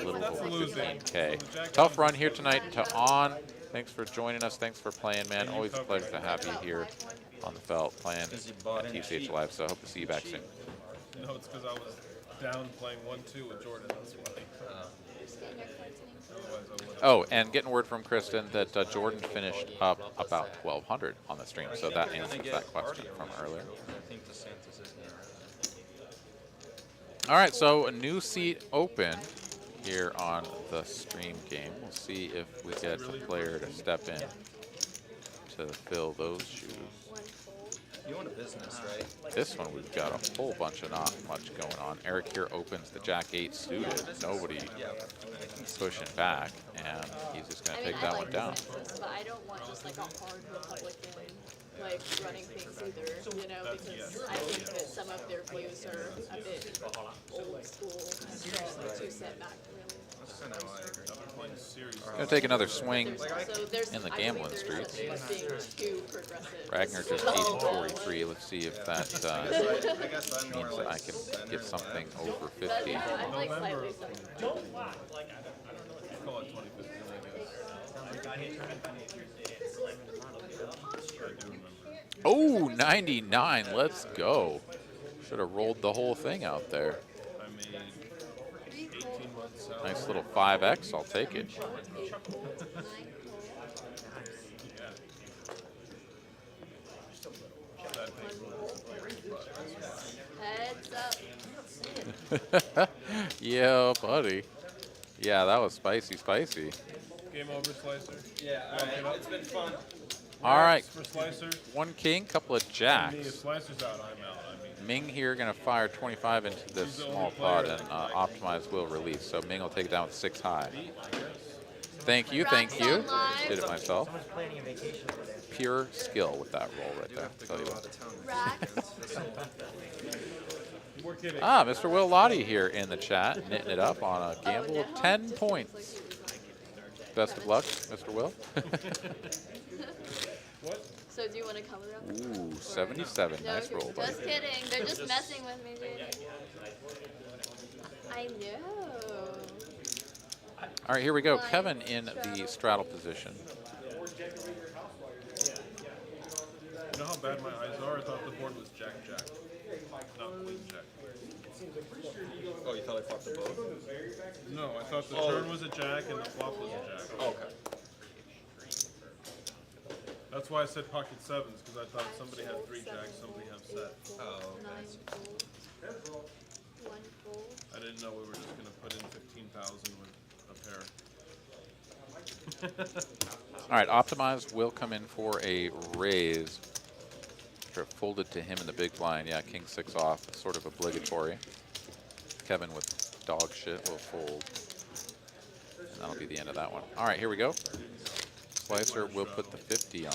little over 15K. Tough run here tonight to On. Thanks for joining us. Thanks for playing, man. Always a pleasure to have you here on the felt playing at TCH Live. So I hope to see you back soon. No, it's because I was down playing 1-2 with Jordan. That's why. Oh, and getting word from Kristen that Jordan finished up about 1,200 on the stream. So that answers that question from earlier. All right, so a new seat open here on the stream game. We'll see if we get a player to step in to fill those shoes. You own a business, right? This one we've got a whole bunch of not much going on. Eric here opens the Jack-8 suited. Nobody pushing back, and he's just going to take that one down. But I don't want just like a hard Republican like running things either, you know, because I think that some of their views are a bit old school and too set back, really. Going to take another swing So in the gambling streets. Too progressive. Ragnar just 843. Let's see if that means that I can get something over 50. I'm like slightly Don't lie. Like, Call it 2015, I guess. Oh, 99. Let's go. Should have rolled the whole thing out there. I made 18 months out. Nice little 5X. I'll take it. Heads up. Yeah, buddy. Yeah, that was spicy, spicy. Game over, Slicer. Yeah, all right. It's been fun. All right. For Slicer. 1 king, couple of I mean, if jacks. Slicer's out, I'm out. I mean, Ming here going to fire 25 into this He's the small only player pot, and that can, like, Optimize will release. So Ming will take it down with 6 high. beat, I guess. Thank you, thank you. Rocks online. Did it myself. Someone's planning a vacation over there. Pure skill with that roll right You there. have to Tell go you out what. of town. Rocks. We're kidding. Ah, Mr. Will Lottie here in the chat, knitting it up on a gamble of 10 points. Best of luck, Mr. Will. What? So do you want to color up? Ooh, 77. No, Nice roll, buddy. just kidding. They're just messing with me, dude. I know. All right, here we go. Kevin in the straddle position. You know how bad my eyes are? I thought the board was Jack-Jack, not Queen-Jack. Oh, you thought I flopped the boat? No, I thought the turn was a Jack and the flop was a Jack. Oh, okay. That's why I said pocket sevens, because I thought somebody had 3 Jacks, somebody had set. Oh, 9 fold. 1 fold. I didn't know we were just going to put in 15,000 with a pair. All right, Optimize will come in for a raise. After it folded to him in the big blind. Yeah, king 6 off, sort of obligatory. Kevin with dog shit will fold. And that'll be the end of that one. All right, here we go. Slicer will put the 50 on.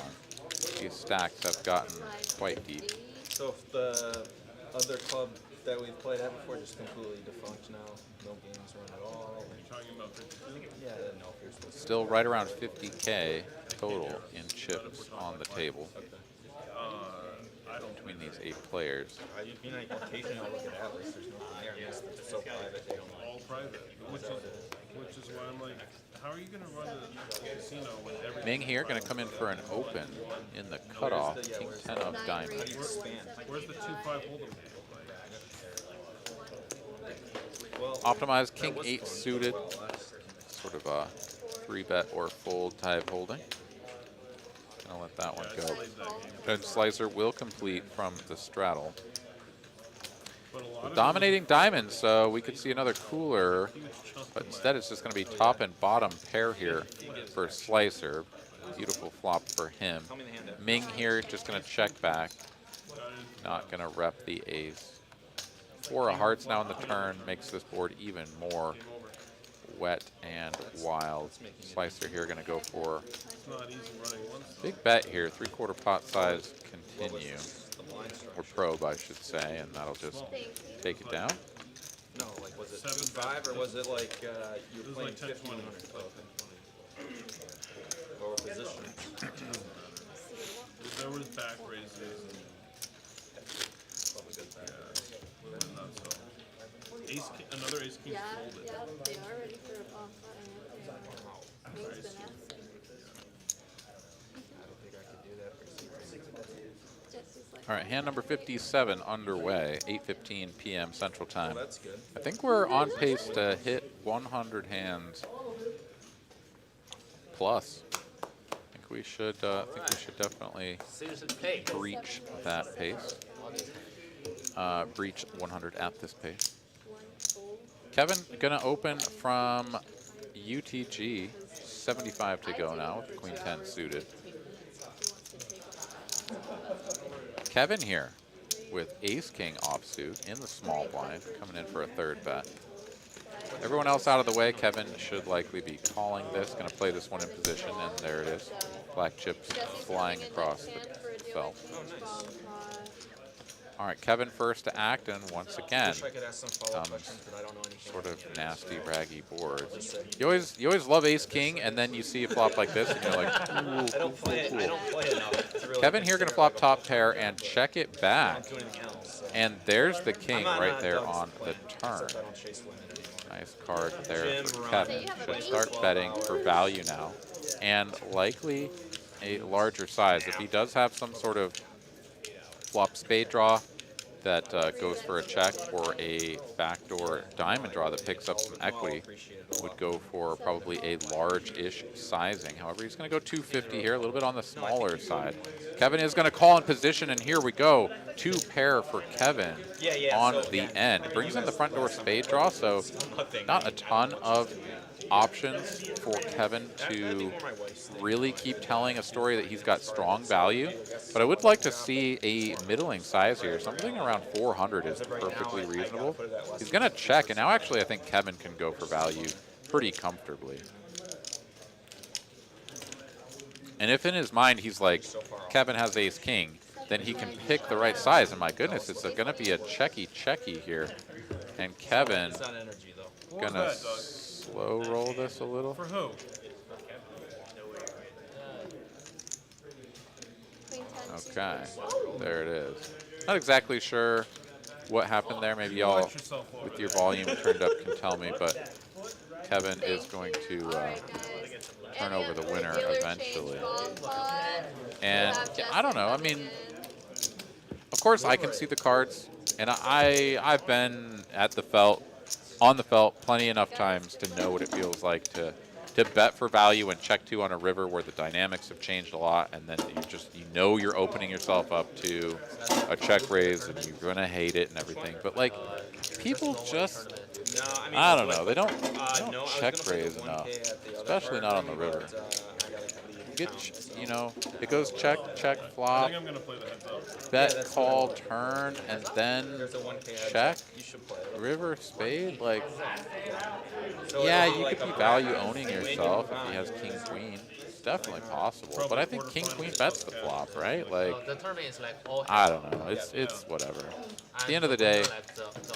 These stacks have gotten quite deep. so if the other club that we've played at before just completely defunct now, no games run at all. Are you talking about 52? Yeah, I didn't know if you're supposed to. Still right around 50K total in chips on the table I don't between these 8 players. I mean, like, occasionally I'll look at Atlas, there's nothing there, unless it's so private they don't all private, which is why I'm like, how are you going to run a casino with everything? Ming here going to come in for an open in the cutoff. King 10 of diamonds. expand. Where's the 2-5 Holdem game? Well, Optimize King 8 suited. Sort of a 3-bet or fold type holding. Gonna let that one go. And Slicer will complete from the straddle. But a lot of Dominating diamonds, so we could see another cooler, but instead it's just going to be top and bottom pair here for Slicer. Beautiful flop for him. Ming here just going to check back. Not going to rep the ace. 4 of hearts now in the turn makes this board even more wet and wild. Slicer here going to go for it's not easy running one stuff. big bet here. 3/4 pot size continue. Or probe, I should say, and that'll just take it down. no, like, was it 7, 2-5 or was it like you It were was playing like 10, 20. 1500? Oh, okay. Lower position. There was back raises and Probably good back. yeah, not so. Another ace king Yeah, folded. yeah, they are ready for a bomb button. Ming's been asking. I don't think I could do that for Jesse's like, All right, hand number 57 underway, 8:15 p.m. Central Time. That's good. I think we're on pace to hit 100 hands plus. I think we should definitely Seriously, play. breach that pace. Breach 100 at this pace. 1 fold. Kevin gonna open from UTG, 75 to go now with Queen 10 suited. Kevin here with Ace King offsuit in the small blind, coming in for a 3rd bet. Everyone else out of the way, Kevin should likely be calling this, going to play this one in position, and there it is. Black chips flying across the felt. All right, Kevin first to act, and once again, Wish I could ask some follow-up questions, but I don't know anything. sort of nasty, raggy boards. You always love Ace King, and then you see a flop like this, and you're like, I don't play it. I don't play enough. to really Kevin here going to flop consider top pair and check it back. I don't do anything else. So. And there's the king I'm not- right not there done on the playing, turn. except I don't chase limit anymore. Nice card there Jim, for Ron. Kevin. Should start betting for value now. And likely a larger size. If he does have some sort of flop spade draw that goes for a check, or a backdoor diamond draw that picks up some equity, would go for probably a large-ish sizing. However, he's going to go 250 here, a little bit on the smaller side. Kevin is going to call in position, and here we go. 2 pair for Kevin on the end. It brings in the front door spade draw, so not a ton of options for Kevin to really keep telling a story that he's got strong value, but I would like to see a middling size here. Something around 400 is perfectly reasonable. He's going to check, and now actually I think Kevin can go for value pretty comfortably. And if in his mind he's like, Kevin has ace-king, then he can pick the right size. And my goodness, it's going to be a checky here. And Kevin going to slow roll this a little. For who? Okay, there it is. Not exactly sure what happened there. Maybe y'all, with your volume turned up, can tell me. But Kevin is going to turn over the winner eventually. And yeah, I don't know. I mean, of course, I can see the cards, and I've been at the felt, on the felt, plenty enough times to know what it feels like to bet for value and check two on a river where the dynamics have changed a lot, and then you know you're opening yourself up to a check raise, and you're gonna hate it and everything. But like, people just, I don't know, they don't check raise enough, especially not on the river. You know, it goes check, flop, I think I'm gonna play the heads up. bet, call, turn, and then check, river, spade. Like, yeah, you could be value owning yourself if he has king, queen. It's definitely possible, but I think king, queen bets the flop, right? Like, The tournament is like all I don't know. It's whatever. At the end of the day,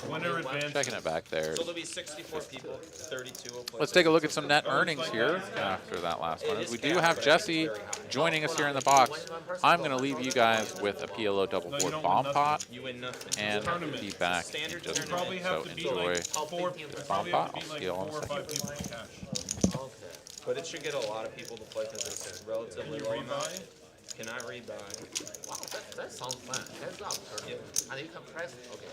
Winner advances. checking it back there. So there'll be 64 people, 32 will play. Let's take a look at some net earnings here after that last one. We do have Jesse joining us here in the box. I'm going to leave you guys with a PLO double board bomb pot You win nothing. and be back in just a You probably minute. have So to beat enjoy. like four. You probably have to beat like 4 or 5 people in cash. But it should get a lot of people to play because it's relatively low amount. Rebuy. Cannot rebuy. Wow, that sounds fun. Heads up tournament. And you can press. Okay.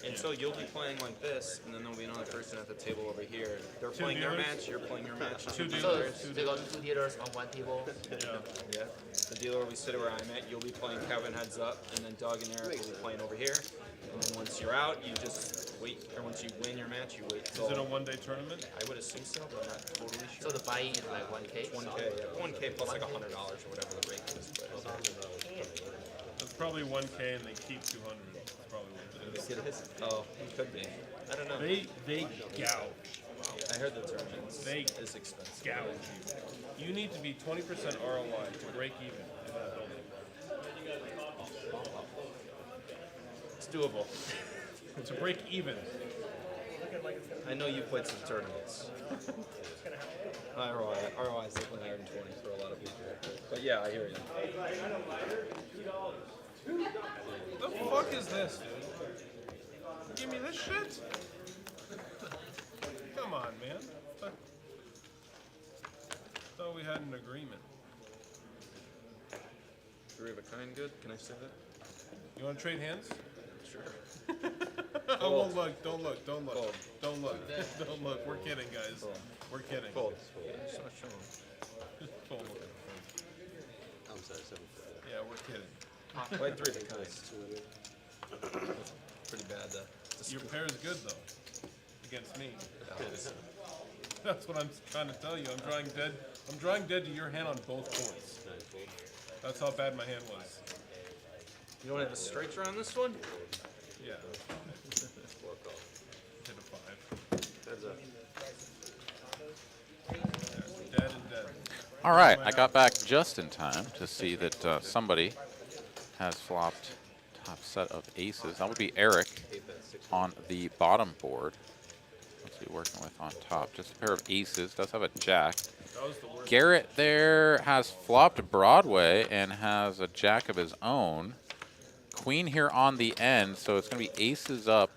And so you'll be playing like this, and then there'll be another person at the table over here. They're playing their dealers? match, you're playing your match. Two So dealers. they got 2 dealers on one table. Yeah. The dealer will be sitting where I'm at. You'll be playing Kevin heads up, and then Doug and Eric will be playing over here. And then once you're out, you just wait. Or once you win your match, you wait. Is it a one-day tournament? I would assume so, but I'm not totally So sure. the buy-in is like 1K. 1K, yeah. 1K plus like $100 or whatever the rate is. But It's probably 1K and they keep 200. That's probably what it is. it is. Oh, it could be. I don't know. They gouge. I heard the tournament They is expensive. gouge you. You need to be 20% ROI to break even in that building. It's doable. To break even. I know you played some tournaments. ROI is like 120 for a lot of people. But yeah, I hear you. The fuck is this, dude? Give me this shit? Come on, man. Thought we had an agreement. 3 of a kind good? Can I say that? You want to trade hands? Sure. Oh, well, look, don't look, don't look, Fold. don't look, don't look. We're kidding, guys. We're kidding. Fold. It's not showing. Fold. I'm sorry, 7 Yeah, we're kidding. Played 3 of a kind. Pretty bad, though. Your pair is good, though, against me. That's what I'm trying to tell you. I'm drawing dead to your hand on both boards. That's how bad my hand was. You don't have a straight draw on this one? Yeah. Hit a 5. Dead and dead. All right, I got back just in time to see that somebody has flopped top set of aces. That would be Eric on the bottom board. What's he working with on top? Just a pair of aces. Does have a jack. That was the worst. Garrett there has flopped Broadway and has a jack of his own. Queen here on the end, so it's going to be aces up.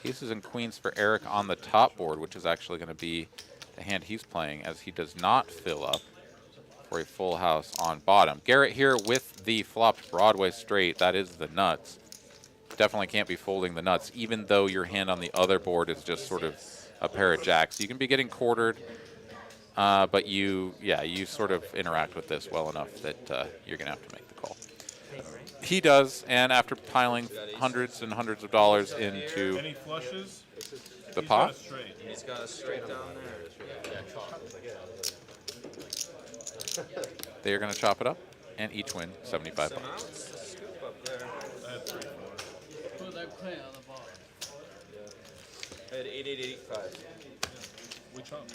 Aces and queens for Eric on the top board, which is actually going to be the hand he's playing, as he does not fill up for a full house on bottom. Garrett here with the flopped Broadway straight. That is the nuts. Definitely can't be folding the nuts, even though your hand on the other board is just sort of a pair of jacks. You can be getting quartered, but you sort of interact with this well enough that you're going to have to make the call. He does, and after piling hundreds and hundreds of dollars into Any flushes? the He's got pot, a straight. He's got a straight down there. they are going to chop it up and each win 75 Some bucks. outs, a scoop up there. I had 3, 4. I had 8885. We chop.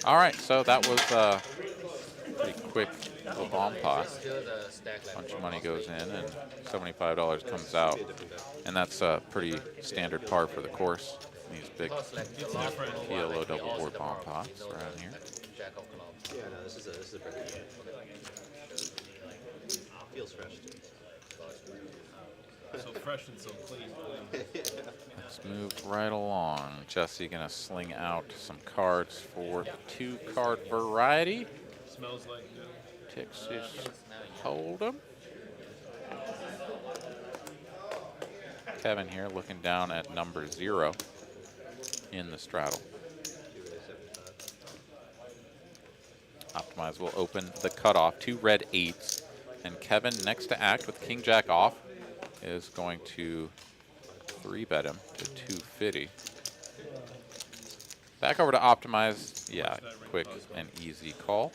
All right, so that was pretty quick little bomb pot. Still the stack A like bunch of money goes in and $75 comes out, and that's a pretty standard par for the course. These big cost like a lot more PLO like double also board the bomb bar, pots you know, around here. Jack of clubs. Yeah, no, this is a pretty good one. Feels fresh too. So fresh and so clean. Let's move right along. Jesse gonna sling out some cards for the 2-card variety. Smells like new. Texas Holdem. Kevin here looking down at number 0 in the straddle. Optimize will open the cutoff, 2 red 8s, and Kevin next to act with King Jack off is going to 3-bet him to 250. Back over to Optimize. Yeah, quick and easy call.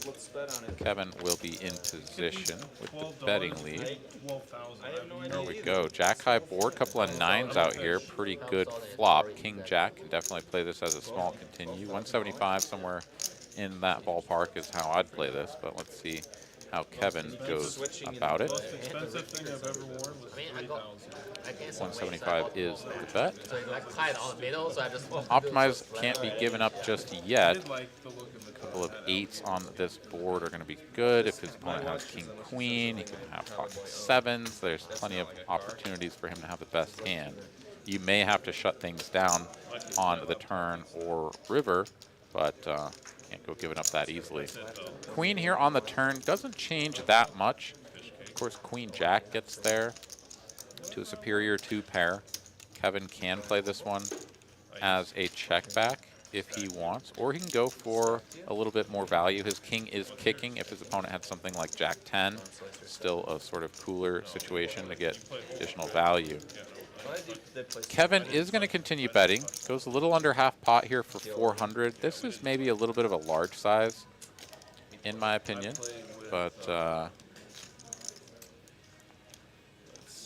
Let's bet on it. Kevin will be in position with the betting lead. 12,000. I have no idea. There we go. Jack high board, couple of 9s out here. Pretty good flop. King Jack can definitely play this as a small continue. 175 somewhere in that ballpark is how I'd play this, but let's see how Kevin goes about it. Most expensive thing I've ever worn was I mean, I got, 3,000. I gained some weight, so I 175 bought is more. the bet. So it like tied on the middle, so I just Optimize can't be given up just I yet. did like the look of the Couple of 8s on this board are going to be good. If his opponent has king queen, he can have pocket 7s. There's plenty of opportunities for him to have the best hand. You may have to shut things down on the turn or river, but can't go giving up that easily. Queen here on the turn doesn't change that much. Of course, Queen Jack gets there to a superior 2 pair. Kevin can play this one as a check back if he wants, or he can go for a little bit more value. His king is kicking if his opponent had something like Jack 10. Still a sort of cooler situation to get additional value. Kevin is going to continue betting. Goes a little under half pot here for 400. This is maybe a little bit of a large size, in my opinion, but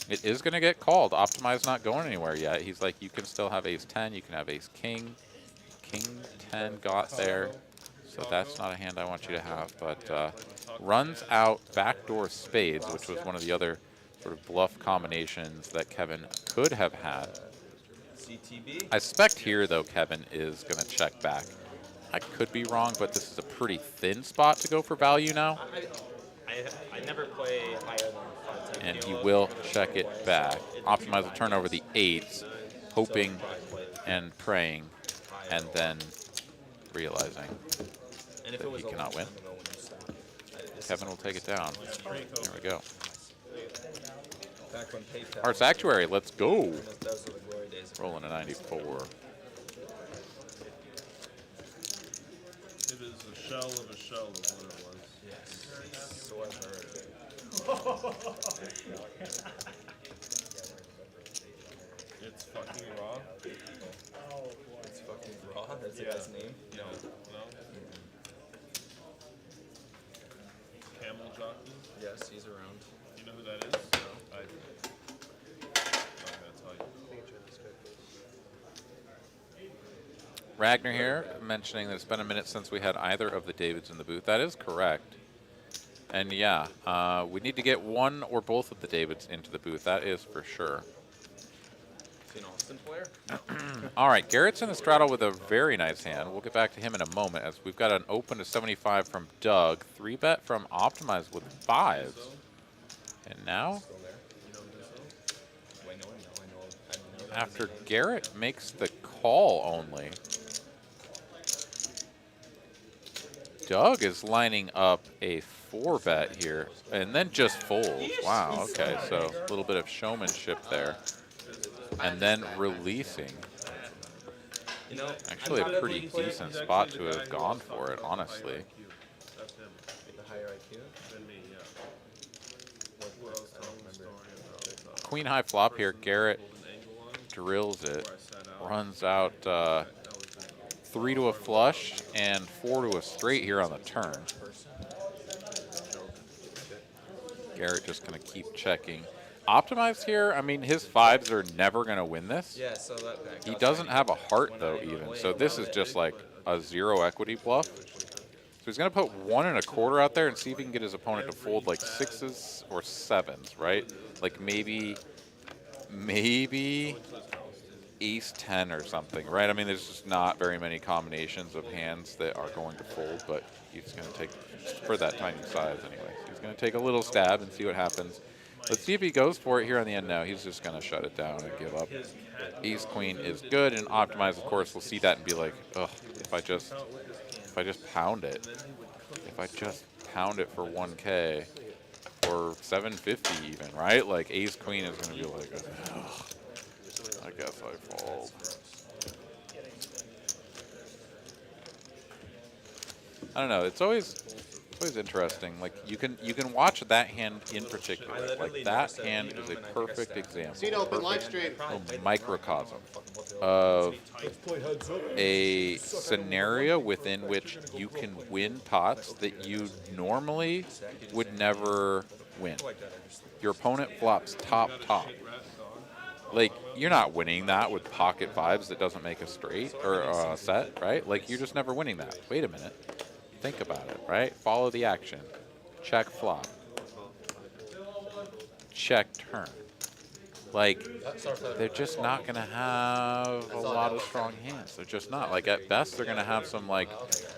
it is going to get called. Optimize not going anywhere yet. He's like, you can still have ace 10, you can have ace king. King 10 got there, so that's not a hand I want you to have, but runs out backdoor spades, which was one of the other sort of bluff combinations that Kevin could have had. CTB. I suspect here, though, Kevin is going to check back. I could be wrong, but this is a pretty thin spot to go for value now. I never play higher than 5 And he will check it back. Optimize will turn over the 8s, hoping and praying, and then realizing that he cannot win. Kevin will take it down. There we go. Arts Actuary, let's go. Rolling a 94. It is a shell of a shell of what it was. Yes. So I've heard. It's fucking raw. It's fucking raw. That's the guy's name. No. No? Camel jockey? Yes, he's around. You know who that is? No. I do. I'm gonna tell you. Ragnar here, mentioning that it's been a minute since we had either of the Davids in the booth. That is correct. And yeah, we need to get one or both of the Davids into the booth. That is for sure. An Austin player? All right, Garrett's in the straddle with a very nice hand. We'll get back to him in a moment as we've got an open to 75 from Doug, 3-bet from Optimize with 5s. And now, after Garrett makes the call only, Doug is lining up a 4-bet here and then just folds. Wow, okay, so a little bit of showmanship there. And then releasing. You know, Actually, a I'm pretty definitely decent spot to have gone for it, honestly. That's him. the higher IQ. Than me, yeah. Who else telling the story about Queen high flop here. Garrett an angle on him drills it, before I sat out? runs out That was 3 to a flush and 4 to a straight here on the turn. Garrett just going to keep checking. Optimized here, I mean, his 5s are never going to win this. Yeah, so that He doesn't have a heart, though, even. So this is just like a 0 equity bluff. So he's going to put 1 1/4 out there and see if he can get his opponent to fold like 6s or 7s, right? Like maybe ace 10 or something, right? I mean, there's just not very many combinations of hands that are going to fold, but he's going to take, for that tiny size anyway, so he's going to take a little stab and see what happens. Let's see if he goes for it here on the end. No, he's just going to shut it down and give up. Ace queen is good, and optimized, of course, will see that and be like, ugh, if I just pound it, for 1K or 750 even, right? Like ace queen is going to be like, ugh, I guess I fold. I don't know. It's always interesting. Like you can watch that hand in particular. Like that hand is a perfect example, perfect microcosm of a scenario within which you can win pots that you normally would never win. Your opponent flops top. Like, you're not winning that with pocket 5s that doesn't make a straight or a set, right? Like, you're just never winning that. Wait a minute. Think about it, right? Follow the action. Check flop. Check turn. Like, they're just not going to have a lot of strong hands. They're just not. Like, at best, they're going to have some, like,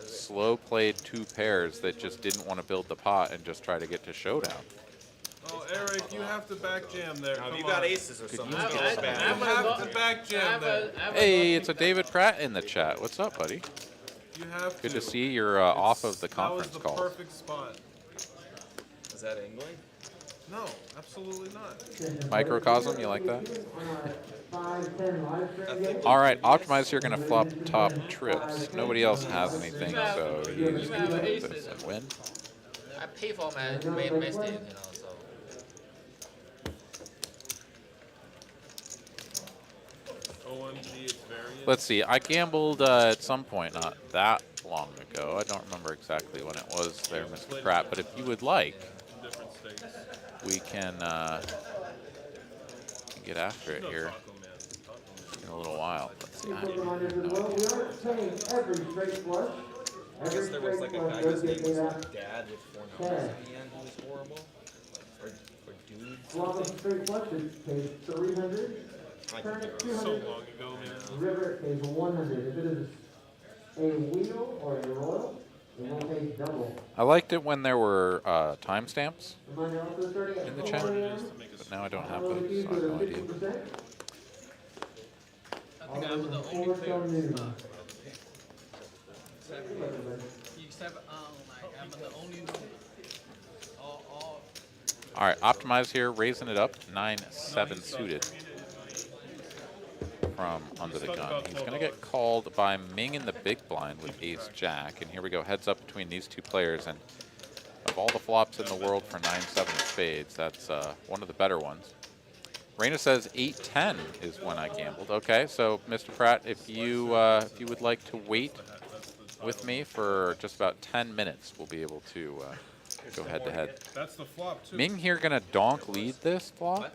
slow-played 2 pairs that just didn't want to build the pot and just try to get to showdown. Oh, Eric, you have to back jam there. Now, if Come you got on. aces or something, You it's bad. have to back jam there. Hey, it's a David Pratt in the chat. What's up, buddy? You have Good to see you're off of the That conference was the call. perfect spot. Is that angling? No, absolutely not. Microcosm, you like that? All right, Optimize here going to flop top trips. Nobody else has anything, so he's going to take this and win. I pay for my stake, you know, so. OMG, it's variant. Let's see, I gambled at some point, not that long ago. I don't remember exactly when it was there, Mr. Pratt, but if you would like, Different states. we can get after it here in a little while. Let's see. I have no idea. I guess there was like a guy whose name was like Dad with 4 numbers at the end who was horrible. Or Dude. I could be wrong. So long ago, man. River pays 100. If it is a wheel or a royal, it will pay double. I liked it when there were timestamps Reminder also 30 in the chat, but now I don't have those, so I have no idea. I think I'm the only player. Except, I'm the only All right, Optimize here, raising it up, 9-7 suited from under the gun. He's going to get called by Ming in the big blind with ace-jack, and here we go, heads up between these 2 players, and of all the flops in the world for 9-7 spades, that's one of the better ones. Raina says 8-10 is when I gambled. Okay, so Mr. Pratt, if you would like to wait with me for just about 10 minutes, we'll be able to go head to head. That's the flop, too. Ming here gonna donk lead this flop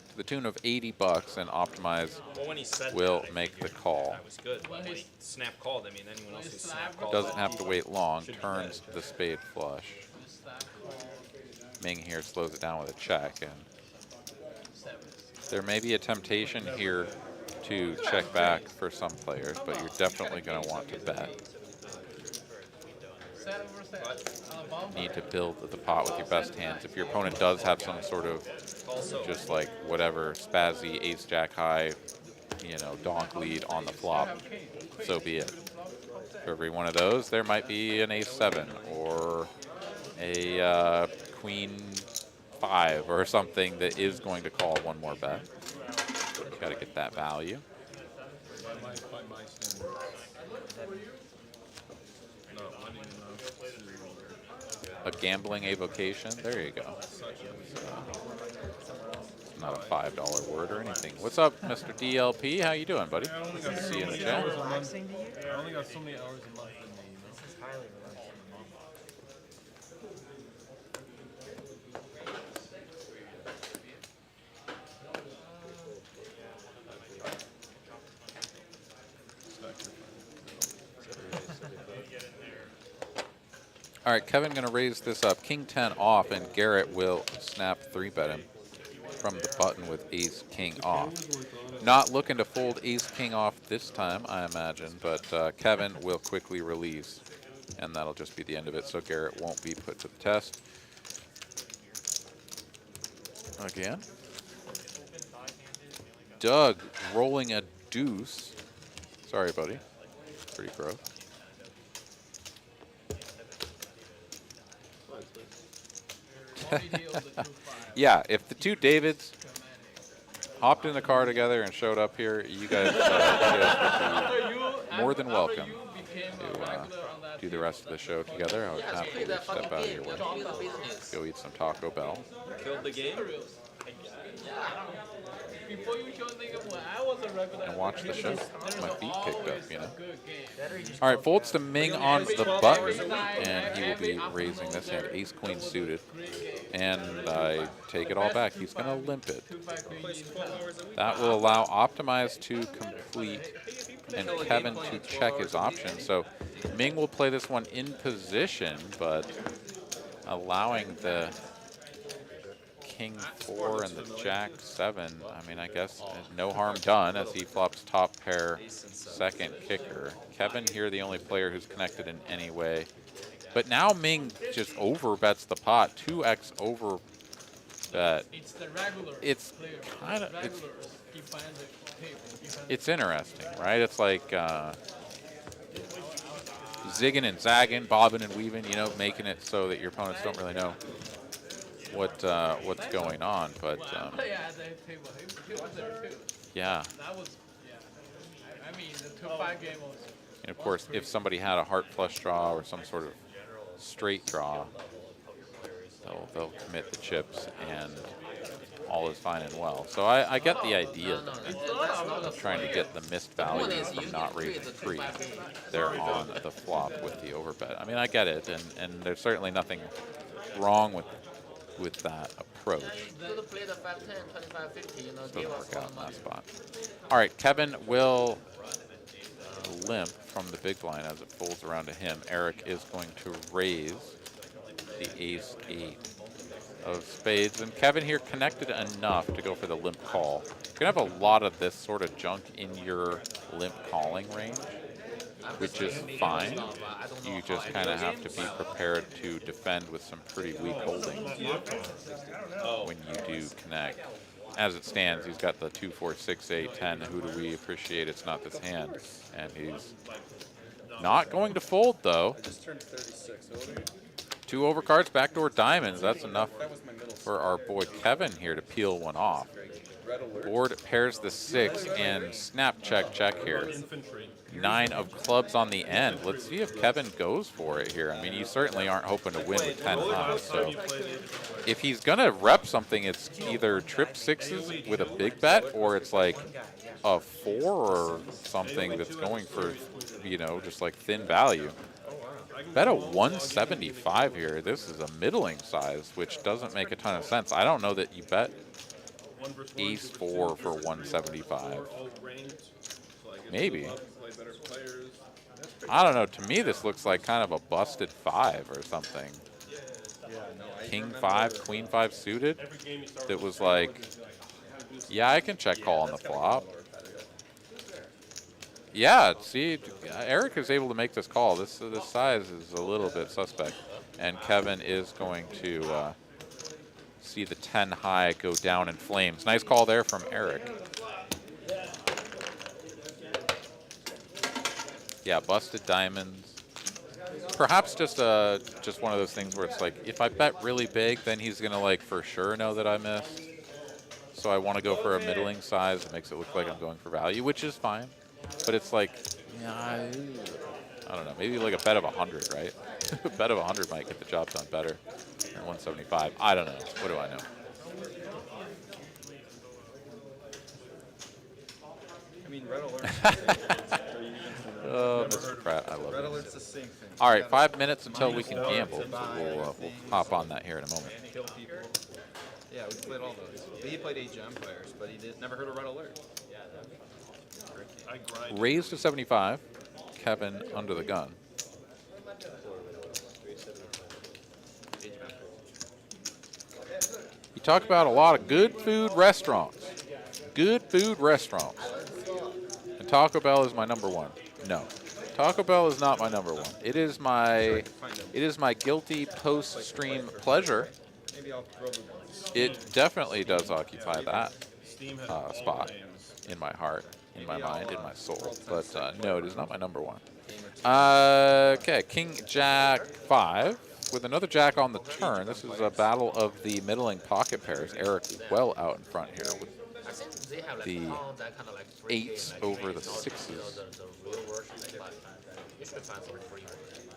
to the tune of $80, and Optimize Well, when he said will that, I make the figured call. That was good. But when he snap called, I mean, anyone else who snap called. Doesn't have to wait long, turns the spade flush. Ming here slows it down with a check, and there may be a temptation here to check back for some players, but you're definitely going to want to bet. Need to build the pot with your best hands. If your opponent does have some sort of just like whatever spazzy ace-jack high, you know, donk lead on the flop, so be it. For every one of those, there might be an ace-7 or a queen 5 or something that is going to call one more bet. You got to get that value. my standards. Not winning enough to A gambling evocation. There you go. such a Not a $5 word or anything. What's up, Mr. DLP? How you doing, buddy? I only got Good to so see you in the many chat. hours a month. I only got so many hours a month in me, you know? This is highly relaxing. All right, Kevin going to raise this up. King 10 off, and Garrett will snap 3-bet him from the button with ace king off. Not looking to fold ace king off this time, I imagine, but Kevin will quickly release, and that'll just be the end of it, so Garrett won't be put to the test. Again. Doug rolling a deuce. Sorry, buddy. Pretty gross. Yeah, if the two Davids hopped in the car together and showed up here, you guys would be more than welcome to do the rest of the show together. I would happily step out of your way, go eat some Taco Bell. Killed the game. Before you show nigga, when I was a regular, And watch the show. My feet kicked up, you know. good game. All right, folds to Ming on the button, and he will be raising this hand, ace queen suited. And I take it all back. He's going to limp it. That will allow Optimize to complete and Kevin to check his options. So Ming will play this one in position, but allowing the king 4 and the jack 7. I mean, I guess no harm done as he flops top pair second kicker. Kevin here, the only player who's connected in any way. But now Ming just over bets the pot, 2x over bet. It's the regular. It's kind of It's interesting, right? It's like zigging and zagging, bobbing and weaving, you know, making it so that your opponents don't really know what's going on, but yeah. That was, yeah. I mean, the 2-5 game was. And of course, if somebody had a heart flush draw or some sort of straight draw, they'll commit the chips and all is fine and well. So I get the idea of trying to get the missed value from not raising free there on the flop with the overbet. I mean, I get it, and there's certainly nothing wrong with that approach. Doesn't work out in that spot. All right, Kevin will limp from the big blind as it folds around to him. Eric is going to raise the ace 8 of spades, and Kevin here connected enough to go for the limp call. You're gonna have a lot of this sort of junk in your limp calling range, which is fine. You just kind of have to be prepared to defend with some pretty weak holdings when you do connect. As it stands, he's got the 2, 4, 6, 8, 10. Who do we appreciate? It's not this hand. And he's not going to fold, though. 2 overcards, backdoor diamonds. That's enough for our boy Kevin here to peel one off. Board pairs the 6 and snap check here. 9 of clubs on the end. Let's see if Kevin goes for it here. I mean, you certainly aren't hoping to win with 10 high, so if he's gonna rep something, it's either trip 6s with a big bet, or it's like a 4 or something that's going for, you know, just like thin value. Bet a 175 here. This is a middling size, which doesn't make a ton of sense. I don't know that you bet ace 4 for 175. Maybe. I don't know. To me, this looks like kind of a busted 5 or something. King 5, Queen 5 suited. That was like, yeah, I can check call on the flop. Yeah, see, Eric is able to make this call. This size is a little bit suspect. And Kevin is going to see the 10 high go down in flames. Nice call there from Eric. Yeah, busted diamonds. Perhaps just one of those things where it's like, if I bet really big, then he's gonna like for sure know that I missed. So I want to go for a middling size that makes it look like I'm going for value, which is fine. but it's like, yeah, I don't know. Maybe like a bet of 100, right? A bet of 100 might get the job done better than 175. I don't know. What do I know? I mean, Red Alert. Oh, Mr. Pratt, I love Red it. Alert's the same thing. All right, 5 minutes until we can gamble. So we'll hop on that here in a moment. Kill people. Yeah, we played all those. But he played Age of Empires, but he never heard of Red Alert. I grind. Raised to 75. Kevin under the gun. You talk about a lot of good food restaurants. Good food restaurants. And Taco Bell is my number one. No. Taco Bell is not my number one. It is my guilty post-stream pleasure. Maybe I'll throw the ones. It definitely does occupy that Steam has spot in my heart, in my mind, in my soul. But no, it is not my number one. Okay, King Jack 5 with another Jack on the turn. This is a battle of the middling pocket pairs. Eric well out in front here with the 8s over the 6s.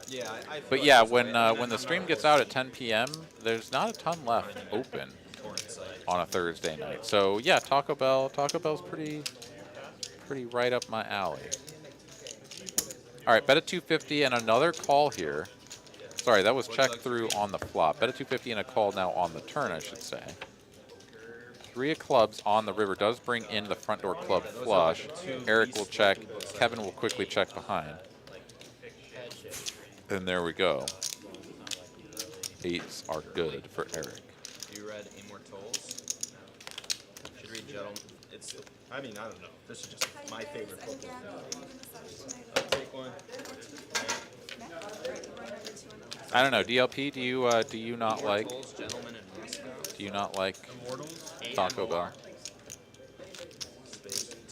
Yeah, But yeah, when the stream gets out at 10 p.m., there's not a ton left open on a Thursday night. So yeah, Taco Bell's pretty right up my alley. All right, bet at 250 and another call here. Sorry, that was checked through on the flop. Bet at 250 and a call now on the turn, I should say. 3 of clubs on the river does bring in the front door club flush. Eric will check. Kevin will quickly check behind. And there we go. 8s are good for Eric. You read Immortals? Should read Gentleman. I mean, I don't know. This is just my favorite book. I'll take one. I don't know. DLP, do you not like? Gentleman in Moscow. Do you not like Immortals? Taco Bell?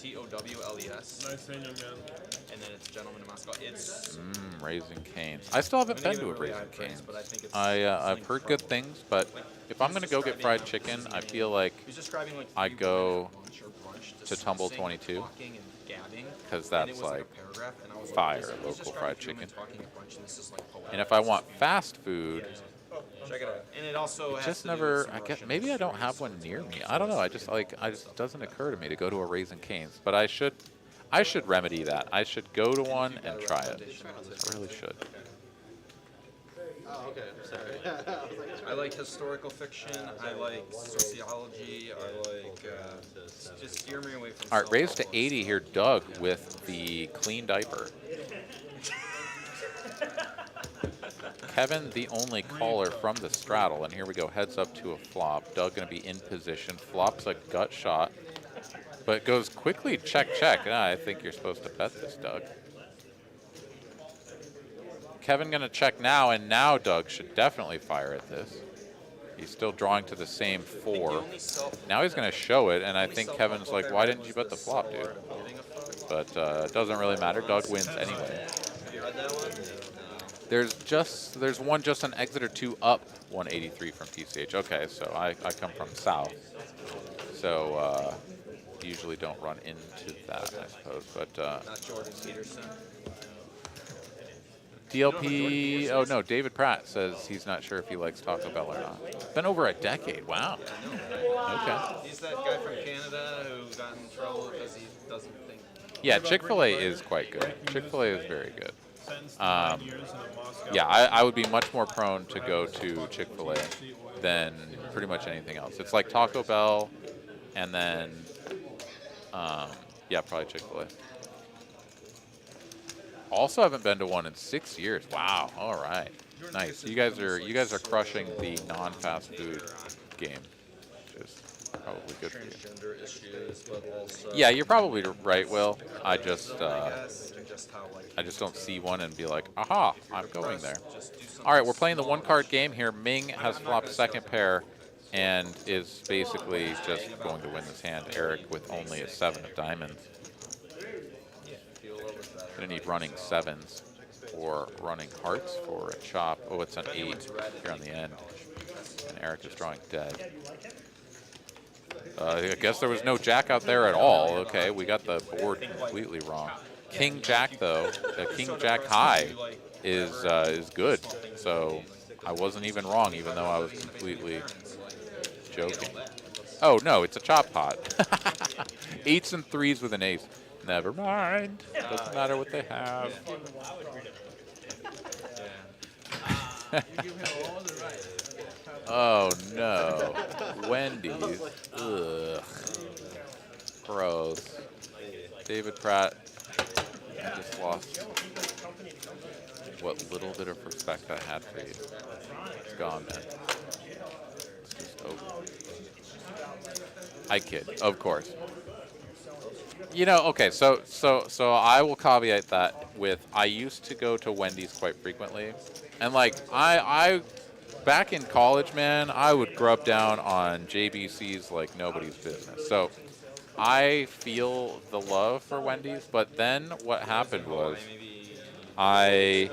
TOWLES. Nice saying, young man. And then it's Gentleman in Moscow. It's Raising Cane's. I still haven't been to a Raising Cane's. I've heard good things, but if I'm gonna go get fried chicken, I feel like I go to Tumble 22 because that's like fire local fried chicken. And if I want fast food, check it out. And it also it just never. I guess maybe I don't have one near me. I don't know. I just doesn't occur to me to go to a Raising Cane's. But I should remedy that. I should go to one and try it. I really should. Oh, okay. Sorry. I like historical fiction. I like sociology. I like just steer me away from. All right, raised to 80 here. Doug with the clean diaper. Kevin, the only caller from the straddle, and here we go. Heads up to a flop. Doug going to be in position. Flops a gut shot, but goes quickly. Check, check. I think you're supposed to bet this, Doug. Kevin going to check now, and now Doug should definitely fire at this. He's still drawing to the same 4. Now he's going to show it, and I think Kevin's like, why didn't you bet the flop, dude? But it doesn't really matter. Doug wins anyway. There's one just an exit or 2 up 183 from TCH. Okay, so I come from south. So usually don't run into that, I suppose. But Not Jordan Peterson. DLP, oh no, David Pratt says he's not sure if he likes Taco Bell or not. It's been over a decade. Wow. Okay. He's that guy from Canada who got in trouble because he doesn't think. Yeah, Chick-fil-A is quite good. Chick-fil-A is very good. Sentenced to 9 years in a Moscow. Yeah, I would be much more prone to go to Chick-fil-A than pretty much anything else. It's like Taco Bell, and then, yeah, probably Chick-fil-A. Also haven't been to one in 6 years. Wow. All right. Nice. You guys are crushing the non-fast food game, which is probably good for you. Transgender issues, but also. Yeah, you're probably right, Will. I just don't see one and be like, aha, I'm going there. All right, we're playing the 1-card game here. Ming has flopped second pair and is basically just going to win this hand. Eric with only a 7 of diamonds. Gonna need running 7s or running hearts for a chop. Oh, it's an 8 here on the end. And Eric is drawing dead. I guess there was no jack out there at all. Okay, we got the board completely wrong. King jack though, king jack high is good. So I wasn't even wrong, even though I was completely joking. Oh no, it's a chop pot. 8s and 3s with an ace. Never mind. Doesn't matter what they have. Oh no, Wendy's. Ugh. Gross. David Pratt. I just lost what little bit of respect I had for you. It's gone, man. It's just over. I kid, of course. You know, okay, so I will caveat that with I used to go to Wendy's quite frequently, and like I back in college, man, I would grub down on JBC's like nobody's business. So I feel the love for Wendy's, but then what happened was I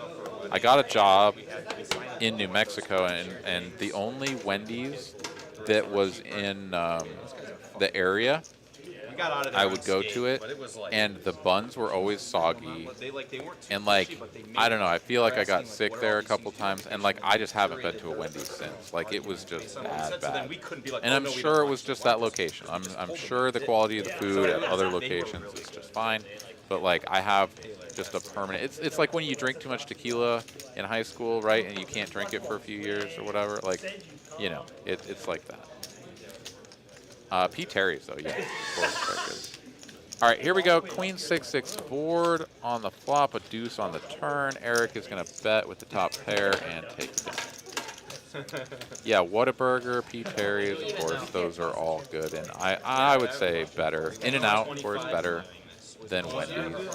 got a job in New Mexico, and the only Wendy's that was in the area, I would go to it, and the buns were always soggy, and like, I don't know, I feel like I got sick there a couple times, and like, I just haven't been to a Wendy's since. Like, it was just bad. And I'm sure it was just that location. I'm sure the quality of the food at other locations is just fine, but like, I have just a permanent, it's like when you drink too much tequila in high school, right, and you can't drink it for a few years or whatever, like, you know, it's like that. P. Terry's, though, yeah. Of course, all right, here we go. Queen 6-6 board on the flop, a deuce on the turn. Eric is going to bet with the top pair and take it down. Yeah, Whataburger, P. Terry's, of course, those are all good. And I would say better. In-N-Out, of course, better than Wendy's.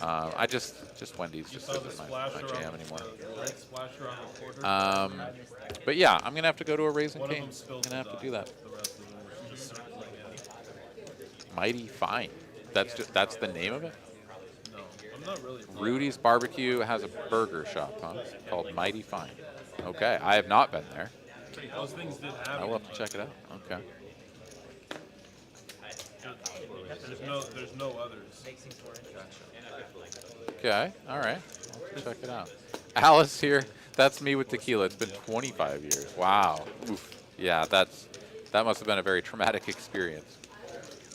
I just Wendy's just isn't my jam anymore. But yeah, I'm going to have to go to a Raising Cane. I'm going to have to do that. Mighty Fine. That's the name of it? No, I'm not really. Rudy's Barbecue has a burger shop, huh? Called Mighty Fine. Okay, I have not been there. Those things did happen. I will have to check it out. Okay. There's no others. Okay, all right. I'll check it out. Alice here. That's me with tequila. It's been 25 years. Wow. Oof. Yeah, that must have been a very traumatic experience.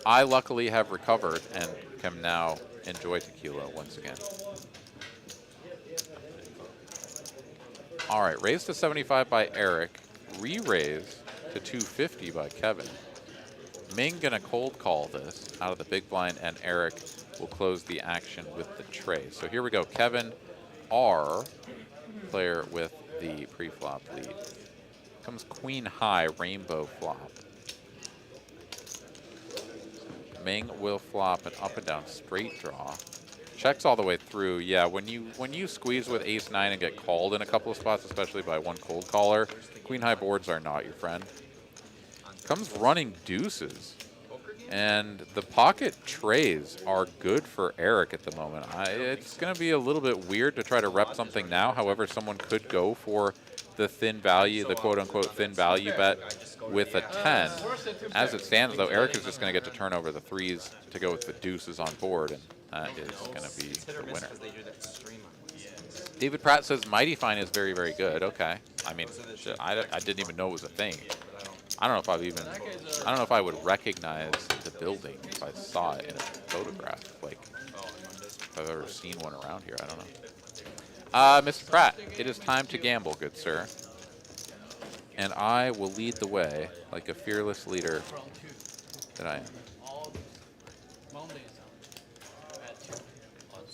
I luckily have recovered and can now enjoy tequila once again. All right, raised to 75 by Eric, re-raise to 250 by Kevin. Ming gonna cold call this out of the big blind, and Eric will close the action with the tray. So here we go. Kevin, R, player with the pre-flop lead. Comes queen high, rainbow flop. Ming will flop an up and down straight draw. Checks all the way through. Yeah, when you squeeze with ace 9 and get called in a couple of spots, especially by one cold caller, queen high boards are not your friend. Comes running deuces. And the pocket trays are good for Eric at the moment. It's going to be a little bit weird to try to rep something now. However, someone could go for the thin value, the quote-unquote thin value bet with a 10. As it stands, though, Eric is just going to get to turn over the 3s to go with the deuces on board, and that is going to be the winner. David Pratt says Mighty Fine is very, very good. Okay. I mean, shit, I didn't even know it was a thing. I don't know if I would recognize the building if I saw it in a photograph. Like, if I've ever seen one around here, I don't know. Mr. Pratt, it is time to gamble, good sir. And I will lead the way like a fearless leader that I am.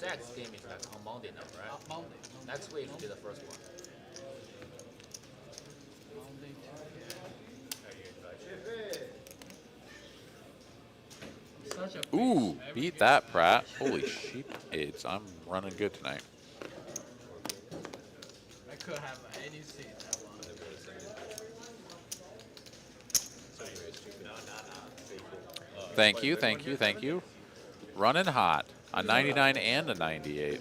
Next game is like on Monday now, right? Monday. Next week will be the first one. Ooh, beat that, Pratt. Holy sheep aids. I'm running good tonight. I could have any seat I want. Thank you, thank you, thank you. Running hot. A 99 and a 98.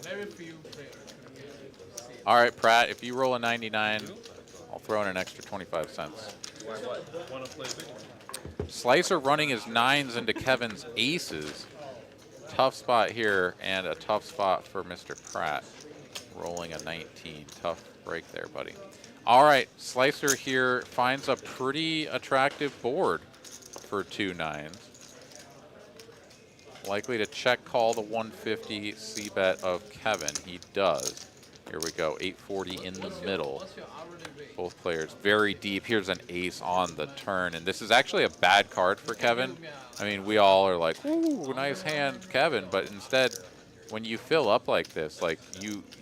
Very few players. All right, Pratt, if you roll a 99, I'll throw in an extra 25 cents. Want to play big? Slicer running his 9s into Kevin's aces. Tough spot here, and a tough spot for Mr. Pratt. Rolling a 19. Tough break there, buddy. All right, Slicer here finds a pretty attractive board for 2 9s. Likely to check call the 150 c-bet of Kevin. He does. Here we go, 840 in the middle. Both players very deep. Here's an ace on the turn, and this is actually a bad card for Kevin. I mean, we all are like, ooh, nice hand, Kevin, but instead, when you fill up like this, like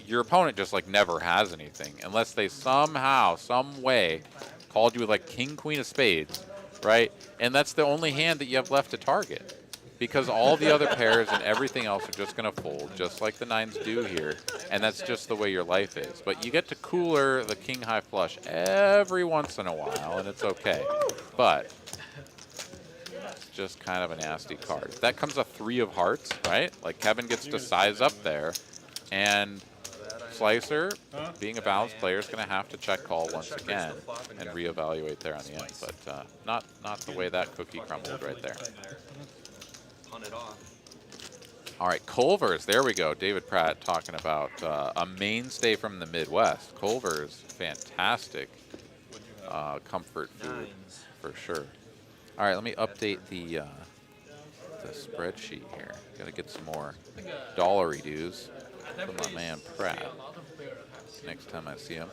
your opponent just like never has anything unless they somehow, some way called you with like king, queen of spades, right? And that's the only hand that you have left to target because all the other pairs and everything else are just going to fold, just like the 9s do here. And that's just the way your life is. But you get to cooler the king high flush every once in a while, and it's okay. But it's just kind of a nasty card. If that comes a 3 of hearts, right? Like Kevin gets to size up there, and Slicer, being a balanced player, is going to have to check call once again and reevaluate there on the end. But not the way that cookie crumbled right there. It off. All right, Culver's, there we go. David Pratt talking about a mainstay from the Midwest. Culver's, fantastic comfort food for sure. All right, let me update the spreadsheet here. Got to get some more dollary dues from my man Pratt next time I see him.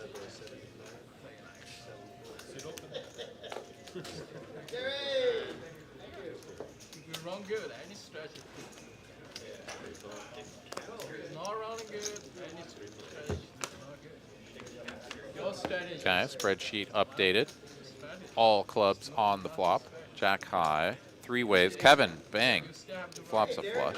You're wrong good, any strategy. Not running good, any strategy. Not good. Your strategy. Okay, spreadsheet updated. All clubs on the flop. Jack high. 3 ways. Kevin, bang. Flops a flush.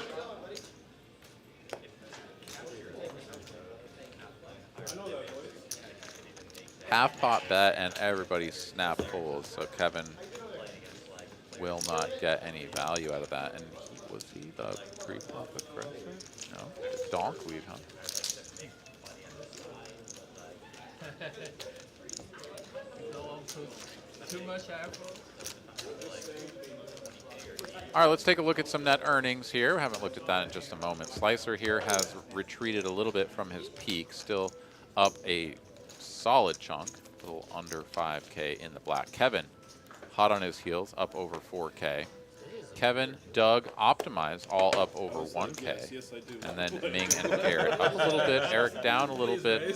Half pot bet and everybody snap pulls, so Kevin will not get any value out of that. And was he the pre-flop aggressor? No. Donk lead, huh? Too much effort. All right, let's take a look at some net earnings here. We haven't looked at that in just a moment. Slicer here has retreated a little bit from his peak, still up a solid chunk, a little under 5K in the black. Kevin, hot on his heels, up over 4K. Kevin, Doug, Optimize, all up over 1K. Yes, I do. And then Ming and Eric up a little bit, Eric down a little bit.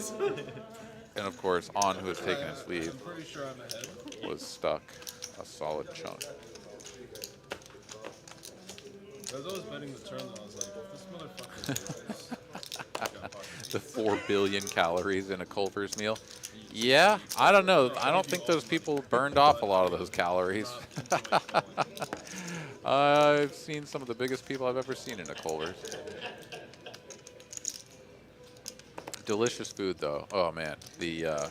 And of course, On, who has taken his lead, I'm pretty sure I'm ahead. was stuck a solid chunk. I was always betting the turn, and I was like, this motherfucker. The 4 billion calories in a Culver's meal. Yeah, I don't know. I don't think those people burned off a lot of those calories. I've seen some of the biggest people I've ever seen in a Culver's. Delicious food, though. Oh, man. The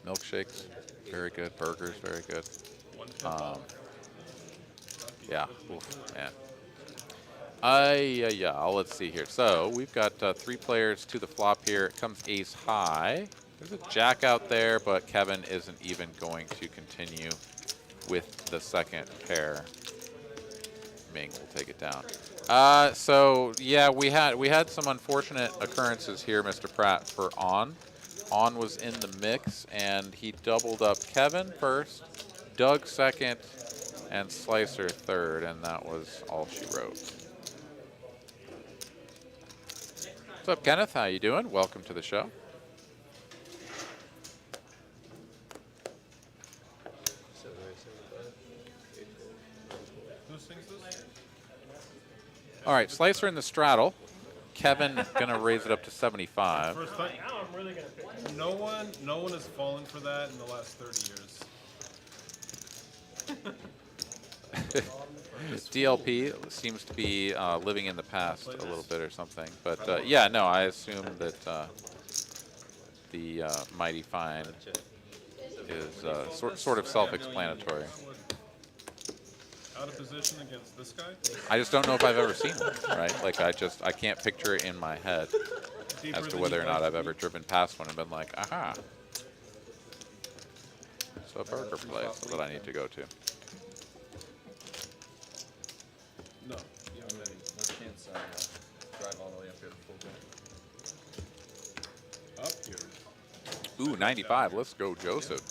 milkshakes, very good. Burgers, very good. Yeah, oof, man. Yeah, let's see here. So we've got 3 players to the flop here. It comes ace high. There's a jack out there, but Kevin isn't even going to continue with the second pair. Ming will take it down. So yeah, we had some unfortunate occurrences here, Mr. Pratt, for On. On was in the mix, and he doubled up Kevin first, Doug second, and Slicer third, and that was all she wrote. What's up, Kenneth? How you doing? Welcome to the show. All right, Slicer in the straddle. Kevin gonna raise it up to 75. First time. Now I'm really gonna pick. No one has fallen for that in the last 30 years. DLP seems to be living in the past a little bit or something. But yeah, no, I assume that the Mighty Fine is sort of self-explanatory. Out of position against this guy? I just don't know if I've ever seen one, right? Like I can't picture it in my head as to whether or not I've ever driven past one and been like, aha. It's a burger place that I need to go to. up here. Ooh, 95. Let's go, Joseph.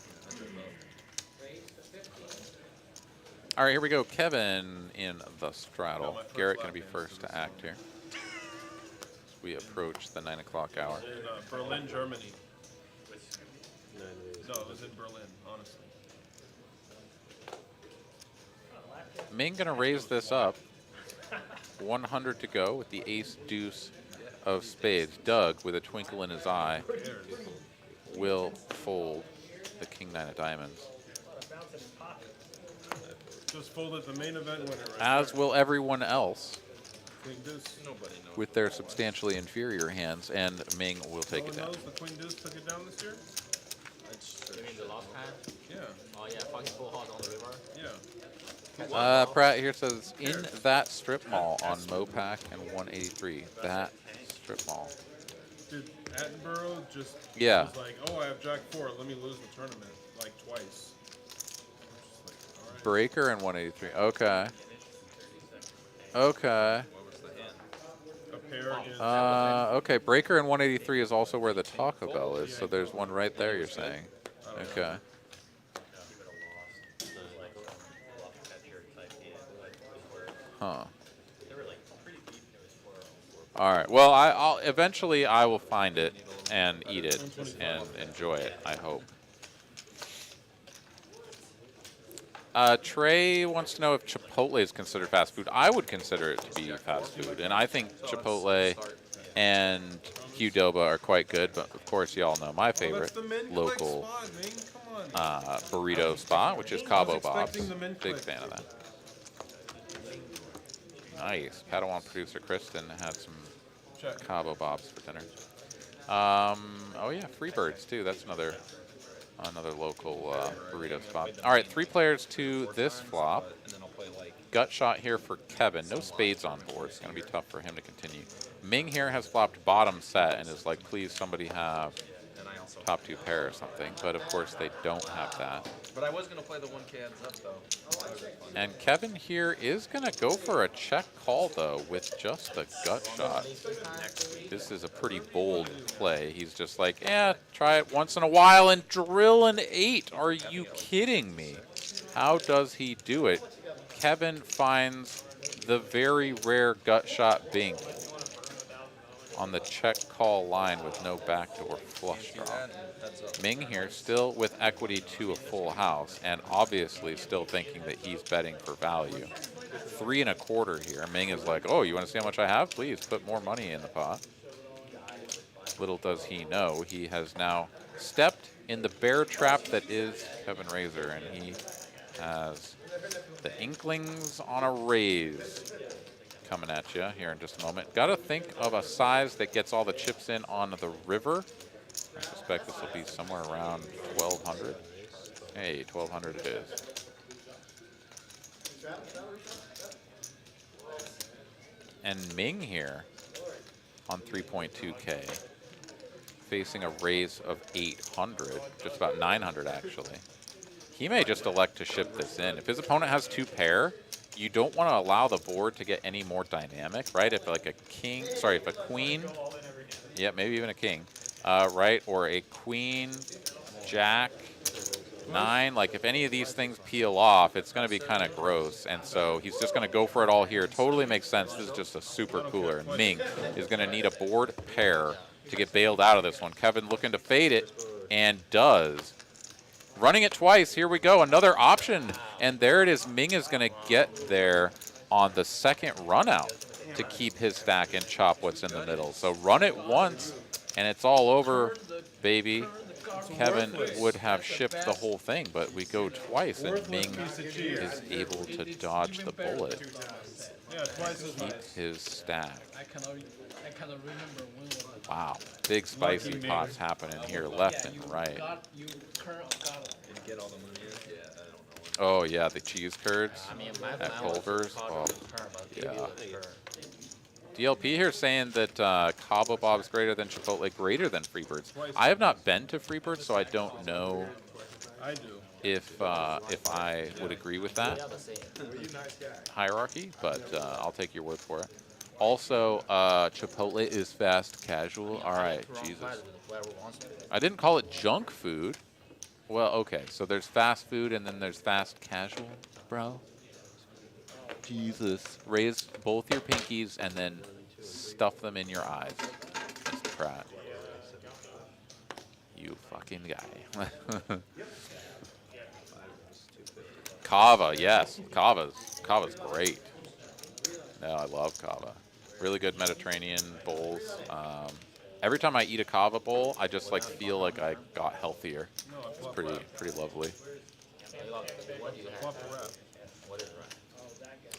All right, here we go. Kevin in the straddle. Garrett going to be first to act here. As we approach the 9 o'clock hour. In Berlin, Germany. No, it was in Berlin, honestly. Ming going to raise this up. 100 to go with the ace deuce of spades. Doug, with a twinkle in his eye, will fold the king nine of diamonds. Just folded the main event winner. Right As there. will everyone else Queen deuce. Nobody knows. with their substantially inferior hands, and Ming will take it No one down. knows the queen deuce took it down this year? You mean the last hand? Yeah. Oh yeah, fucking full hard on the river. Yeah. Pratt here says, in that strip mall on Mopac and 183. That strip mall. Did Attenborough just Yeah. was like, oh, I have Jack 4, let me lose the tournament, like twice. Just like, all right. Breaker and 183. Okay. Okay. A pair against Okay, Breaker and 183 is also where the Taco Bell is, so there's one right there, you're saying. Okay. Huh. All right. Well, I'll eventually I will find it and eat it and enjoy it, I hope. Trey wants to know if Chipotle is considered fast food. I would consider it to be fast food, and I think Chipotle and Qdoba are quite good, but of course you all know my favorite local burrito spot, which is Cabo Bob's. Big fan of that. Nice. Padawan producer Kristen had some Cabo Bob's for dinner. Oh yeah, Freebirds too. That's another local burrito spot. All right, 3 players to this flop. Gut shot here for Kevin. No spades on board. It's going to be tough for him to continue. Ming here has flopped bottom set and is like, please somebody have top 2 pair or something. But of course they don't have that. But I was going to play the 1K heads up though. And Kevin here is going to go for a check call though with just the gut shot. This is a pretty bold play. He's just like, yeah, try it once in a while and drill an 8. Are you kidding me? How does he do it? Kevin finds the very rare gut shot bink on the check call line with no backdoor flush draw. Ming here still with equity to a full house and obviously still thinking that he's betting for value. 3 1/4 here. Ming is like, oh, you want to see how much I have? Please put more money in the pot. Little does he know, he has now stepped in the bear trap that is Kevin Razor, and he has the Inklings on a raise coming at you here in just a moment. Got to think of a size that gets all the chips in on the river. I suspect this will be somewhere around 1,200. Hey, 1,200 it is. And Ming here on 3.2K, facing a raise of 800, just about 900 actually. He may just elect to ship this in. If his opponent has 2 pair, you don't want to allow the board to get any more dynamic, right? If like a king, sorry, if a queen, yeah, maybe even a king, right? Or a queen, jack, 9, like if any of these things peel off, it's going to be kind of gross. And so he's just going to go for it all here. Totally makes sense. This is just a super cooler. And Ming is going to need a board pair to get bailed out of this one. Kevin looking to fade it, and does. Running it twice. Here we go. Another option. And there it is. Ming is going to get there on the second run out to keep his stack and chop what's in the middle. So run it once, and it's all over, baby. Kevin would have shipped the whole thing, but we go twice, and Ming is able to dodge the bullet. Keep his stack. Wow, big spicy pots happening here, left and right. Oh yeah, the cheese curds at Culver's. Oh yeah. DLP here saying that Cabo Bob's greater than Chipotle, greater than Freebirds. I have not been to Freebirds, so I don't know if I would agree with that hierarchy, but I'll take your word for it. Also, Chipotle is fast casual. All right, Jesus. I didn't call it junk food. Well, okay, so there's fast food and then there's fast casual, bro. Jesus. Raise both your pinkies and then stuff them in your eyes. Mr. Pratt. You fucking guy. Kava, yes. Kava's great. No, I love kava. Really good Mediterranean bowls. Every time I eat a kava bowl, I just like feel like I got healthier. It's pretty lovely.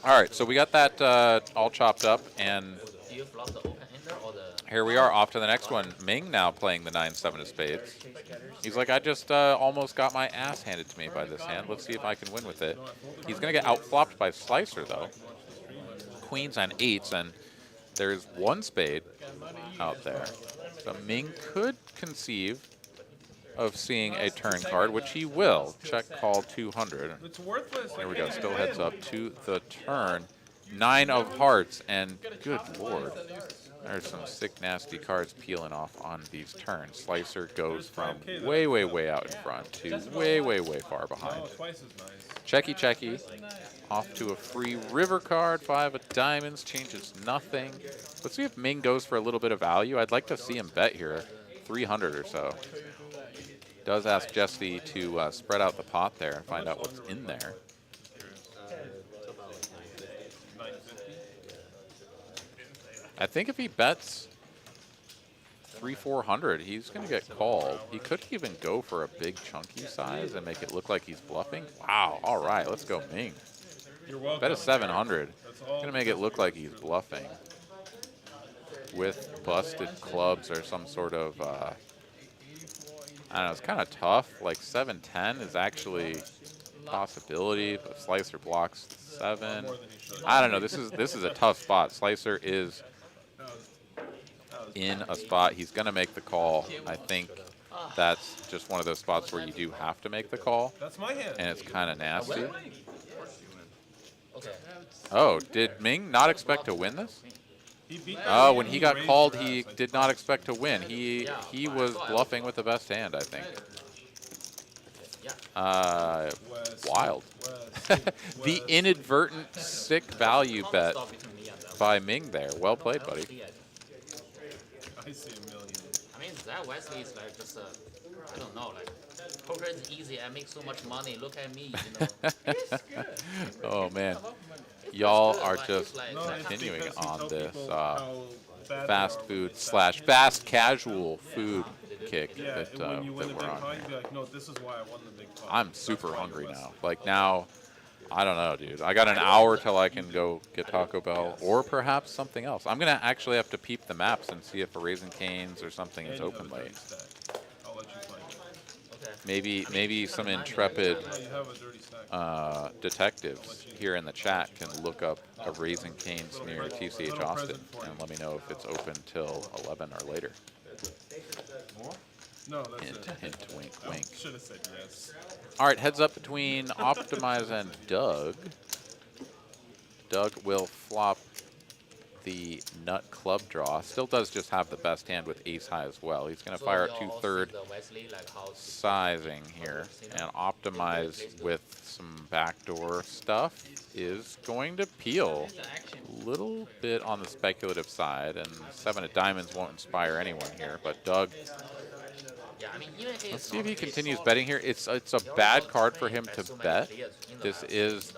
All right, so we got that all chopped up, and here we are off to the next one. Ming now playing the 9-7 of spades. He's like, I just almost got my ass handed to me by this hand. Let's see if I can win with it. He's going to get outflopped by Slicer, though. Queens and 8s, and there's one spade out there. So Ming could conceive of seeing a turn card, which he will. Check call 200. It's worthless. Here we go. Still heads up to the turn. 9 of hearts, and good lord. There's some sick, nasty cards peeling off on these turns. Slicer goes from way, way, way out in front to way, way, way far behind. Checky, checky. Off to a free river card. 5 of diamonds. Changes nothing. Let's see if Ming goes for a little bit of value. I'd like to see him bet here. 300 or so. Does ask Jesse to spread out the pot there and find out what's in there. I think if he bets 300-400, he's going to get called. He could even go for a big chunky size and make it look like he's bluffing. Wow, all right, let's go Ming. Bet a 700. Going to make it look like he's bluffing with busted clubs or some sort of, I don't know, it's kind of tough. Like 7-10 is actually a possibility, but Slicer blocks 7. I don't know, this is a tough spot. Slicer is in a spot. He's going to make the call. I think that's just one of those spots where you do have to make the call. That's my hand. And it's kind of nasty. Oh, did Ming not expect to win this? Oh, when he got called, he did not expect to win. He was bluffing with the best hand, I think. Wild. The inadvertent sick value bet by Ming there. Well played, buddy. I see a million. I mean, that Wesley is like just I don't know, like poker is easy. I make so much money. Look at me, you know. Oh man, y'all are just continuing on this fast food / fast casual food kick that we're on. Like, no, this is why I won the big pot. I'm super hungry now. Like now, I don't know, dude. I got an hour till I can go get Taco Bell or perhaps something else. I'm gonna actually have to peep the maps and see if a Raising Cane's or something is open late. Maybe some intrepid detectives here in the chat can look up a Raising Cane's near TCH Austin and let me know if it's open till 11 or later. No, that's hint, it. hint, wink, wink. Should have said yes. All right, heads up between Optimize and Doug. Doug will flop the nut club draw. Still does just have the best hand with ace high as well. He's going to fire at 2/3 sizing here, and Optimize with some backdoor stuff is going to peel a little bit on the speculative side, and 7 of diamonds won't inspire anyone here, but Doug, let's see if he continues betting here. It's a bad card for him to bet. This is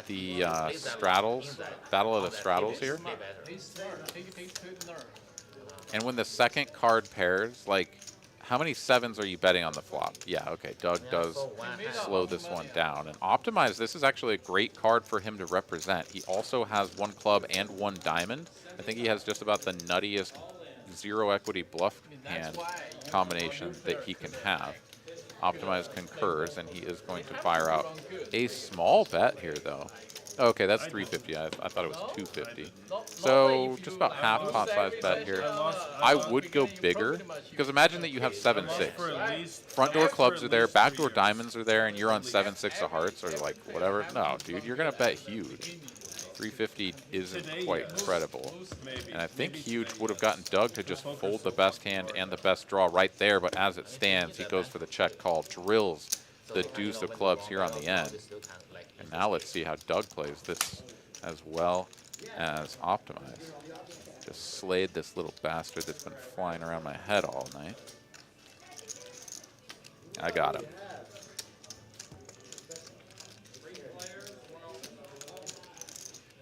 the straddles, battle of the straddles here. And when the second card pairs, like, how many 7s are you betting on the flop? Yeah, okay, Doug does slow this one down. And Optimize, this is actually a great card for him to represent. He also has 1 club and 1 diamond. I think he has just about the nuttiest zero equity bluff hand combination that he can have. Optimize concurs, and he is going to fire out a small bet here, though. Okay, that's 350. I thought it was 250. So just about half pot size bet here. I would go bigger, because imagine that you have 7-6. Front door clubs are there, back door diamonds are there, and you're on 7-6 of hearts or like whatever. No, dude, you're gonna bet huge. 350 isn't Today, quite yes. credible. Maybe. And I think Maybe Huge today, would have gotten Doug to just fold the best hand and the best draw right there, but as it stands, he goes for the check call, drills the deuce of clubs here on the end. And now let's see how Doug plays this as well as Optimize. Just slayed this little bastard that's been flying around my head all night. I got him.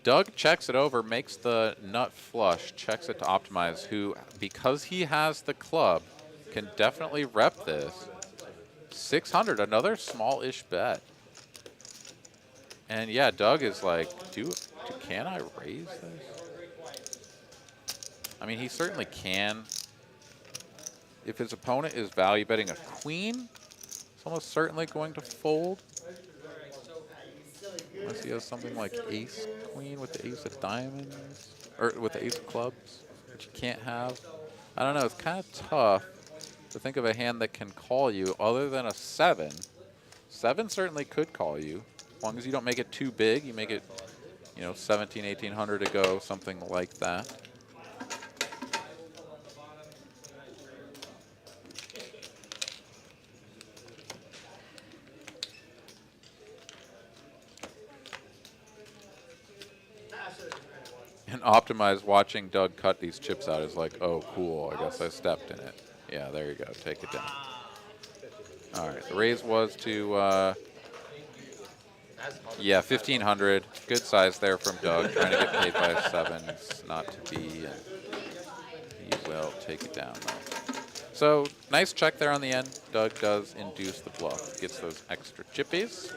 Doug checks it over, makes the nut flush, checks it to Optimize, who, because he has the club, can definitely rep this. 600, another small-ish bet. And yeah, Doug is like, can I raise this? I mean, he certainly can. If his opponent is value betting a queen, it's almost certainly going to fold. Unless he has something like ace queen with the ace of diamonds, or with the ace of clubs, which you can't have. I don't know, it's kind of tough to think of a hand that can call you other than a 7. 7 certainly could call you, as long as you don't make it too big. You make it, 17, 1800 to go, something like that. And Optimize watching Doug cut these chips out is like, oh, cool, I guess I stepped in it. Yeah, there you go, take it down. All right, the raise was to, yeah, 1500. Good size there from Doug, trying to get paid by a 7. It's not to be, and he will take it down, though. So, nice check there on the end. Doug does induce the bluff, gets those extra chippies.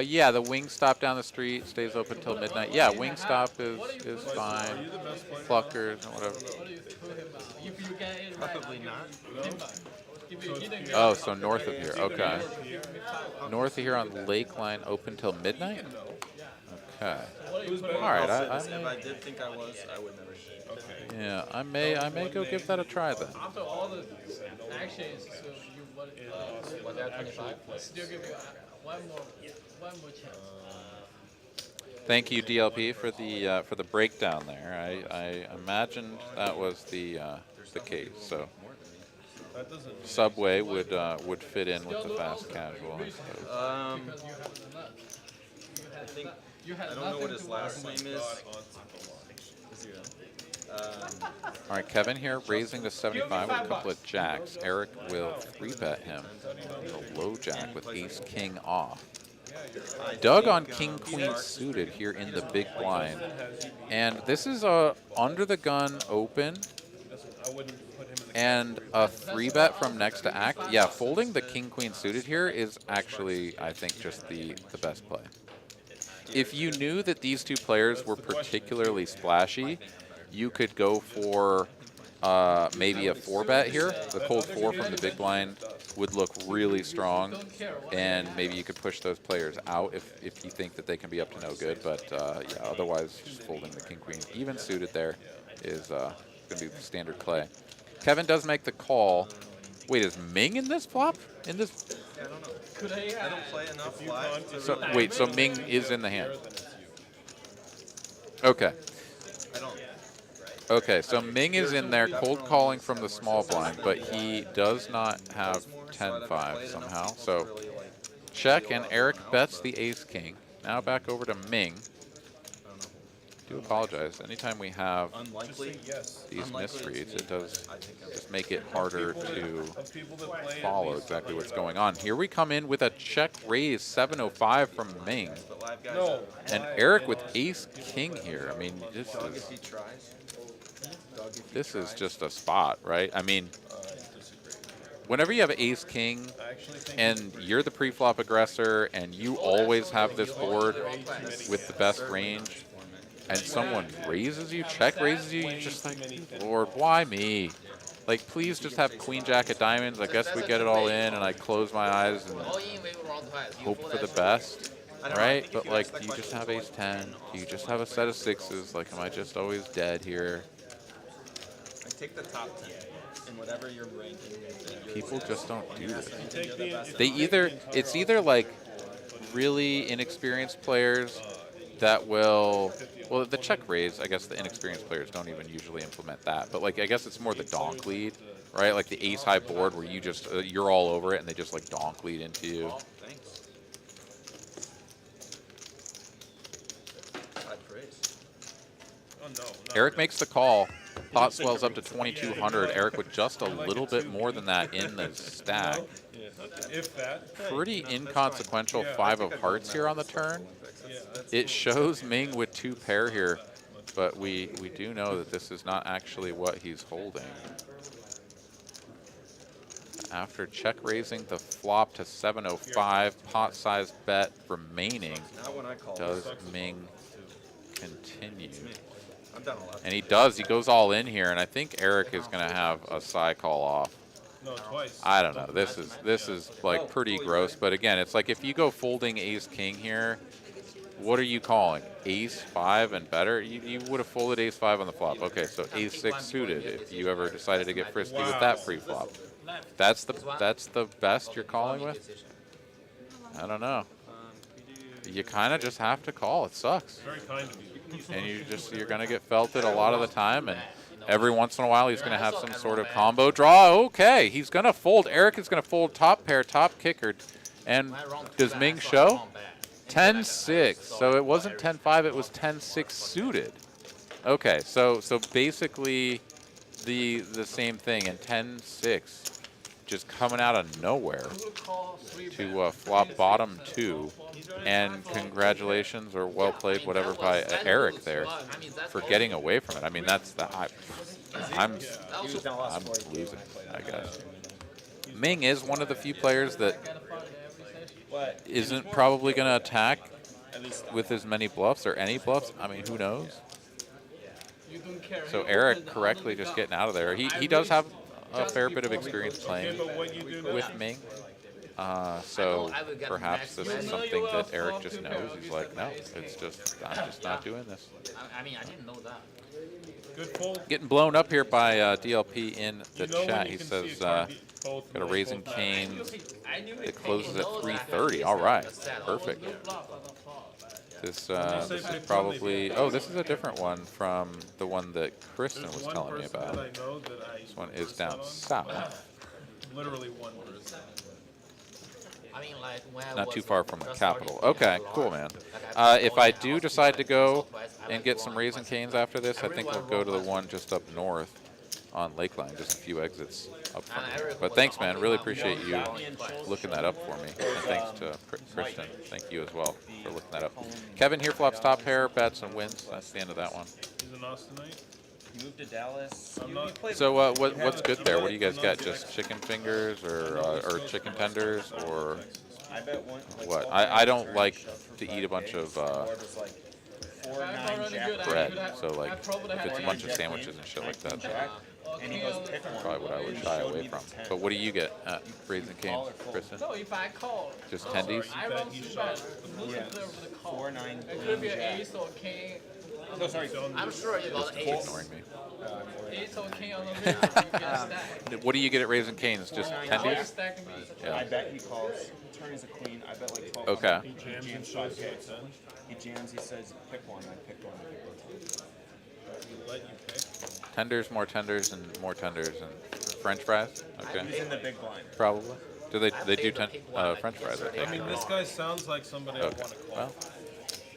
Yeah, the Wingstop down the street stays open till midnight. Yeah, Wingstop is fine. Pluckers and whatever. Probably not. Oh, so north of here. Okay. North of here on Lakeline open till midnight? Okay. All right. If I did think I was, I would never. Yeah, I may go give that a try then. After all the actions, so you was that 25? Still give you one more chance. Thank you, DLP, for the breakdown there. I imagined that was the case. So Subway would fit in with the fast casual, I suppose. I think I don't know what his last name is. All right, Kevin here raising to 75 with a couple of jacks. Eric will 3-bet him with a low jack with ace-king off. Doug on king-queen suited here in the big blind. And this is a under-the-gun open and a 3-bet from next to act. Yeah, folding the king-queen suited here is actually, I think, just the best play. If you knew that these two players were particularly splashy, you could go for maybe a 4-bet here. The cold 4 from the big blind would look really strong, and maybe you could push those players out if you think that they can be up to no good. But yeah, otherwise, just folding the king-queen even suited there is going to be the standard play. Kevin does make the call. Wait, is Ming in this flop? In this? I don't know. I don't play enough live to So wait, so Ming is in the hand. Okay. I don't. Okay, so Ming is in there cold calling from the small blind, but he does not have 10-5 somehow. So check, and Eric bets the ace-king. Now back over to Ming. I do apologize. Anytime we have these misreads, it does just make it harder to follow exactly what's going on. Here we come in with a check raise, 705 from Ming. And Eric with ace-king here. I mean, this is just a spot, right? I mean, whenever you have ace-king and you're the pre-flop aggressor and you always have this board with the best range, and someone raises you, check raises you, you're just like, Lord, why me? Like, please just have queen jack of diamonds. I guess we get it all in, and I close my eyes and hope for the best, right? But like, do you just have ace-10? Do you just have a set of 6s? Like, am I just always dead here? take the top 10 and whatever you're ranking. People just don't do this. Take the, They either, it's either like really inexperienced players that will, well, the check raise, I guess the inexperienced players don't even usually implement that. But like, I guess it's more the donk lead, right? Like the ace high board where you just, you're all over it and they just like donk lead into you. Oh, thanks. High praise. oh no. not Eric really. makes the call. Pot swells up to 2,200. Eric with just a little bit more than that in the stack. Yeah, if that. Pretty inconsequential 5 of hearts here on the turn. Yeah, that's It shows Ming with 2 pair here, but we do know that this is not actually what he's holding. After check raising the flop to 705, pot size bet remaining, Not when I call. does Ming continue? I'm down 11. And he does. He goes all in here, and I think Eric is going to have a side call off. no, twice. I don't know. This is like pretty gross. But again, it's like if you go folding ace king here, what are you calling? Ace 5 and better? You would have folded ace 5 on the flop. Okay, so ace 6 suited if you ever decided to get frisky with that pre-flop. That's the best you're calling with? I don't know. You kind of just have to call. It sucks. Very kind of you. And you're going to get felted a lot of the time, and every once in a while he's going to have some sort of combo draw. Okay, he's going to fold. Eric is going to fold top pair, top kicker. And does Ming show? 10-6. So it wasn't 10-5, it was 10-6 suited. Okay, so basically the same thing, and 10-6 just coming out of nowhere to flop bottom 2. And congratulations, or well played, whatever, by Eric there for getting away from it. I mean, that's the I'm losing, I guess. Ming is one of the few players that isn't probably going to attack with as many bluffs or any bluffs. I mean, who knows? So Eric correctly just getting out of there. He does have a fair bit of experience playing with Ming. So perhaps this is something that Eric just knows. He's like, no, it's just, I'm just not doing this. I mean, I didn't know that. Good fold. Getting blown up here by DLP in the You know when chat. you He can see says, a card beat both got a and raising both canes. It It closes at 3:30. All right, perfect. This is probably, oh, this is a different one from the one that Kristen There's was one telling me person about. that I know that I This one is down on, south. Literally one person. I mean, like when I Not was too far from the just capital. starting to Okay, play cool, a lot, man. like, If own I a do house, decide to go so I and like get to some own raising myself. canes after this, I think we'll Everyone go to the wrote one just up north on Lakeline, just a few exits up front. And Eric But was thanks, the man. only Really one who appreciate you knows looking that up for me. And thanks to Kristen. Thank you as well for looking that up. Kevin here flops top pair, bets and wins. That's the end of that one. He's an Austinite. You moved to Dallas. I'm not. So what's good there? What do you guys got? Just chicken fingers or chicken tenders or I bet one. Like what? 12 I don't times like for to 5 eat a bunch days. of The board was like 4-9 jack bread. So like if it's a bunch of sandwiches and shit like that, jack, and he goes pick one. probably what I would He shy showed away me the from. 10. But what do you get at Raising Cane's, Kristen? So if I call, Just tendies? I roll too bad. Who's Yeah. the player with the call? 4-9 It could be an jack. ace or king. No, sorry. I'm sure you got Keep ace. ignoring me. Ace or king on the middle, you get a stack. What do you get at Raising Cane's? Just Always tendies? stacking me. Yeah. I bet he calls. Turn is a queen. I bet like 12. Okay. He jams and jams shows 5 you a bigs. 10. He jams. He says, pick one. I picked one. I picked one. He let you pick. Tenders, more tenders, and more tenders, and French fries. Okay, He's in the big blind. probably. Do they do French fries? I I think. mean, this guy sounds like somebody I Okay. want to call. Well,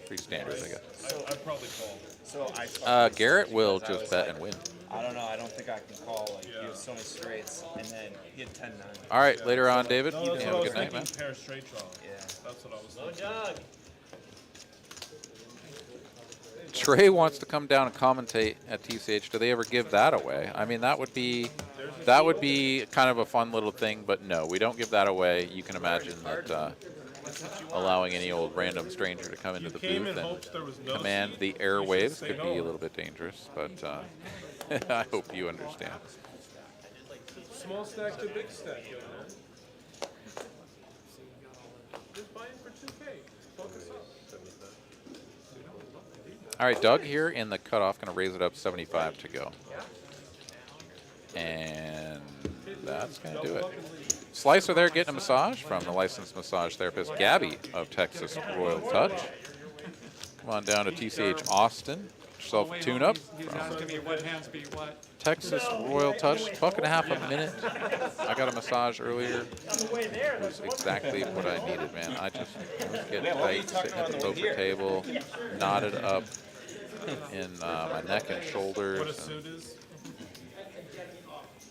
pretty standard, I guess. I'd probably call. So I. Garrett will I just was bet like, and win. I don't know. I don't think I can call. Like he Yeah. has so many straights, and then he had 10-9. All right, later on, David. No, You that's have what I a was good night, man. thinking. Pair straight draw. Yeah. That's what I was thinking. Trey wants to come down and commentate at TCH. Do they ever give that away? I mean, that would be kind of a fun little thing, but no, we don't give that away. You can imagine that allowing any old random stranger to come into the came booth in and hopes there was no command seat. the You should airwaves say could be no. a little bit dangerous, but I hope you understand. Small stack to big stack, you know. Just buy it for 2K. Focus up. All right, Doug here in the cutoff, going to raise it up 75 to go. And that's going to do it. Slicer there getting a massage from the licensed massage therapist Gabby of Texas Royal Touch. Come on down to TCH Austin. Yourself a tune-up. Texas Royal Touch, $1.50 a minute. I got a massage earlier. It was exactly what I needed, man. I just was getting tight, sitting at the poker table, knotted up in my neck and shoulders. And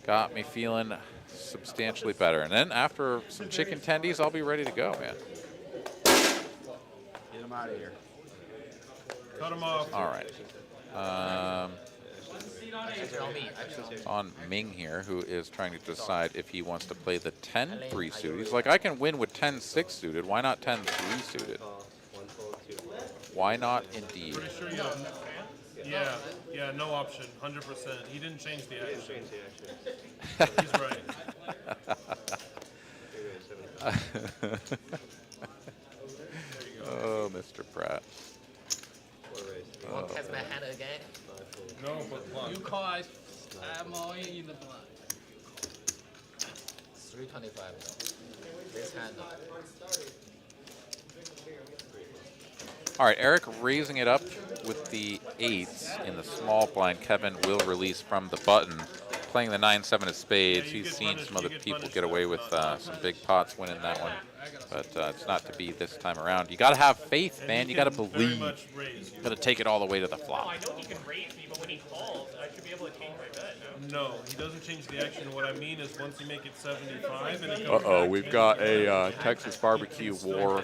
got me feeling substantially better. And then after some chicken tendies, I'll be ready to go, man. Get him out of here. Cut him off. All right. It's on Ming here, who is trying to decide if he wants to play the 10-3 suited. He's like, I can win with 10-6 suited. Why not 10-3 suited? Why not, indeed? Pretty sure you have, yeah, no option, 100%. He didn't change the action. He's right. Oh, Mr. Pratt. Want to test my hand again? No, but block. You call I'm all in the blind. 325. This hand. All right, Eric raising it up with the 8s in the small blind. Kevin will release from the button. Playing the 9-7 of spades. He's seen some other people get away with some big pots winning that one. But it's not to be this time around. You got to have faith, man. You got to believe. You got to take it all the way to the flop. I know he can raise me, but when he calls, I should be able to change my bet, no? No, he doesn't change the action. What I mean is once you make it 75 and it goes Uh-oh, we've got a Texas barbecue war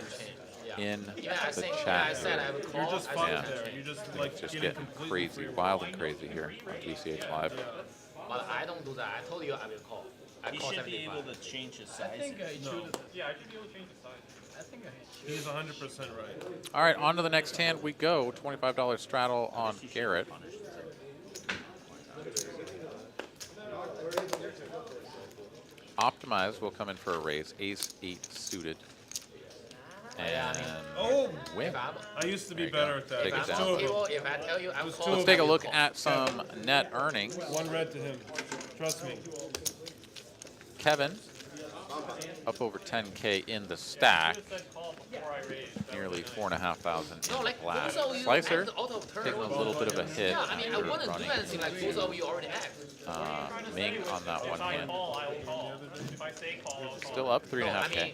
in the chat. You're just fucked there. You're just like Just getting getting completely crazy, wild and crazy here on TCH Live. But I don't do that. I told you I will call. I He call should be 75. able to change his I size. think I should. Yeah, I should be able to change the size. I think I should. He's 100% right. All right, on to the next hand we go. $25 straddle on Garrett. Optimize will come in for a raise. Ace-8 suited. And win. I used to be There you better go. at that. Take it There's down. two of them. If I tell you I'm Let's calling, Let's take a look at some net earnings. One red to him. Trust me. Kevin, up over 10K in the stack. Nearly 4,500 No, in like black. both of you Slicer at the auto turn. taking a little bit of a hit Yeah, I mean, I after want to do running anything like both of you already act. Ming on that one If I hand. call, I will call. If I say call, I'll call. Still up No, I 3.5K. mean,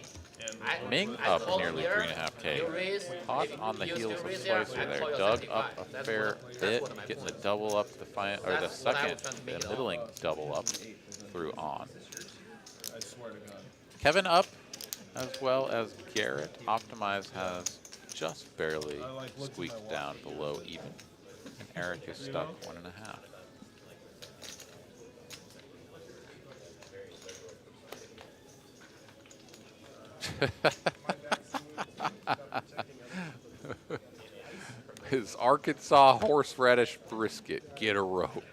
Ming I up call nearly here, 3.5K. you raise, Hot if on the you heels still of raise there, Slicer I there. call you Dug 75. up a That's fair what bit, my getting the point. double up the final, or the That's what I second, was trying to the make it all. middling double up through on. I swear to God. Kevin up as well as Garrett. Optimize has just barely squeaked down below even. And Eric is stuck 1.5. His Arkansas horseradish brisket. Get a rope.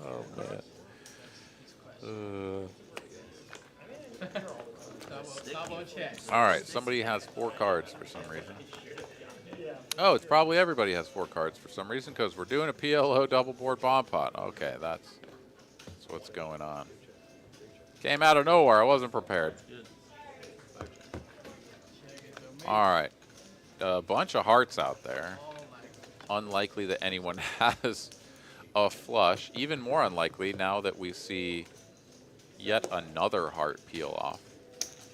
Oh, man. Double check. All right, somebody has 4 cards for some reason. Oh, it's probably everybody has 4 cards for some reason because we're doing a PLO double board bomb pot. Okay, that's what's going on. Came out of nowhere. I wasn't prepared. All right, a bunch of hearts out there. Unlikely that anyone has a flush. Even more unlikely now that we see yet another heart peel off.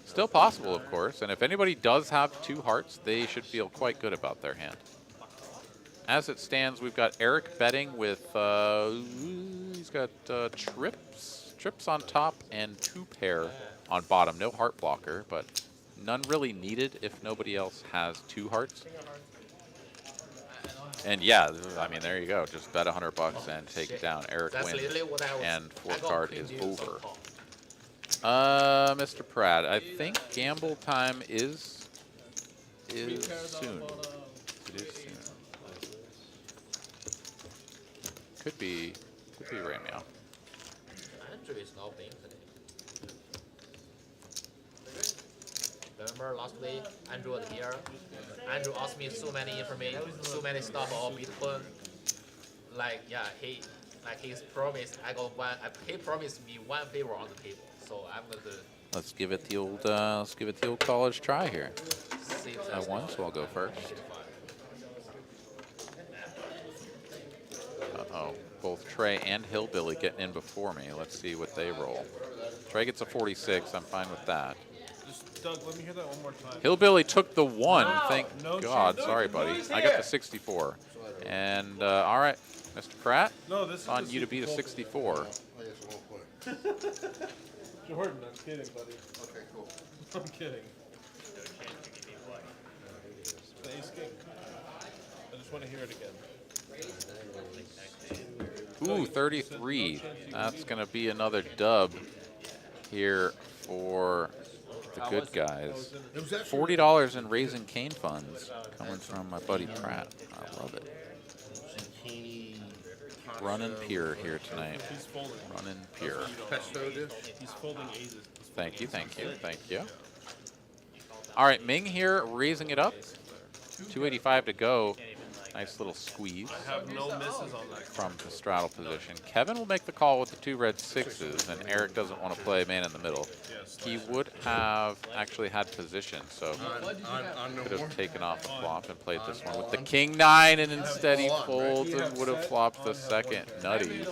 Still possible, of course, and if anybody does have 2 hearts, they should feel quite good about their hand. As it stands, we've got Eric betting with, he's got trips on top and 2 pair on bottom. No heart blocker, but none really needed if nobody else has 2 hearts. And yeah, I mean, there you go. Just bet $100 and take it down. Eric That's wins, literally what I was. and I 4 got card queen is deuce, so over. call. Mr. Pratt, I think gamble time is soon. It is soon. Could be right now. Andrew is not playing today. Remember last week, Andrew was here. Andrew asked me so many information, so many stuff about Bitcoin. Like, yeah, he like he's promised, he promised me one favor on the table, so I'm gonna Let's give it the old college try here. see if I that's won, so I'll go first. Uh-oh, both Trey and Hillbilly getting in before me. Let's see what they roll. Trey gets a 46. I'm fine with that. Just, Doug, let me hear that one more time. Hillbilly took the 1. Thank No God. chance. Sorry, buddy. I got the 64. And all right, Mr. Pratt, No, this is on the you to beat a Super Bowl. 64. Jordan, I'm kidding, buddy. Okay, cool. I'm kidding. The ace king. I just want to hear it again. Ooh, 33. That's going to be another dub here for the good guys. $40 in Raising Cane funds coming from my buddy Pratt. I love it. Running pure here tonight. He's folding. Running pure. Pesto dish. He's folding aces. Thank you, thank you, thank you. All right, Ming here raising it up. 285 to go. Nice little squeeze I have no misses on that. from the straddle position. Kevin will make the call with the 2 red 6s, and Eric doesn't want to play man in the middle. He would have actually had position, so could have taken off the flop and played this one with the king 9, and instead he folds and would have flopped the second nutties.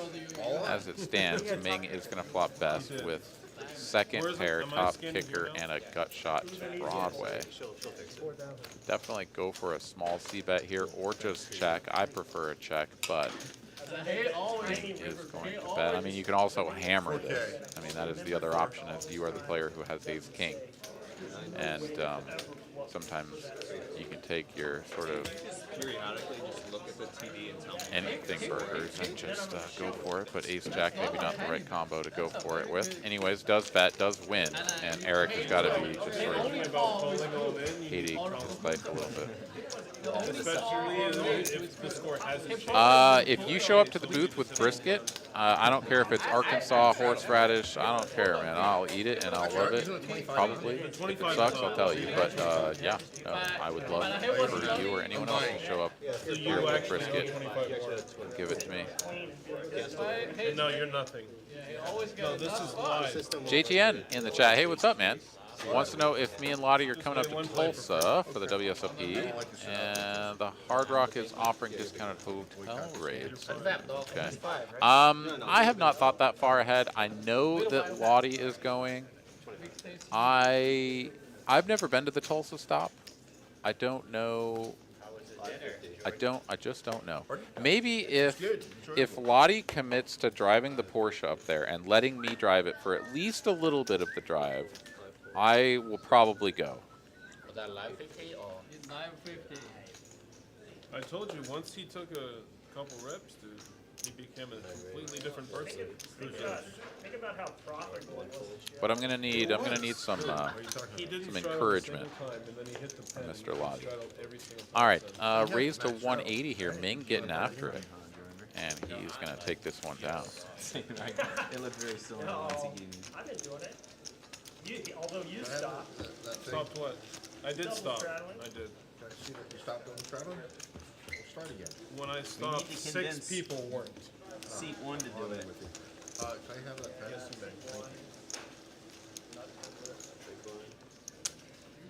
As it stands, Ming is going to flop best with second pair, top kicker, and a gut shot to Broadway. Definitely go for a small C bet here, or just check. I prefer a check, but Ming is going to bet. I mean, you can also hammer this. I mean, that is the other option, as you are the player who has ace king. And sometimes you can take your sort of Periodically, just look at the TV and tell me. anything burgers and just go for it, but ace jack maybe not the right combo to go for it with. Anyways, does bet, does win, and Eric has got to be just sort of hating his life a little bit. Especially if the score hasn't changed. If you show up to the booth with brisket, I don't care if it's Arkansas, horseradish, I don't care, man. I'll eat it and I'll love it, probably. If it sucks, I'll tell you, but yeah, no, I would love for you or anyone else to show up here with brisket. Give it to me. No, you're nothing. No, this is live. JTN in the chat. Hey, what's up, man? Wants to know if me and Lottie are coming up to Tulsa for the WSOP, and the Hard Rock is offering discounted hotel rates. Okay. I have not thought that far ahead. I know that Lottie is going. I've never been to the Tulsa stop. I don't know. I just don't know. Maybe if Lottie commits to driving the Porsche up there and letting me drive it for at least a little bit of the drive, I will probably go. Was that live 50 or? It's 950. I told you, once he took a couple reps, dude, he became a completely different person. Think about how profitable it was. But I'm gonna need some encouragement from Mr. Lottie. All right, raised to 180 here. Ming getting after it, and he's gonna take this one down. It looked very similar to once he gave me. I've been doing it. Although you stopped. Stopped what? I did Double stop. straddling. I did. Can I see that you stopped double straddling? We'll start again. When I stopped, to 6 convince- people weren't. Seat 1 to do it. Can I have that pen? Yes, you may. Thank you.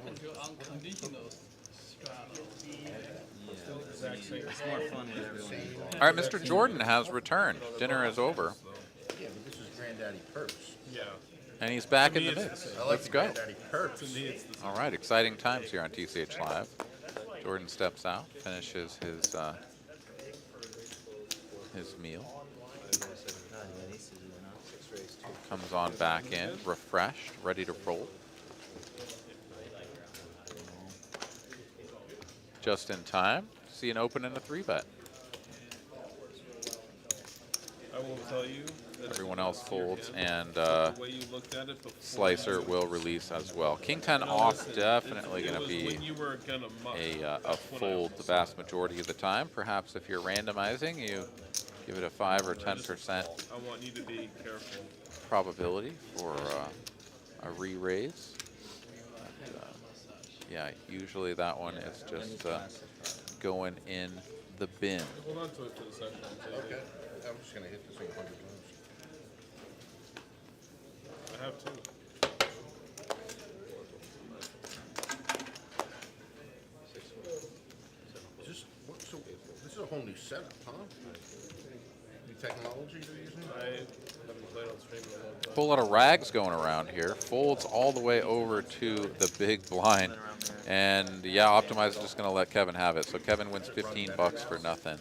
And do unconditional straddle. Exact same. It's more fun with everyone involved. All right, Mr. Jordan has returned. Dinner is over, Yeah, but this is Granddaddy Purse. Yeah. and he's back To in me, the it's mix. I like Let's the go. Granddaddy Purse. To me, it's the same. All right, exciting times here on TCH Live. Jordan steps out, finishes his meal, comes on back in, refreshed, ready to roll. Just in time, see an open and a 3-bet. I will tell you that Everyone else folds, and the way you looked at it before. Slicer will release as well. King 10 off, Listen, definitely it going to was be when you were gonna muck. a fold the vast majority of the time. Perhaps if you're randomizing, you give it a 5 or 10% I want you to be careful. probability for a re-raise. Yeah, usually that one is just going in the the bin. Hold on to it for the second. Okay. I'm just gonna hit this thing 100 times. I have 2. Is this what, so? This is a whole new setup, huh? New technology they're using. I haven't played on stream in a long time. Whole lot of rags going around here. Folds all the way over to the big blind. And yeah, Optimize is just going to let Kevin have it. So Kevin wins 15 bucks for nothing.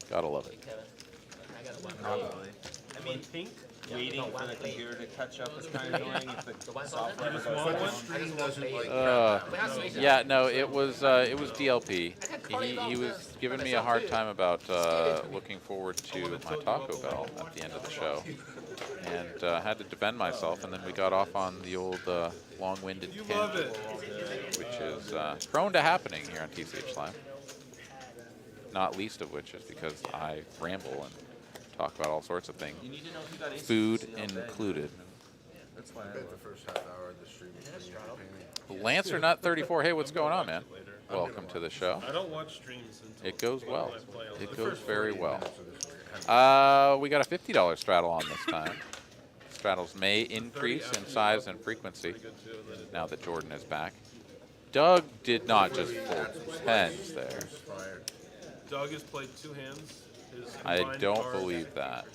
Gotta love it. Probably. I mean, waiting for the computer to catch up is kind of annoying if the software ever But the goes stream doesn't like. Yeah, no, it was DLP. He was giving me a hard time about looking forward to my Taco Bell at the end of the show, and had to defend myself. And then we got off on the old long-winded You love tangent, it. which is prone to happening here on TCH Live. Not least of which is because I ramble and talk about all sorts of things, You need to know if you got aces. food included. That's why I bet the first half hour of the stream is pretty entertaining. Lancer Nut 34. Hey, what's going on, man? Welcome to the show. I don't watch streams until It goes well. I play on It the goes first very 40 well. minutes of this were We got a $50 straddle on this time. Straddles may increase in size and frequency now that Jordan is back. Doug did not just fold tens there. Fired. Doug has played 2 hands. His I combined don't cards- believe that.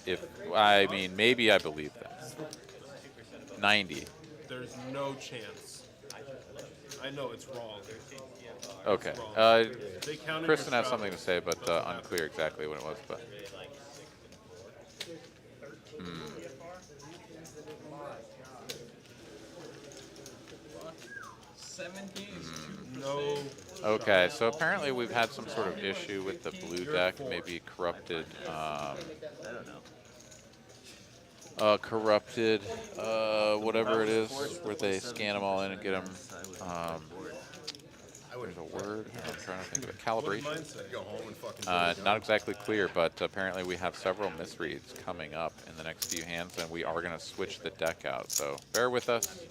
I mean, maybe I believe that. 90. There's no chance. I know it's wrong. Okay. They counted Kristen your has something to say, but unclear exactly what it was. But 17 is too No. okay, so apparently we've had some sort of issue with the blue deck, maybe corrupted. I don't know. Whatever it is, where they scan them all in and get them. There's a word. I'm trying to think of it. Calibration. Go home and fucking. Not exactly clear, but apparently we have several misreads coming up in the next few hands, and we are going to switch the deck out. So bear with us.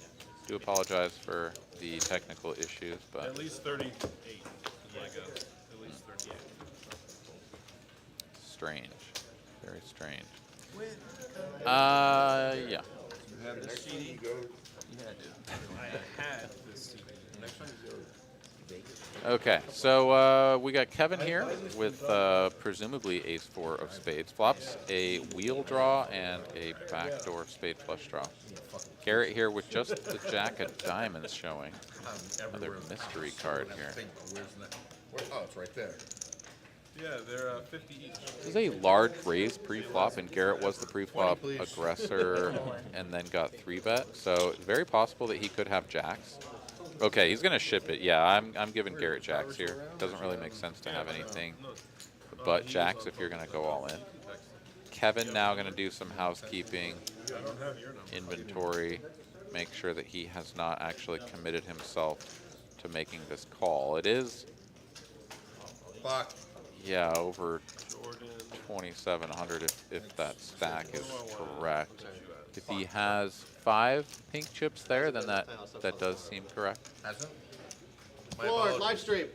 Do apologize for the technical issues, but At least 38 is my guess. At least 38. strange, very strange. Yeah. You have the CD? Yeah, dude. I had this CD. Next time you go. Okay, so we got Kevin here with presumably ace-4 of spades. Flops a wheel draw and a backdoor spade flush draw. Garrett here with just the jack of diamonds showing. Another mystery card here. Oh, it's right there. Yeah, they're 50 each. This is a large raise pre-flop, and Garrett was the pre-flop aggressor and then got 3-bet. So it's very possible that he could have jacks. Okay, he's going to ship it. Yeah, I'm giving Garrett jacks here. Doesn't really make sense to have anything but jacks if you're going to go all in. Kevin now going to do some housekeeping, inventory, make sure that he has not actually committed himself to making this call. It is, Fuck. yeah, over 2,700 if that stack is correct. If he has 5 pink chips there, then that does seem correct. Hasn't? Lord, live stream.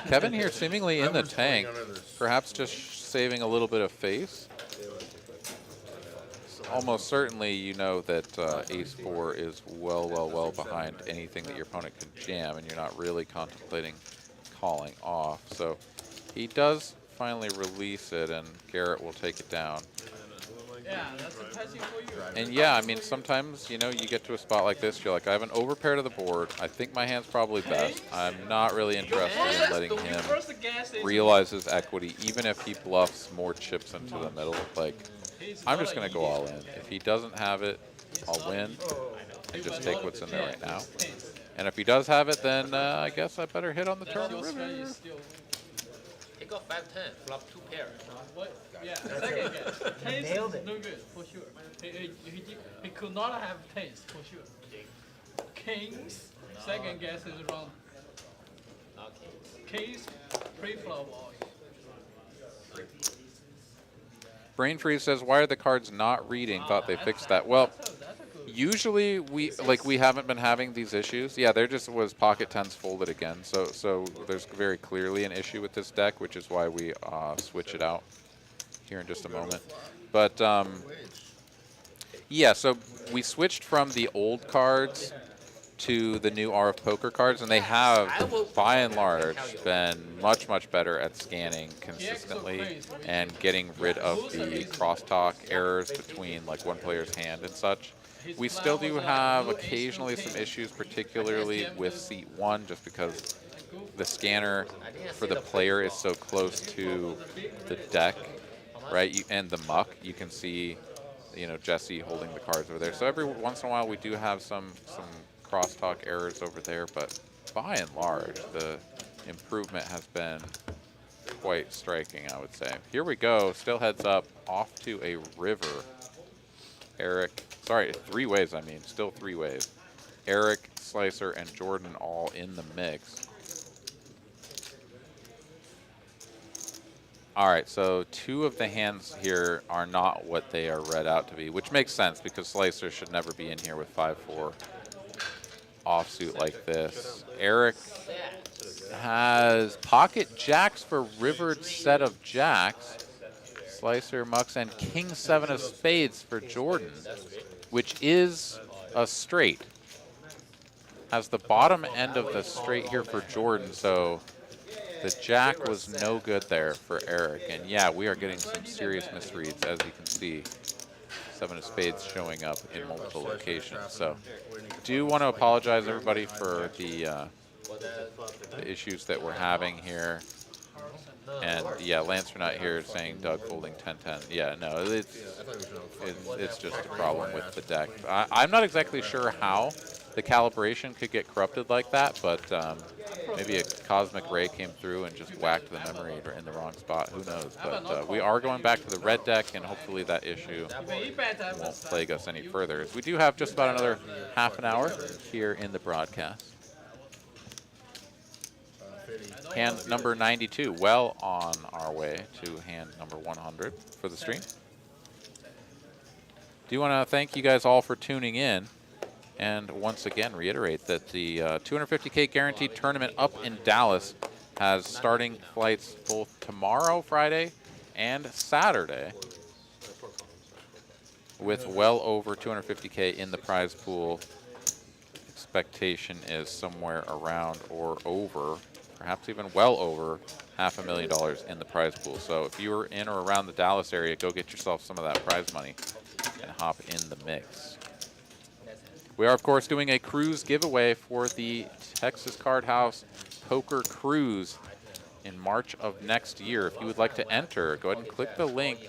Kevin here seemingly in the was playing tank, under this. perhaps just saving a little bit of face. Almost certainly you know that ace-4 is well behind anything that your opponent can jam, and you're not really contemplating calling off. So he does finally release it, and Garrett will take it down. Yeah, that's a passing for you. And yeah, I mean, sometimes, you know, you get to a spot like this, you're like, I have an overpair to the board. I think my hand's probably best. I'm not really interested in letting him realize his equity, even if he bluffs more chips into the middle. Like, I'm just going to go all in. If he doesn't have it, I'll win and just take what's in there right now. And if he does have it, then I guess I better hit on the turn. He got 5-10, flop 2 pairs. What? Yeah, second guess. Tens is no good, for sure. He could not have tens, for sure. Kings, second guess is wrong. Kings, pre-flop. Brain Freeze says, why are the cards not reading? Thought they fixed that. Well, Usually we haven't been having these issues. Yeah, there just was pocket tens folded again. So there's very clearly an issue with this deck, which is why we switch it out here in just a moment. But yeah, so we switched from the old cards to the new RF Poker cards, and they have, by and large, been much, much better at scanning consistently and getting rid of the crosstalk errors between like one player's hand and such. We still do have occasionally some issues, particularly with seat 1, just because the scanner for the player is so close to the deck, right? And the muck, you can see, you know, Jesse holding the cards over there. So every once in a while we do have some crosstalk errors over there, but by and large the improvement has been quite striking, I would say. Here we go, still heads up, off to a river. Eric, sorry, 3 ways, I mean, still 3 ways. Eric, Slicer, and Jordan all in the mix. All right, so 2 of the hands here are not what they are read out to be, which makes sense because Slicer should never be in here with 5-4 offsuit like this. Eric has pocket jacks for rivered set of jacks. Slicer, mucks, and king 7 of spades for Jordan, which is a straight. Has the bottom end of the straight here for Jordan, so the jack was no good there for Eric. And yeah, we are getting some serious misreads, as you can see. 7 of spades showing up in multiple locations. So do want to apologize, everybody, for the issues that we're having here. And yeah, Lance Renat here saying Doug folding 10-10. Yeah, no, it's just a problem with the deck. I'm not exactly sure how the calibration could get corrupted like that, but maybe a cosmic ray came through and just whacked the memory in the wrong spot. Who knows? But we are going back to the red deck, and hopefully that issue won't plague us any further. We do have just about another half an hour here in the broadcast. Hand number 92, well on our way to hand number 100 for the stream. Do want to thank you guys all for tuning in, and once again reiterate that the 250K guaranteed tournament up in Dallas has starting flights both tomorrow, Friday, and Saturday, with well over 250K in the prize pool. Expectation is somewhere around or over, perhaps even well over $500,000 in the prize pool. So if you're in or around the Dallas area, go get yourself some of that prize money and hop in the mix. We are, of course, doing a cruise giveaway for the Texas Card House Poker Cruise in March of next year. If you would like to enter, go ahead and click the link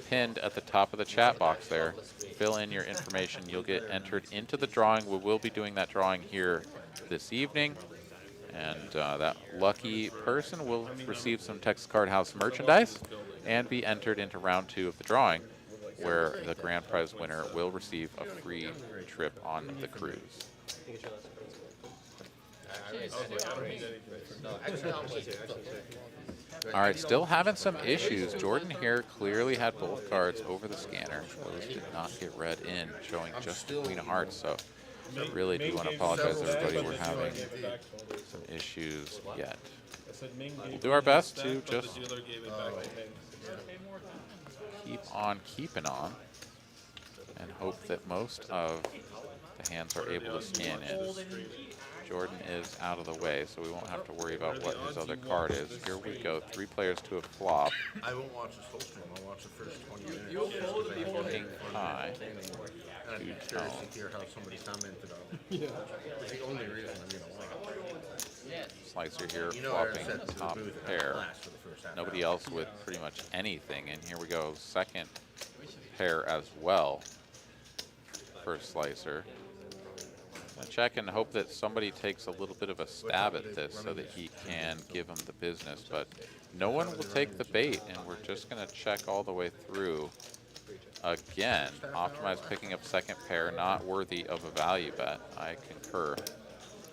pinned at the top of the chat box there. Fill in your information. You'll get entered into the drawing. We will be doing that drawing here this evening. And that lucky person will receive some Texas Card House merchandise and be entered into round 2 of the drawing, where the grand prize winner will receive a free trip on the cruise. All right, still having some issues. Jordan here clearly had both cards over the scanner. Those did not get read in, showing just the Queen of Hearts. So I really do want to apologize, everybody. We're having some issues yet. We'll do our best to just keep on keeping on and hope that most of the hands are able to scan in. Jordan is out of the way, so we won't have to worry about what his other card is. Here we go, 3 players to a flop. I won't watch this whole stream. I'll watch the first 20 minutes. King high. And I'm curious to hear how somebody commented on it. Yeah. It's the only reason I'm going to watch. Slicer here, flopping top pair. Nobody else with pretty much anything. And here we go, second pair as well for Slicer. Gonna check and hope that somebody takes a little bit of a stab at this so that he can give him the business. But no one will take the bait, and we're just going to check all the way through. Again, Optimize picking up second pair, not worthy of a value bet. I concur.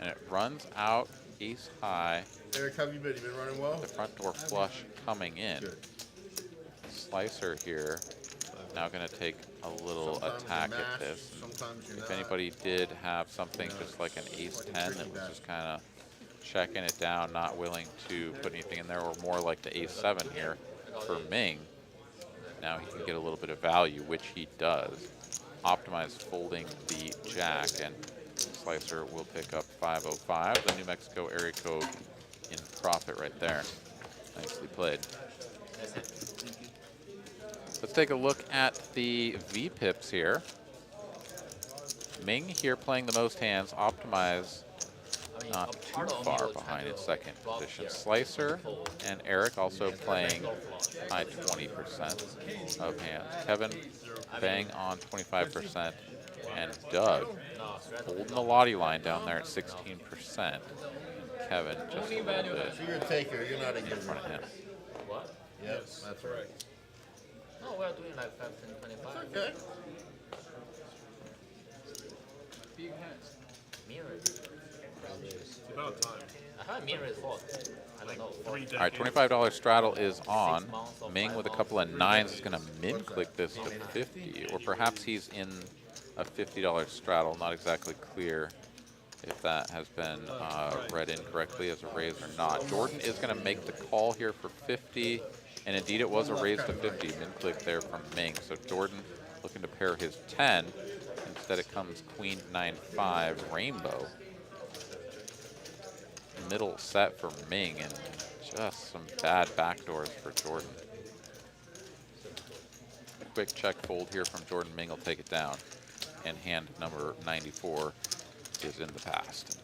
And it runs out ace high. Eric, how have you been? You been running well? The front door flush coming in. Good. Slicer here. Now going to take a little Sometimes attack you at mash, this. sometimes you're If not. anybody did have something just like an ace-10 that was just kind of checking it down, not willing to put anything in there, or more like the ace-7 here for Ming, now he can get a little bit of value, which he does. Optimize folding the jack, and Slicer will pick up 505, the New Mexico area code in profit right there. Nicely played. Let's take a look at the V-pips here. Ming here playing the most hands. Optimize not too far behind in second position. Slicer and Eric also playing high 20% of hands. Kevin bang on 25%, and Doug holding the Lottie line down there at 16%. Kevin just a little bit So you're a taker, you're not a in giver. front of him. What? Yes, that's right. No, we're doing like 5, 10, 25. Okay. Big hands. Mirror. It's about time. I have mirror for, I don't know. 3 decades. All right, $25 straddle is on. Ming with a couple of 9s is going to min-click this to 50, or perhaps he's in a $50 straddle. Not exactly clear if that has been read incorrectly as a raise or not. Jordan is going to make the call here for 50, and indeed it was a raise to 50. Min-click there from Ming. So Jordan looking to pair his 10. Instead it comes queen 9-5 rainbow. Middle set for Ming, and just some bad backdoors for Jordan. Quick check fold here from Jordan. Ming will take it down, and hand number 94 is in the past.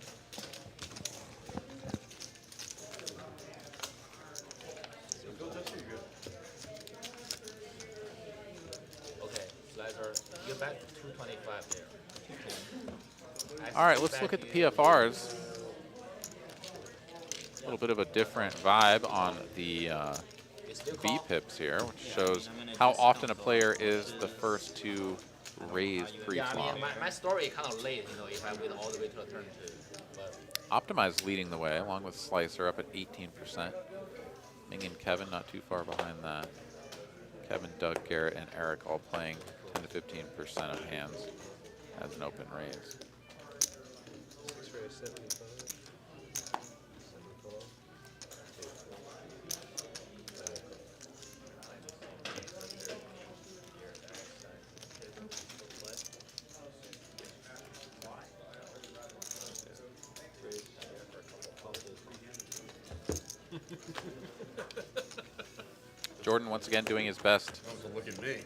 Okay, Slicer, you're back to 225 there. All right, let's look at the PFRs. A little bit of a different vibe on the V-pips here, which shows how often a player is the first to raise pre-flop. Yeah, I mean, my story kind of late, you know, if I wait all the way to the turn two. But Optimize leading the way, along with Slicer up at 18%. Ming and Kevin not too far behind that. Kevin, Doug, Garrett, and Eric all playing 10 to 15% of hands as an open raise. Jordan once again doing his best Look at me.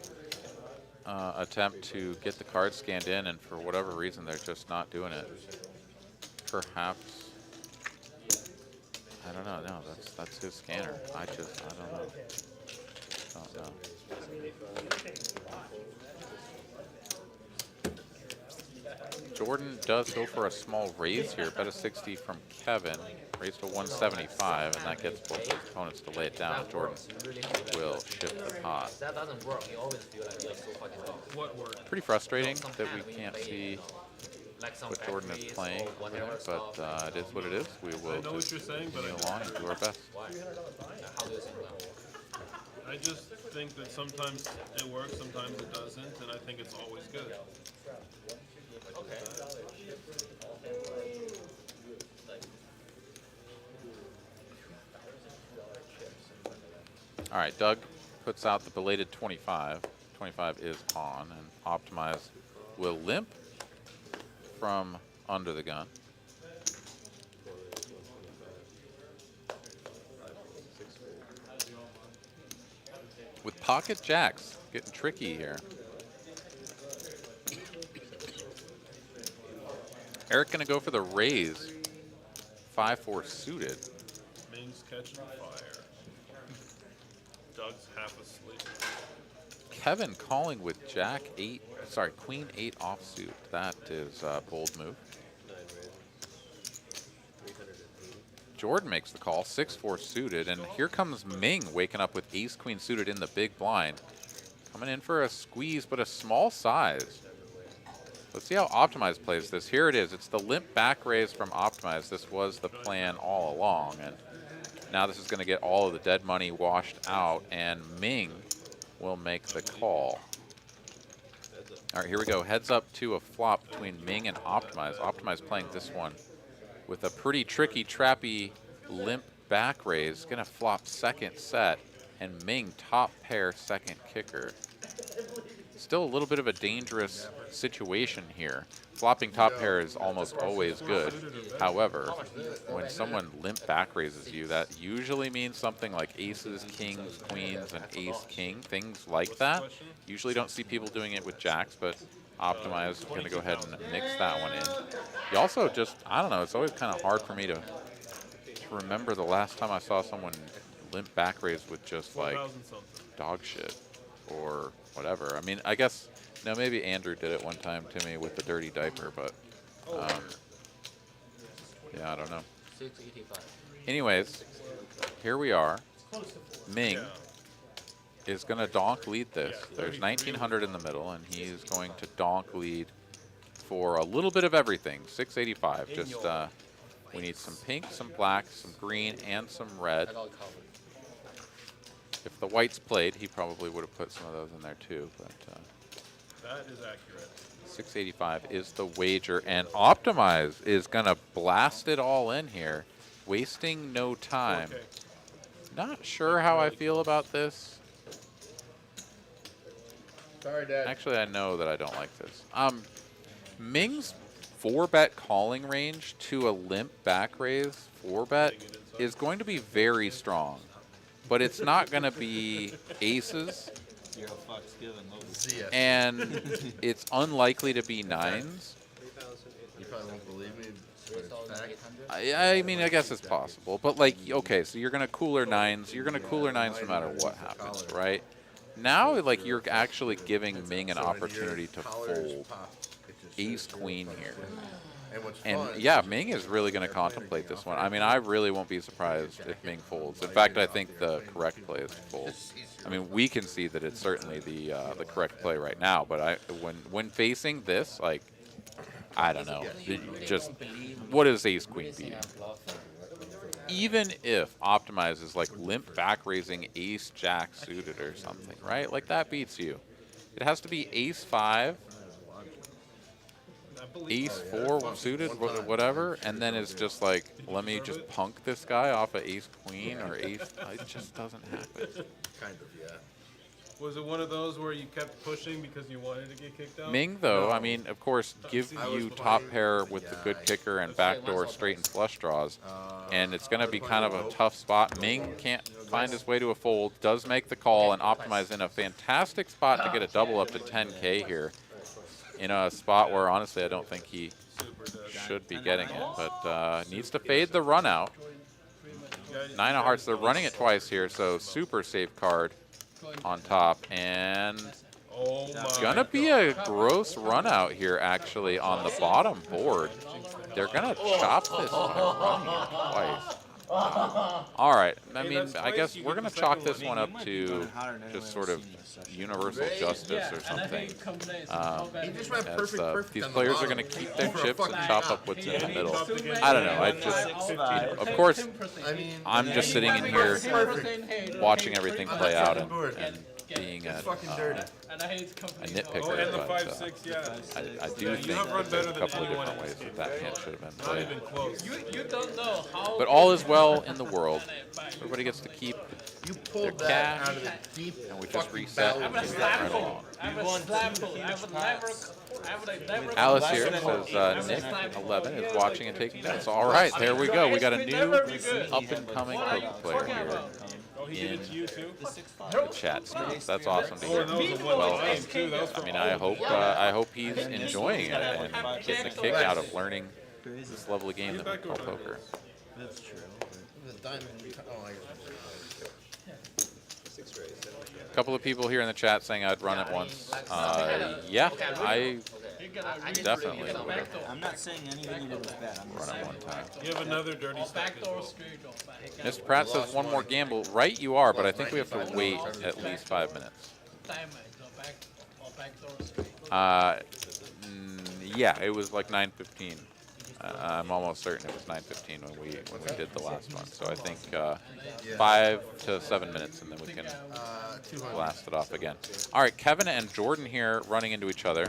attempt to get the card scanned in, and for whatever reason they're just not doing it. Perhaps, I don't know. No, that's his scanner. I don't know. Don't know. Jordan does go for a small raise here. Bet a 60 from Kevin. Raise to 175, and that gets both his opponents to lay it down. Jordan will shift the pot. that doesn't work. You always feel like you're so fucking lost. What worked? Pretty frustrating that we can't see Like some what Jordan is factories playing or over whatever there, but stuff. it is what it is. We will I know what just you're saying, but continue along and do our best. Why? How do you think that? I just think that sometimes it works, sometimes it doesn't, and I think it's always good. Okay. All right, Doug puts out the belated 25. 25 is on, and Optimize will limp from under the gun. With pocket jacks, getting tricky here. Eric gonna go for the raise. 5-4 suited. Ming's catching fire. Doug's half asleep. Kevin calling with Jack 8, sorry, Queen 8 offsuit. That is a bold move. Jordan makes the call, 6-4 suited, and here comes Ming waking up with Ace Queen suited in the big blind. Coming in for a squeeze, but a small size. Let's see how Optimize plays this. Here it is. It's the limp back raise from Optimize. This was the plan all along, and now this is going to get all of the dead money washed out, and Ming will make the call. All right, here we go. Heads up to a flop between Ming and Optimize. Optimize playing this one with a pretty tricky, trappy, limp back raise. Gonna flop second set, and Ming top pair second kicker. Still a little bit of a dangerous situation here. Flopping top pair is almost always good. However, when someone limp back raises you, that usually means something like aces, kings, queens, and ace-king, things like that. Usually don't see people doing it with jacks, but Optimize is going to go ahead and mix that one in. You also just, I don't know, it's always kind of hard for me to remember the last time I saw someone limp back raise with just like dog shit or whatever. I mean, I guess, no, maybe Andrew did it one time to me with the dirty diaper, but yeah, I don't know. 685. Anyways, here we are. Ming is going to donk lead this. There's 1900 in the middle, and he's going to donk lead for a little bit of everything. 685. Just we need some pink, some black, some green, and some red. If the whites played, he probably would have put some of those in there too. But that is accurate. 685 is the wager, and Optimize is going to blast it all in here, wasting no time. Not sure how I feel about this. Sorry, Dad. Actually, I know that I don't like this. Ming's 4-bet calling range to a limp back raise 4-bet is going to be very strong, but it's not going to be aces, and it's unlikely to be nines. You probably won't believe me, but it's fact. I mean, I guess it's possible, but like, okay, so you're going to cooler nines. You're going to cooler nines no matter what happens, right? Now, like, you're actually giving Ming an opportunity to fold ace-queen here. And yeah, Ming is really going to contemplate this one. I mean, I really won't be surprised if Ming folds. In fact, I think the correct play is to fold. I mean, we can see that it's certainly the correct play right now, but when facing this, like, I don't know, just what is ace-queen beating? Even if Optimize is like limp back raising ace-jack suited or something, right? Like, that beats you. It has to be ace-5, ace-4 suited, whatever, and then it's just like, let me just punk this guy off of ace-queen or ace. It just doesn't happen. Kind of, yeah. Was it one of those where you kept pushing because you wanted to get kicked out? Ming, though, I mean, of course, give you top pair with the good kicker and backdoor straight and flush draws, and it's going to be kind of a tough spot. Ming can't find his way to a fold, does make the call, and Optimize in a fantastic spot to get a double up to 10K here, in a spot where, honestly, I don't think he should be getting it, but needs to fade the run out. 9 of hearts, they're running it twice here, so super safe card on top, and gonna be a gross run out here actually on the bottom board. They're gonna chop this by running it twice. All right, I mean, I guess we're gonna chalk this one up to just sort of universal justice or something. These players are gonna keep their chips and chop up what's in the middle. I don't know. I just, of course, I'm just sitting in here watching everything play out and being a nitpicker, but I do think that there's a couple of different ways that hand should have been played. But all is well in the world. Everybody gets to keep their cash, and we just reset and move right along. Alice here says Nick 11 is watching and taking notes. All right, there we go. We got a new up-and-coming poker player here in the chat space. That's awesome to hear. Well, I mean, I hope he's enjoying it and getting a kick out of learning this lovely game that we call poker. That's true. A couple of people here in the chat saying I'd run it once. Yeah, I definitely would have. I'm not saying anything was bad. I'm run it one time. You have another dirty stack as well. Mr. Pratt says one more gamble. Right, you are, but I think we have to wait at least 5 minutes. Yeah, it was like 9:15. I'm almost certain it was 9:15 when we did the last one. So I think 5 to 7 minutes, and then we can blast it off again. All right, Kevin and Jordan here running into each other.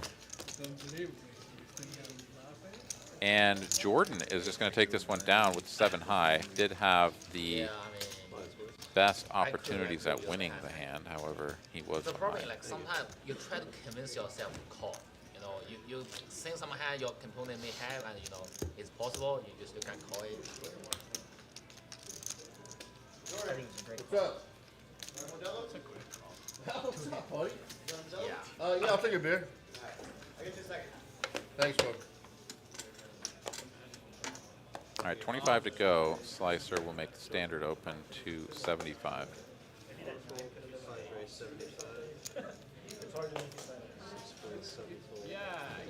And Jordan is just going to take this one down with 7 high. Did have the best opportunities at winning the hand, however, he was The problem behind. is, like, sometimes you try to convince yourself to call. You know, you think some hand your component may have, and you know it's possible. You can call it. What's up? What's up, buddy? Yeah. Yeah, I'll take a beer. I get you a second. Thanks, bud. All right, 25 to go. Slicer will make the standard open to 75. Yeah,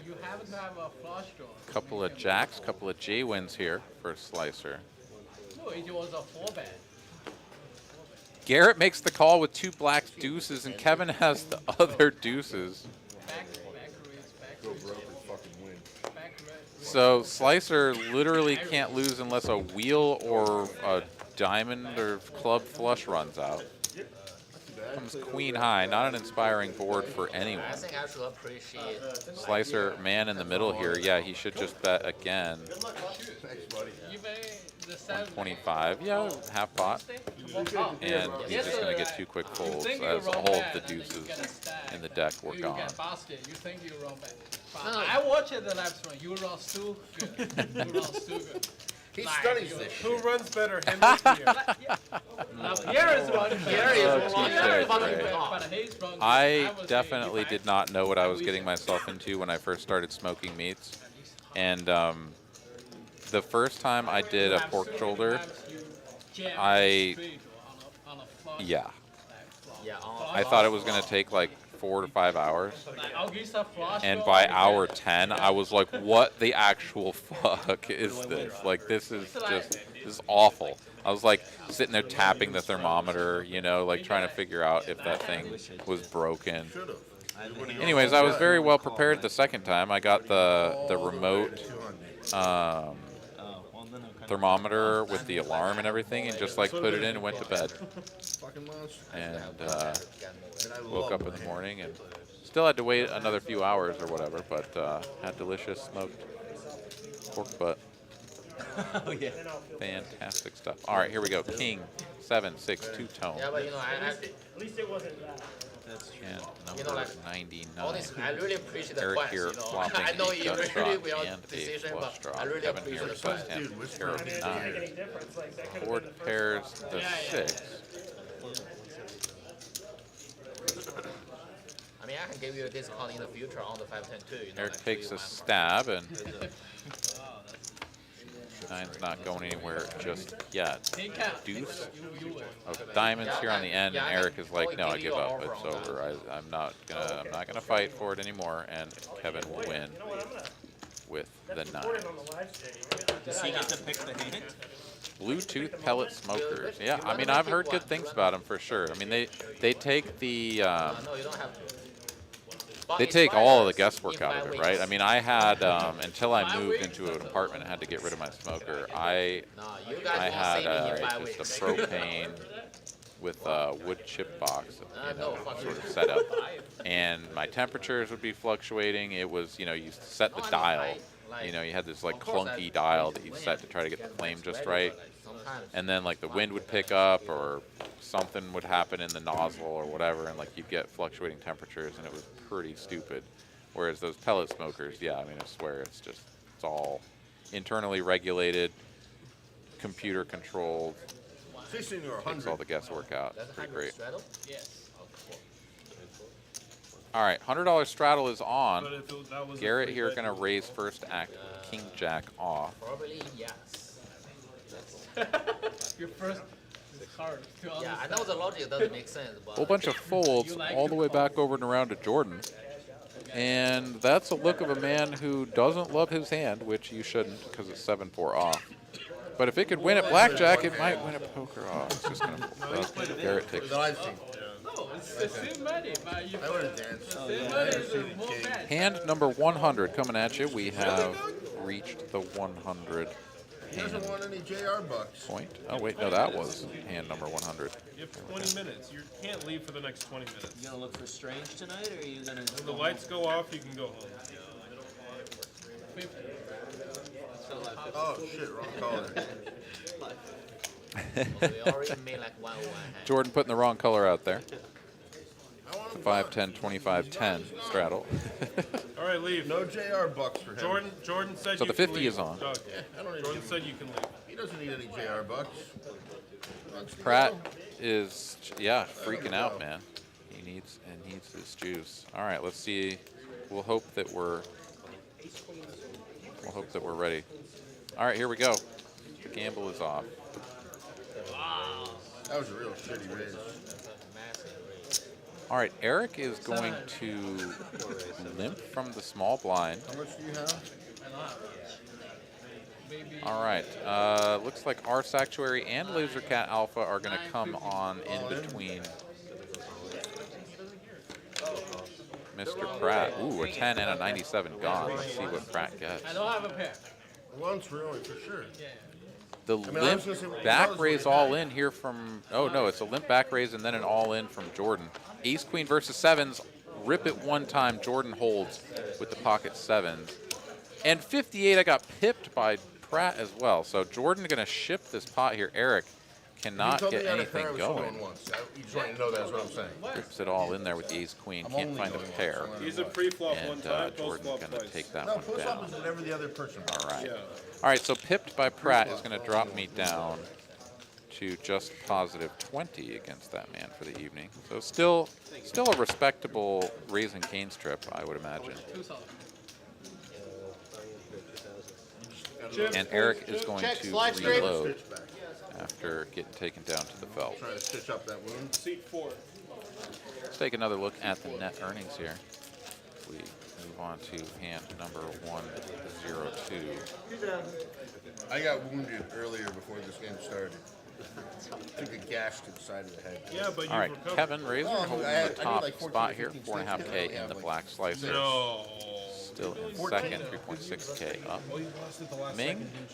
you have to have a flush draw. Couple of jacks, couple of J wins here for Slicer. No, it was a 4-bet. Garrett makes the call with 2 black deuces, and Kevin has the other deuces. Back raise. So Slicer literally can't lose unless a wheel or a diamond or club flush runs out. Comes queen high, not an inspiring board for anyone. I think I should appreciate. Slicer, man in the middle here. Yeah, he should just bet again. Thanks, buddy. You may the 7. 25, yeah, half pot. And he's just going to get 2 quick folds as all of the deuces in the deck were You gone. get busted. You think you run back. I watched the live stream. You run still good. You run still good. He studies this Who shit. runs better, him or Pierre? Pierre is running. Pierre is Oh, running TCH, fucking right. off. But he's running. I was definitely saying, did not know what I was getting myself into when I first started smoking meats. And the first time I did a pork shoulder, I- yeah, Yeah. I thought it was going to take like 4 to 5 hours. I'll give some flush And draw by and hour then- 10, I was like, what the actual fuck is this? Like, this is awful. I was like sitting there tapping the thermometer, you know, like trying to figure out if that thing was broken. Anyways, I was very well prepared the second time. I got the remote thermometer with the alarm and everything, and just like put it in and went to bed. Fucking monster. And woke up in the morning and still had to wait another few hours or whatever, but had delicious smoked pork butt. Oh, yeah. Fantastic stuff. All right, here we go. King, 7, 6, 2-tone. Yeah, but you know, At least it wasn't that. And You number know, like, 99. honestly, I really appreciate the Eric quest, here you know. flopping I know a you gut really draw will and a decision, flush but draw. I really Kevin appreciate here the says quest. 10, which pair one of did you 9. Make any difference? Like that could have Board been the first pairs the Yeah. 6. I mean, I can give you a discount in the future on the 510 too. You know, Eric like, takes you a might- stab, and 9's not going anywhere just yet. Deuce of diamonds here on the end, and Eric is like, no, I give up. It's over. I'm not gonna fight for it anymore. And Kevin will win with the 9. Put it on the live stream. Does he get to pick the hand? Bluetooth pellet smokers. Yeah, I mean, I've heard good things about them for sure. I mean, they take the No, you don't have to. But they it's take all of the virus guesswork in out 5 of it, weeks. right? I mean, I had until I moved into an apartment and had to get rid of my smoker. I No, you guys I won't had save it in 5 just weeks. a propane with a wood chip box, No, fuck sort you. of setup, and my temperatures would be fluctuating. It was, you set the dial. You had this like clunky dial that you set to try to get the flame just right, and then like the wind would pick up or something would happen in the nozzle or whatever, and like you'd get fluctuating temperatures, and it was pretty stupid. Whereas those pellet smokers, yeah, I mean, I swear it's all internally regulated, computer controlled, takes all the guesswork out. It's pretty great. Yes. All right, $100 straddle is on. But if that was a Garrett free here bet, going to raise first act, King Jack off. Probably yes. Your first is hard to understand. Yeah, I know the logic doesn't make sense, but Whole bunch of folds all the way back over and around to Jordan. And that's a look of a man who doesn't love his hand, which you shouldn't because it's 7-4 off. But if it could win at blackjack, it might win at poker. Oh, it's just going to... Garrett takes No, it's the same money, but you. I would have danced. The same money is more bad. hand number 100 coming at you. We have reached the 100 He doesn't hand want any JR bucks. point. Oh wait, no, that was hand number 100. You have 20 minutes. You can't leave for the next 20 minutes. You gonna look for Strange tonight, or are you gonna? When the lights go off, you can go home. Oh shit, wrong color. We already made like 101 hand. Jordan putting the wrong color out there. I want him 5, 10, 25, 10 straddle. All right, leave. No JR bucks for him. Jordan said So you the can 50 leave. is on. Doug, I don't need Jordan to said you can leave. He doesn't need any JR bucks. Pratt is, yeah, freaking out, man. He needs his juice. All right, let's see. We'll hope that we're ready. All right, here we go. The gamble is off. That was a real shitty raise. All right, Eric is going to limp from the small blind. How much do you have? All right, looks like our Sanctuary and Lasercat Alpha are going to come on in between Mr. Pratt. Ooh, a 10 and a 97 gone. Let's see what Pratt gets. I don't have a pair. Once really, for sure. The I was limp gonna say, well, back that was raise really all bad. in here from, oh no, it's a limp back raise and then an all in from Jordan. Ace Queen versus sevens. Rip it one time. Jordan holds with the pocket sevens. And 58, I got pipped by Pratt as well. So Jordan going to ship this pot here. Eric cannot get anything going. Once. You just want to know that's what I'm saying. Rips it all in there with the ace queen. Can't find a pair. He's a pre-flop one And time, Jordan's post-flop going to twice. take that No, one post down. up is whatever the other person. All right. Yeah. All right, so pipped by Pratt is going to drop me down to just positive 20 against that man for the evening. So still a respectable raising cane strip, I would imagine. And Eric is going to reload after getting taken down to the felt. Trying to stitch up that wound. Seat 4. Let's take another look at the net earnings here. We move on to hand number 102. I got wounded earlier before this game started. Took a gash to the side of the head. Yeah, but All right, you recovered. Kevin Razor Oh, holding I the need top like 14, spot here, 15 4.5K sticks. in the Like black slicer. No. Still in second, 3.6K up. Oh, you lost it the last Ming, second, didn't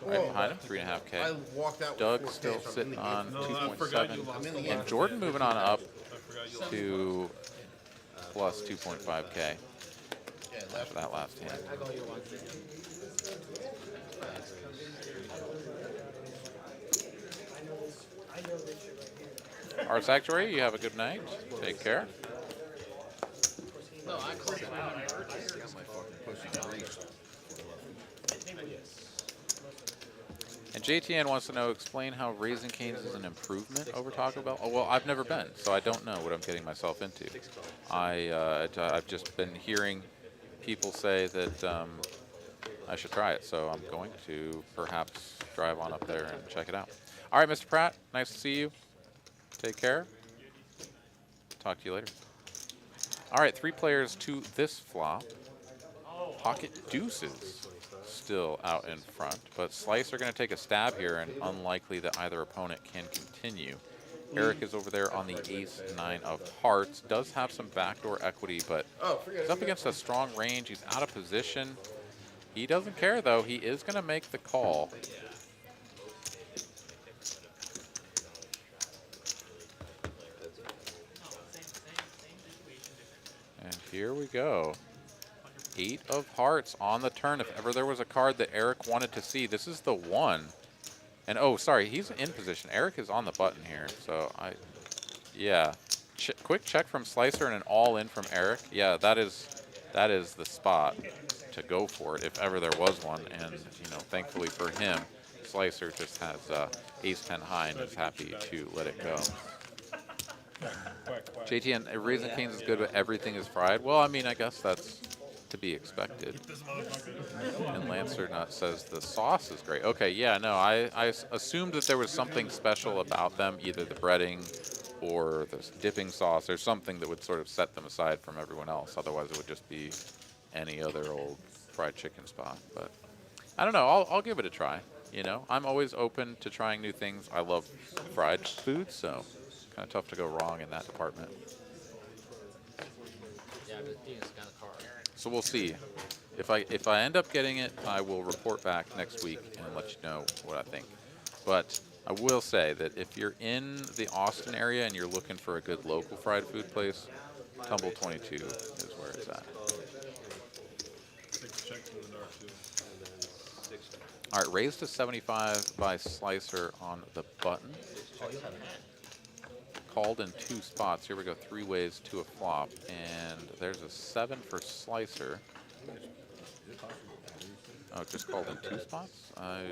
you? right behind him, I 3.5K. walked out with Doug 4K, still so I'm in sitting the on game. No, I forgot you lost the 2.7. last And Jordan moving on up I forgot you lost. to plus 2.5K Yeah, after left. that last hand. Our Sanctuary, you have a good night. Take care. No, I called it. And JTN wants to know, explain how Raising Cane's is an improvement over Taco Bell. Oh, well, I've never been, so I don't know what I'm getting myself into. I've just been hearing people say that I should try it, so I'm going to perhaps drive on up there and check it out. All right, Mr. Pratt, nice to see you. Take care. Talk to you later. All right, 3 players to this flop. Pocket deuces still out in front, but Slice are going to take a stab here, and unlikely that either opponent can continue. Eric is over there on the ace-9 of hearts. Does have some backdoor equity, but he's up against a strong range. He's out of position. He doesn't care, though. He is going to make the call. And here we go. 8 of hearts on the turn. If ever there was a card that Eric wanted to see, this is the one. And oh, sorry, he's in position. Eric is on the button here, so yeah. Quick check from Slicer and an all in from Eric. Yeah, that is the spot to go for it if ever there was one. And you know, thankfully for him, Slicer just has ace-10 high and is happy to let it go. JTN, Raising Cane's is good, but everything is fried. Well, I mean, I guess that's to be expected. And Lancer Nut says the sauce is great. Okay, yeah, no, I assumed that there was something special about them, either the breading or the dipping sauce or something that would sort of set them aside from everyone else. Otherwise, it would just be any other old fried chicken spot. But I don't know. I'll give it a try. You know, I'm always open to trying new things. I love fried food, so kind of tough to go wrong in that department. Yeah, the thing is kind of hard. So we'll see. If I end up getting it, I will report back next week and let you know what I think. But I will say that if you're in the Austin area and you're looking for a good local fried food place, Tumble 22 is where it's at. All right, raised to 75 by Slicer on the button. Called in 2 spots. Here we go, 3 ways to a flop. And there's a 7 for Slicer. Oh, just called in 2 spots? I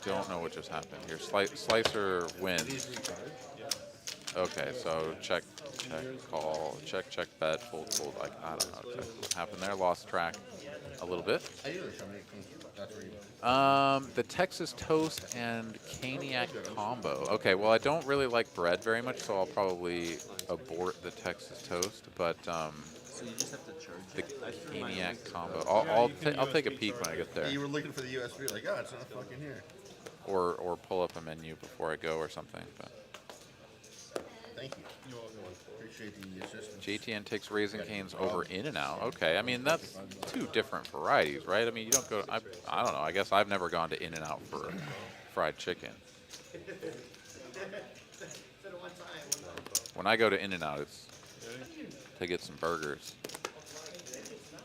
don't know what just happened here. Slicer wins. Okay, so check, call, check, bet, fold. Like, I don't know what happened there. Lost track a little bit. The Texas toast and caniac combo. Okay, well, I don't really like bread very much, so I'll probably abort the Texas toast. But So you just have to charge the it. caniac combo. I'll take a peek when I get there. Yeah, you were looking for the USB, like, oh, it's not fucking here. Or pull up a menu before I go or something. But. Thank you. Appreciate the assistance. JTN takes Raising Cane's over In-N-Out. Okay, I mean, that's 2 different varieties, right? I mean, you don't go, I don't know, I guess I've never gone to In-N-Out for fried chicken. When I go to In-N-Out, it's to get some burgers.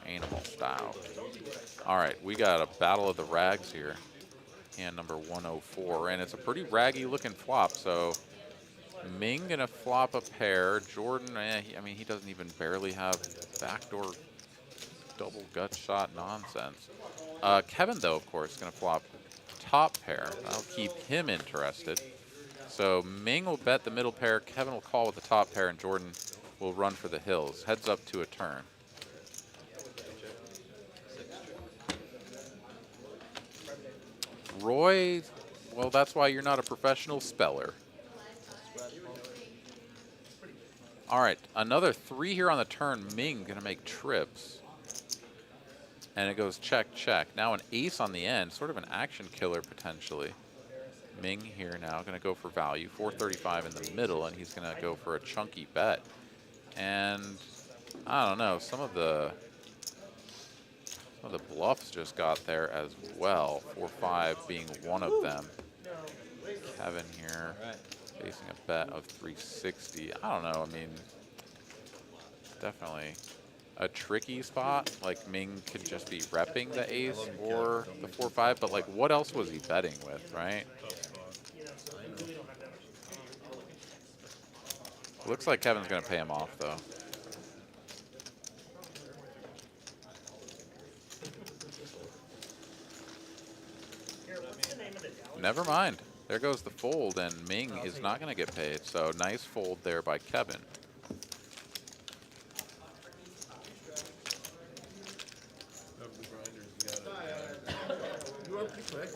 Animal style. All right, we got a battle of the rags here. Hand number 104, and it's a pretty raggy looking flop, so Ming gonna flop a pair. Jordan, I mean, he doesn't even barely have backdoor double gut shot nonsense. Kevin, though, of course, gonna flop top pair. That'll keep him interested. So Ming will bet the middle pair. Kevin will call with the top pair, and Jordan will run for the hills. Heads up to a turn. Roy, well, that's why you're not a professional speller. All right, another 3 here on the turn. Ming gonna make trips. And it goes check, check. Now an ace on the end, sort of an action killer potentially. Ming here now gonna go for value, 435 in the middle, and he's gonna go for a chunky bet. And I don't know, some of the bluffs just got there as well. 4-5 being one of them. Kevin here. Facing a bet of 360. I don't know. I mean, definitely a tricky spot. Like, Ming could just be repping the ace or the 4-5, but like, what else was he betting with, right? Looks like Kevin's going to pay him off, though. Never mind. There goes the fold, and Ming is not going to get paid. So nice fold there by Kevin. You are pretty quick.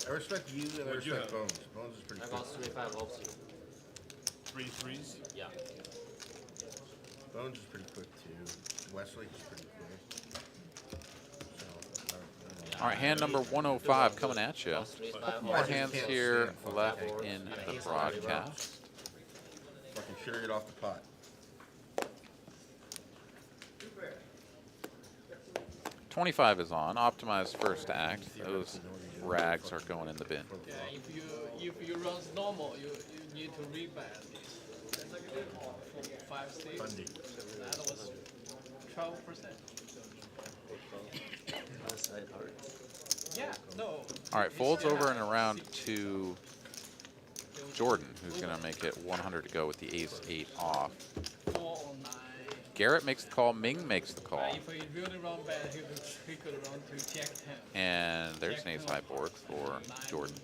I respect you and I respect Bones. Bones is pretty quick. I got 3-5 off you. 3 threes? Yeah. Bones is pretty quick too. Wesley is pretty quick. All right, hand number 105 coming at you. More hands here left in the broadcast. Fucking sugar it off the pot. $25 is on. Optimized first act. Those rags are going in the bin. Yeah, if you run normal, you need to reband this. 5 6. That was 12%. Yeah, no. All right, folds over and around to Jordan, who's going to make it 100 to go with the ace-8 off. 4 or 9. Garrett makes the call. Ming makes the call. If he really run bad, he could run to check 10. And there's an ace-high board for Jordan.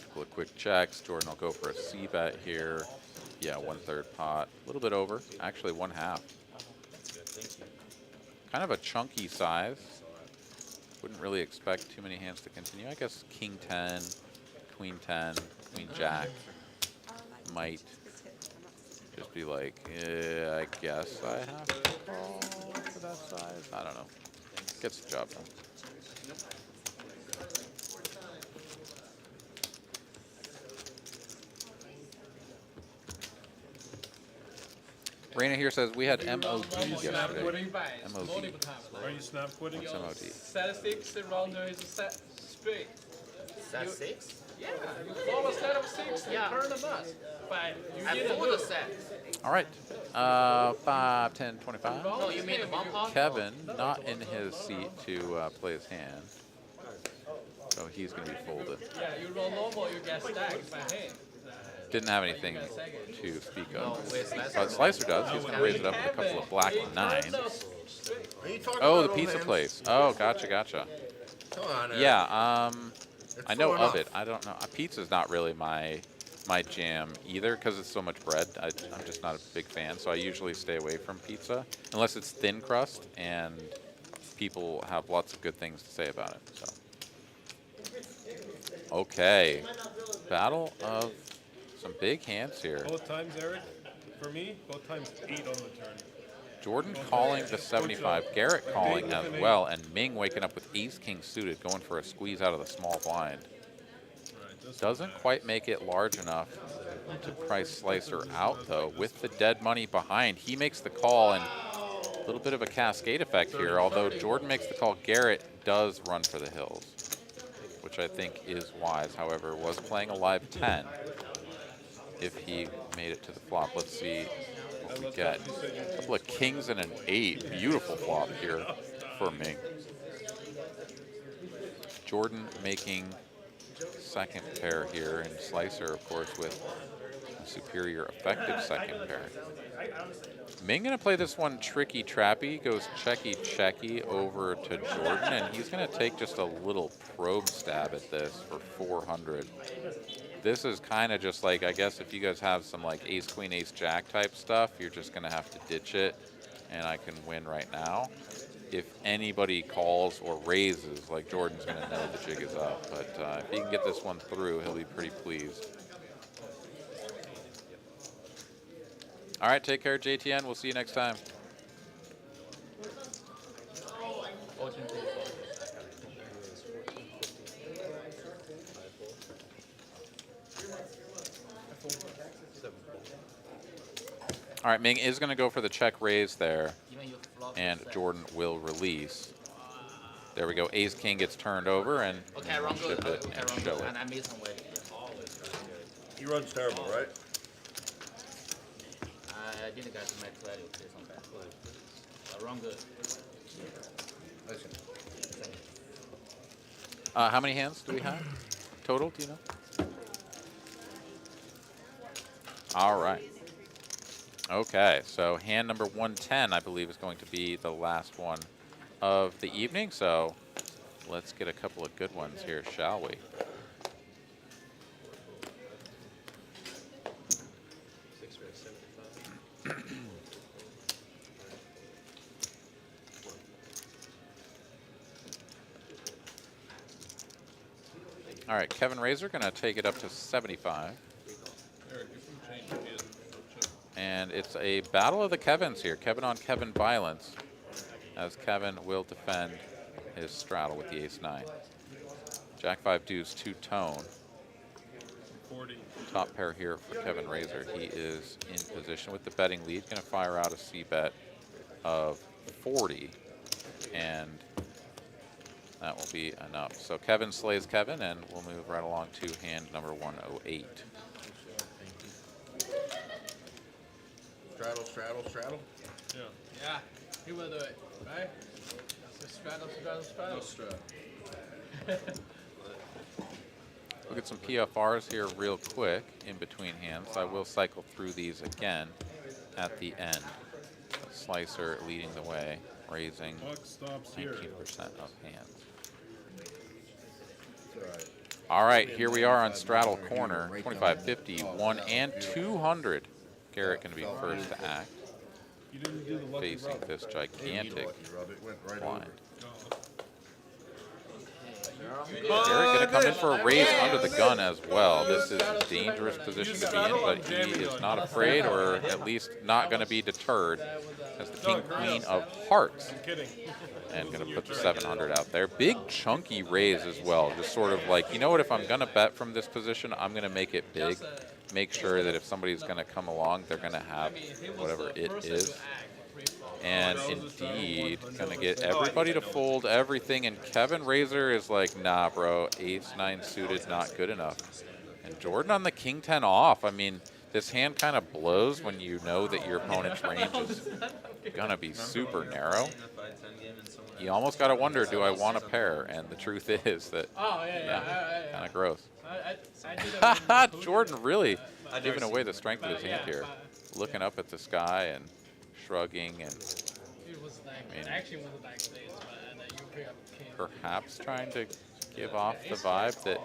Couple of quick checks. Jordan will go for a C-bet here. Yeah, 1/3 pot. A little bit over. Actually, 1/2. Kind of a chunky size. Wouldn't really expect too many hands to continue. I guess King 10, Queen 10, Queen Jack might just be like, I guess I have to call for that size. I don't know. Gets the job done. Raina here says we had MOD Normal, you have yesterday. quitting buys MOD. multiple times. Are you snap quitting? What's MOD? Set 6 rounder is set straight. Set 6? Yeah, you follow set of 6 and Yeah. turn the bus. But you I didn't pulled do the it. set. All right. 5, 10, 25. No, you mean the bump pot? Kevin not in his seat to play his hand. So he's going to be folded. Yeah, you roll normal, you get stacked by hand. Didn't have anything to speak No, of. wait, Slicer. But Slicer does. He's going to raise it up with a couple of black nines. Are you talking Oh, about the old pizza hands? place. Oh, gotcha. Come on, Eric. Yeah, It's I know full of enough. it. I don't know. Pizza's not really my jam either because it's so much bread. I'm just not a big fan, so I usually stay away from pizza unless it's thin crust and people have lots of good things to say about it. So, okay, battle of some big hands here. Both times, Eric. For me, both times 8 on the turn. Jordan calling the 75, Garrett calling as well, and Ming waking up with ace-king suited, going for a squeeze out of the small blind. Doesn't quite make it large enough to price Slicer out, though. With the dead money behind, he makes the call, and a little bit of a cascade effect here. Although Jordan makes the call, Garrett does run for the hills, which I think is wise. However, was playing a live 10 if he made it to the flop. Let's see what we get. A couple of kings and an 8. Beautiful flop here for Ming. Jordan making second pair here, and Slicer, of course, with a superior effective second pair. Ming gonna play this one tricky trappy, goes checky over to Jordan, and he's gonna take just a little probe stab at this for 400. This is kind of just like, I guess if you guys have some like ace queen ace jack type stuff, you're just gonna have to ditch it, and I can win right now. If anybody calls or raises, like Jordan's gonna know the jig is up. But if he can get this one through, he'll be pretty pleased. All right, take care, JTN. We'll see you next time. All right, Ming is going to go for the check raise there, and Jordan will release. There we go. Ace King gets turned over, and Okay, ship it and show it. And I made some way. He runs terrible, right? I didn't get to my value. Wrong good. Listen. How many hands do we have total? Do you know? All right. Okay, so hand number 110, I believe, is going to be the last one of the evening. So let's get a couple of good ones here, shall we? All right, Kevin Razor going to take it up to 75. And it's a battle of the Kevins here. Kevin on Kevin violence, as Kevin will defend his straddle with the ace-9. Jack 5 deuce 2 tone. 40. Top pair here for Kevin Razor. He is in position with the betting lead. Going to fire out a c-bet of 40. And that will be enough. So Kevin slays Kevin, and we'll move right along to hand number 108. Straddle. Yeah. Yeah, he will do it, right? So straddle. No strut. Look at some PFRs here real quick in between hands. I will cycle through these again at the end. Slicer leading the way, raising Buck stops here. 19% of hands. All right, here we are on straddle corner, 25, 50, 1 and 200. Garrett going to be first to act, You didn't do the lucky facing rub. this gigantic Lucky rub, it went right blind. over. Garrett going to come in for a raise under the gun as well. This is a dangerous position to be in, but he is not afraid, or at least not going to be deterred, as the king queen of hearts. And going to put the 700 out there. Big chunky raise as well. Just sort of like, you know what, if I'm going to bet from this position, I'm going to make it big. Make sure that if somebody's going to come along, they're going to have whatever it is. And indeed, going to get everybody to fold everything. And Kevin Razor is like, nah, bro, ace-9 suited, not good enough. And Jordan on the king-10 off. I mean, this hand kind of blows when you know that your opponent's range is going to be super narrow. You almost got to wonder, do I want a pair? And the truth is that, kind of gross. Jordan really giving away the strength of his hand here. Looking up at the sky and shrugging and perhaps trying to give off the vibe that,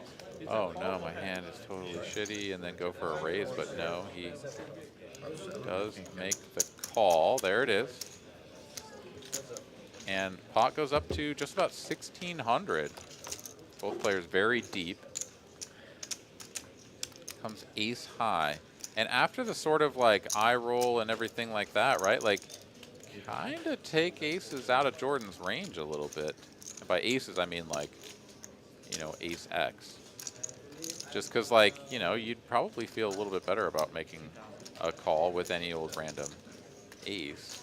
oh no, my hand is totally shitty, and then go for a raise, but no, he does make the call. There it is. And pot goes up to just about 1,600. Both players very deep. Comes ace high. And after the sort of like eye roll and everything like that, right? Like, kind of take aces out of Jordan's range a little bit. And by aces, I mean like, you know, ace X. Just because, like, you know, you'd probably feel a little bit better about making a call with any old random ace.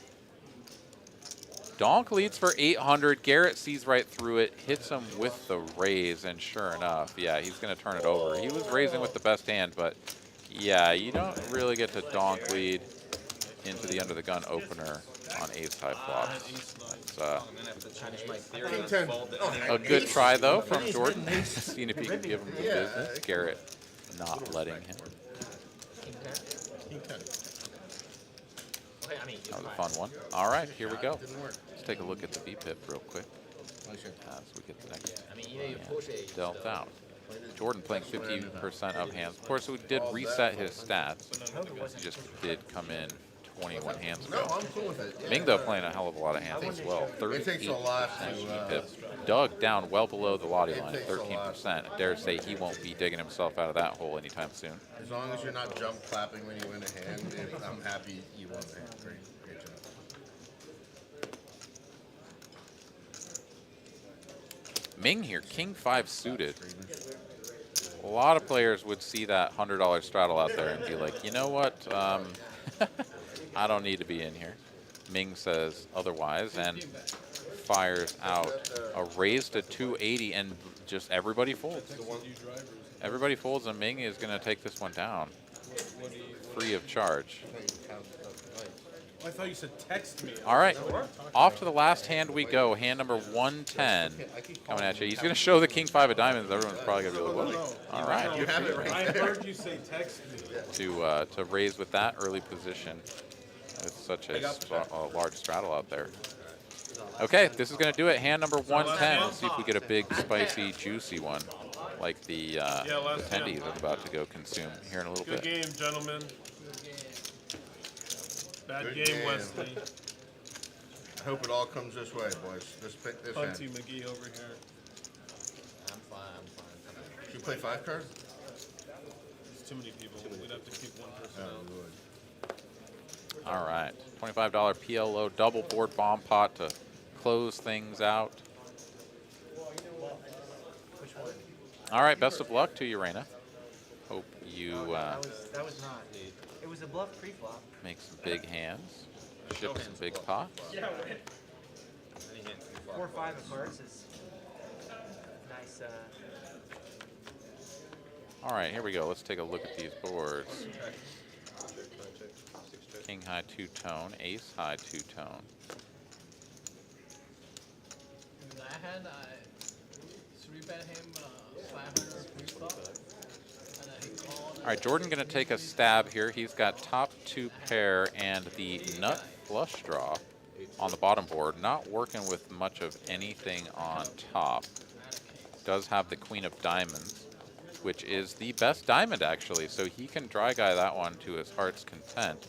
Donk leads for 800. Garrett sees right through it, hits him with the raise, and sure enough, yeah, he's going to turn it over. He was raising with the best hand, but yeah, you don't really get to donk lead into the under the gun opener on ace high flops. That's a good try though from Jordan. Seeing if he can give him the business. Garrett not letting him. That was a fun one. All right, here we go. Let's take a look at the VPIP real quick as we get the next hand dealt out. Jordan playing 50% of hands. Of course, we did reset his stats. He just did come in 21 hands ago. No, I'm cool with it. Ming, though, playing a hell of a lot of hands as well. 38% VPIP. Doug down well below the Lottie line at 13%. I dare say he won't be digging himself out of that hole anytime soon. As long as you're not jump clapping when you win a hand, I'm happy you won the hand. Great job. Ming here, king 5 suited. A lot of players would see that $100 straddle out there and be like, you know what? I don't need to be in here. Ming says otherwise and fires out a raise to 280, and just everybody folds. Everybody folds, and Ming is going to take this one down free of charge. Oh, I thought you said text me. All right, off to the last hand we go. Hand number 110 coming at you. He's going to show the king 5 of diamonds. Everyone's probably going to be like, what? All right. You have it right I there. heard you say text me. To raise with that early position with such a large straddle out there. Okay, this is going to do it. Hand number 110. Let's see if we get a big, spicy, juicy one like the attendees are about to go consume here in a little Good bit. game, gentlemen. Bad Good game, game. Wesley. I hope it all comes this way, boys. This Hunty hand. McGee over here. I'm fine. Should you play 5 cards? There's too many people. We'd have to keep one person out. All right, $25 PLO double board bomb pot to close things out. All right, best of luck to you, Raina. Hope you that was not. It was a bluff pre-flop. make some big hands, ship some big pots. 4 or 5 of hearts is nice. All right, here we go. Let's take a look at these boards. King high 2-tone, ace high 2-tone. In that hand, I 3-bet him 500 pre-flop. And then he called. All right, Jordan going to take a stab here. He's got top 2 pair and the nut flush draw on the bottom board. Not working with much of anything on top. Does have the queen of diamonds, which is the best diamond actually. So he can dry guy that one to his heart's content,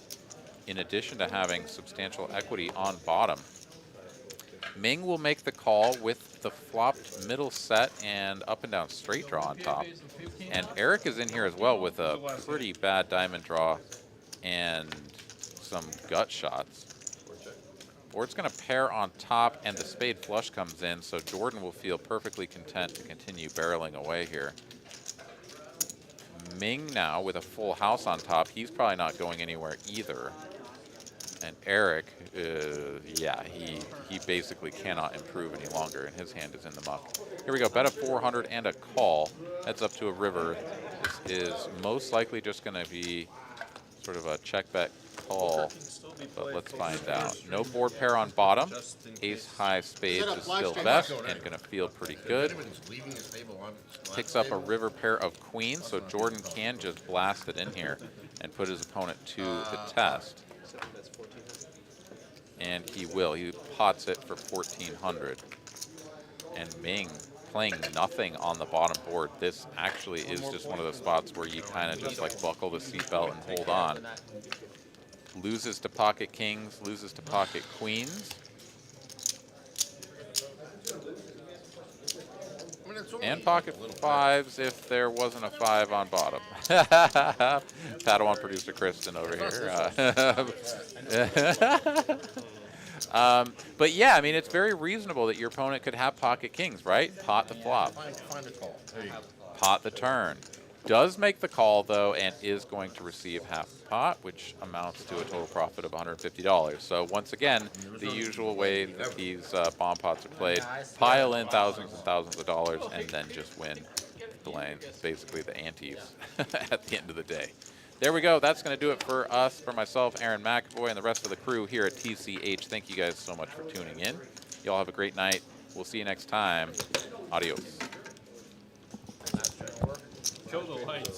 in addition to having substantial equity on bottom. Ming will make the call with the flopped middle set and up and down straight draw on top. And Eric is in here as well with a pretty bad diamond draw and some gut shots. Board's going to pair on top, and the spade flush comes in, so Jordan will feel perfectly content to continue barreling away here. Ming now with a full house on top. He's probably not going anywhere either. And Eric, yeah, he basically cannot improve any longer, and his hand is in the muck. Here we go, bet a 400 and a call. Heads up to a river. This is most likely just going to be sort of a check bet call, but let's find out. No board pair on bottom. Ace high spades is still best and going to feel pretty good. Picks up a river pair of queens, so Jordan can just blast it in here and put his opponent to the test. And he will. He pots it for 1,400. And Ming playing nothing on the bottom board. This actually is just one of those spots where you kind of just like buckle the seatbelt and hold on. Loses to pocket kings, loses to pocket queens. And pocket fives if there wasn't a 5 on bottom. Padawan producer Kristen over here. But yeah, I mean, it's very reasonable that your opponent could have pocket kings, right? Pot the flop. Find a call. There you go. Pot the turn. Does make the call, though, and is going to receive half the pot, which amounts to a total profit of $150. So once again, the usual way that these bomb pots are played, pile in thousands and thousands of dollars and then just win the lane. Basically the antes at the end of the day. There we go. That's going to do it for us, for myself, Aaron McAvoy, and the rest of the crew here at TCH. Thank you guys so much for tuning in. You all have a great night. We'll see you next time. Adios. Kill the lights.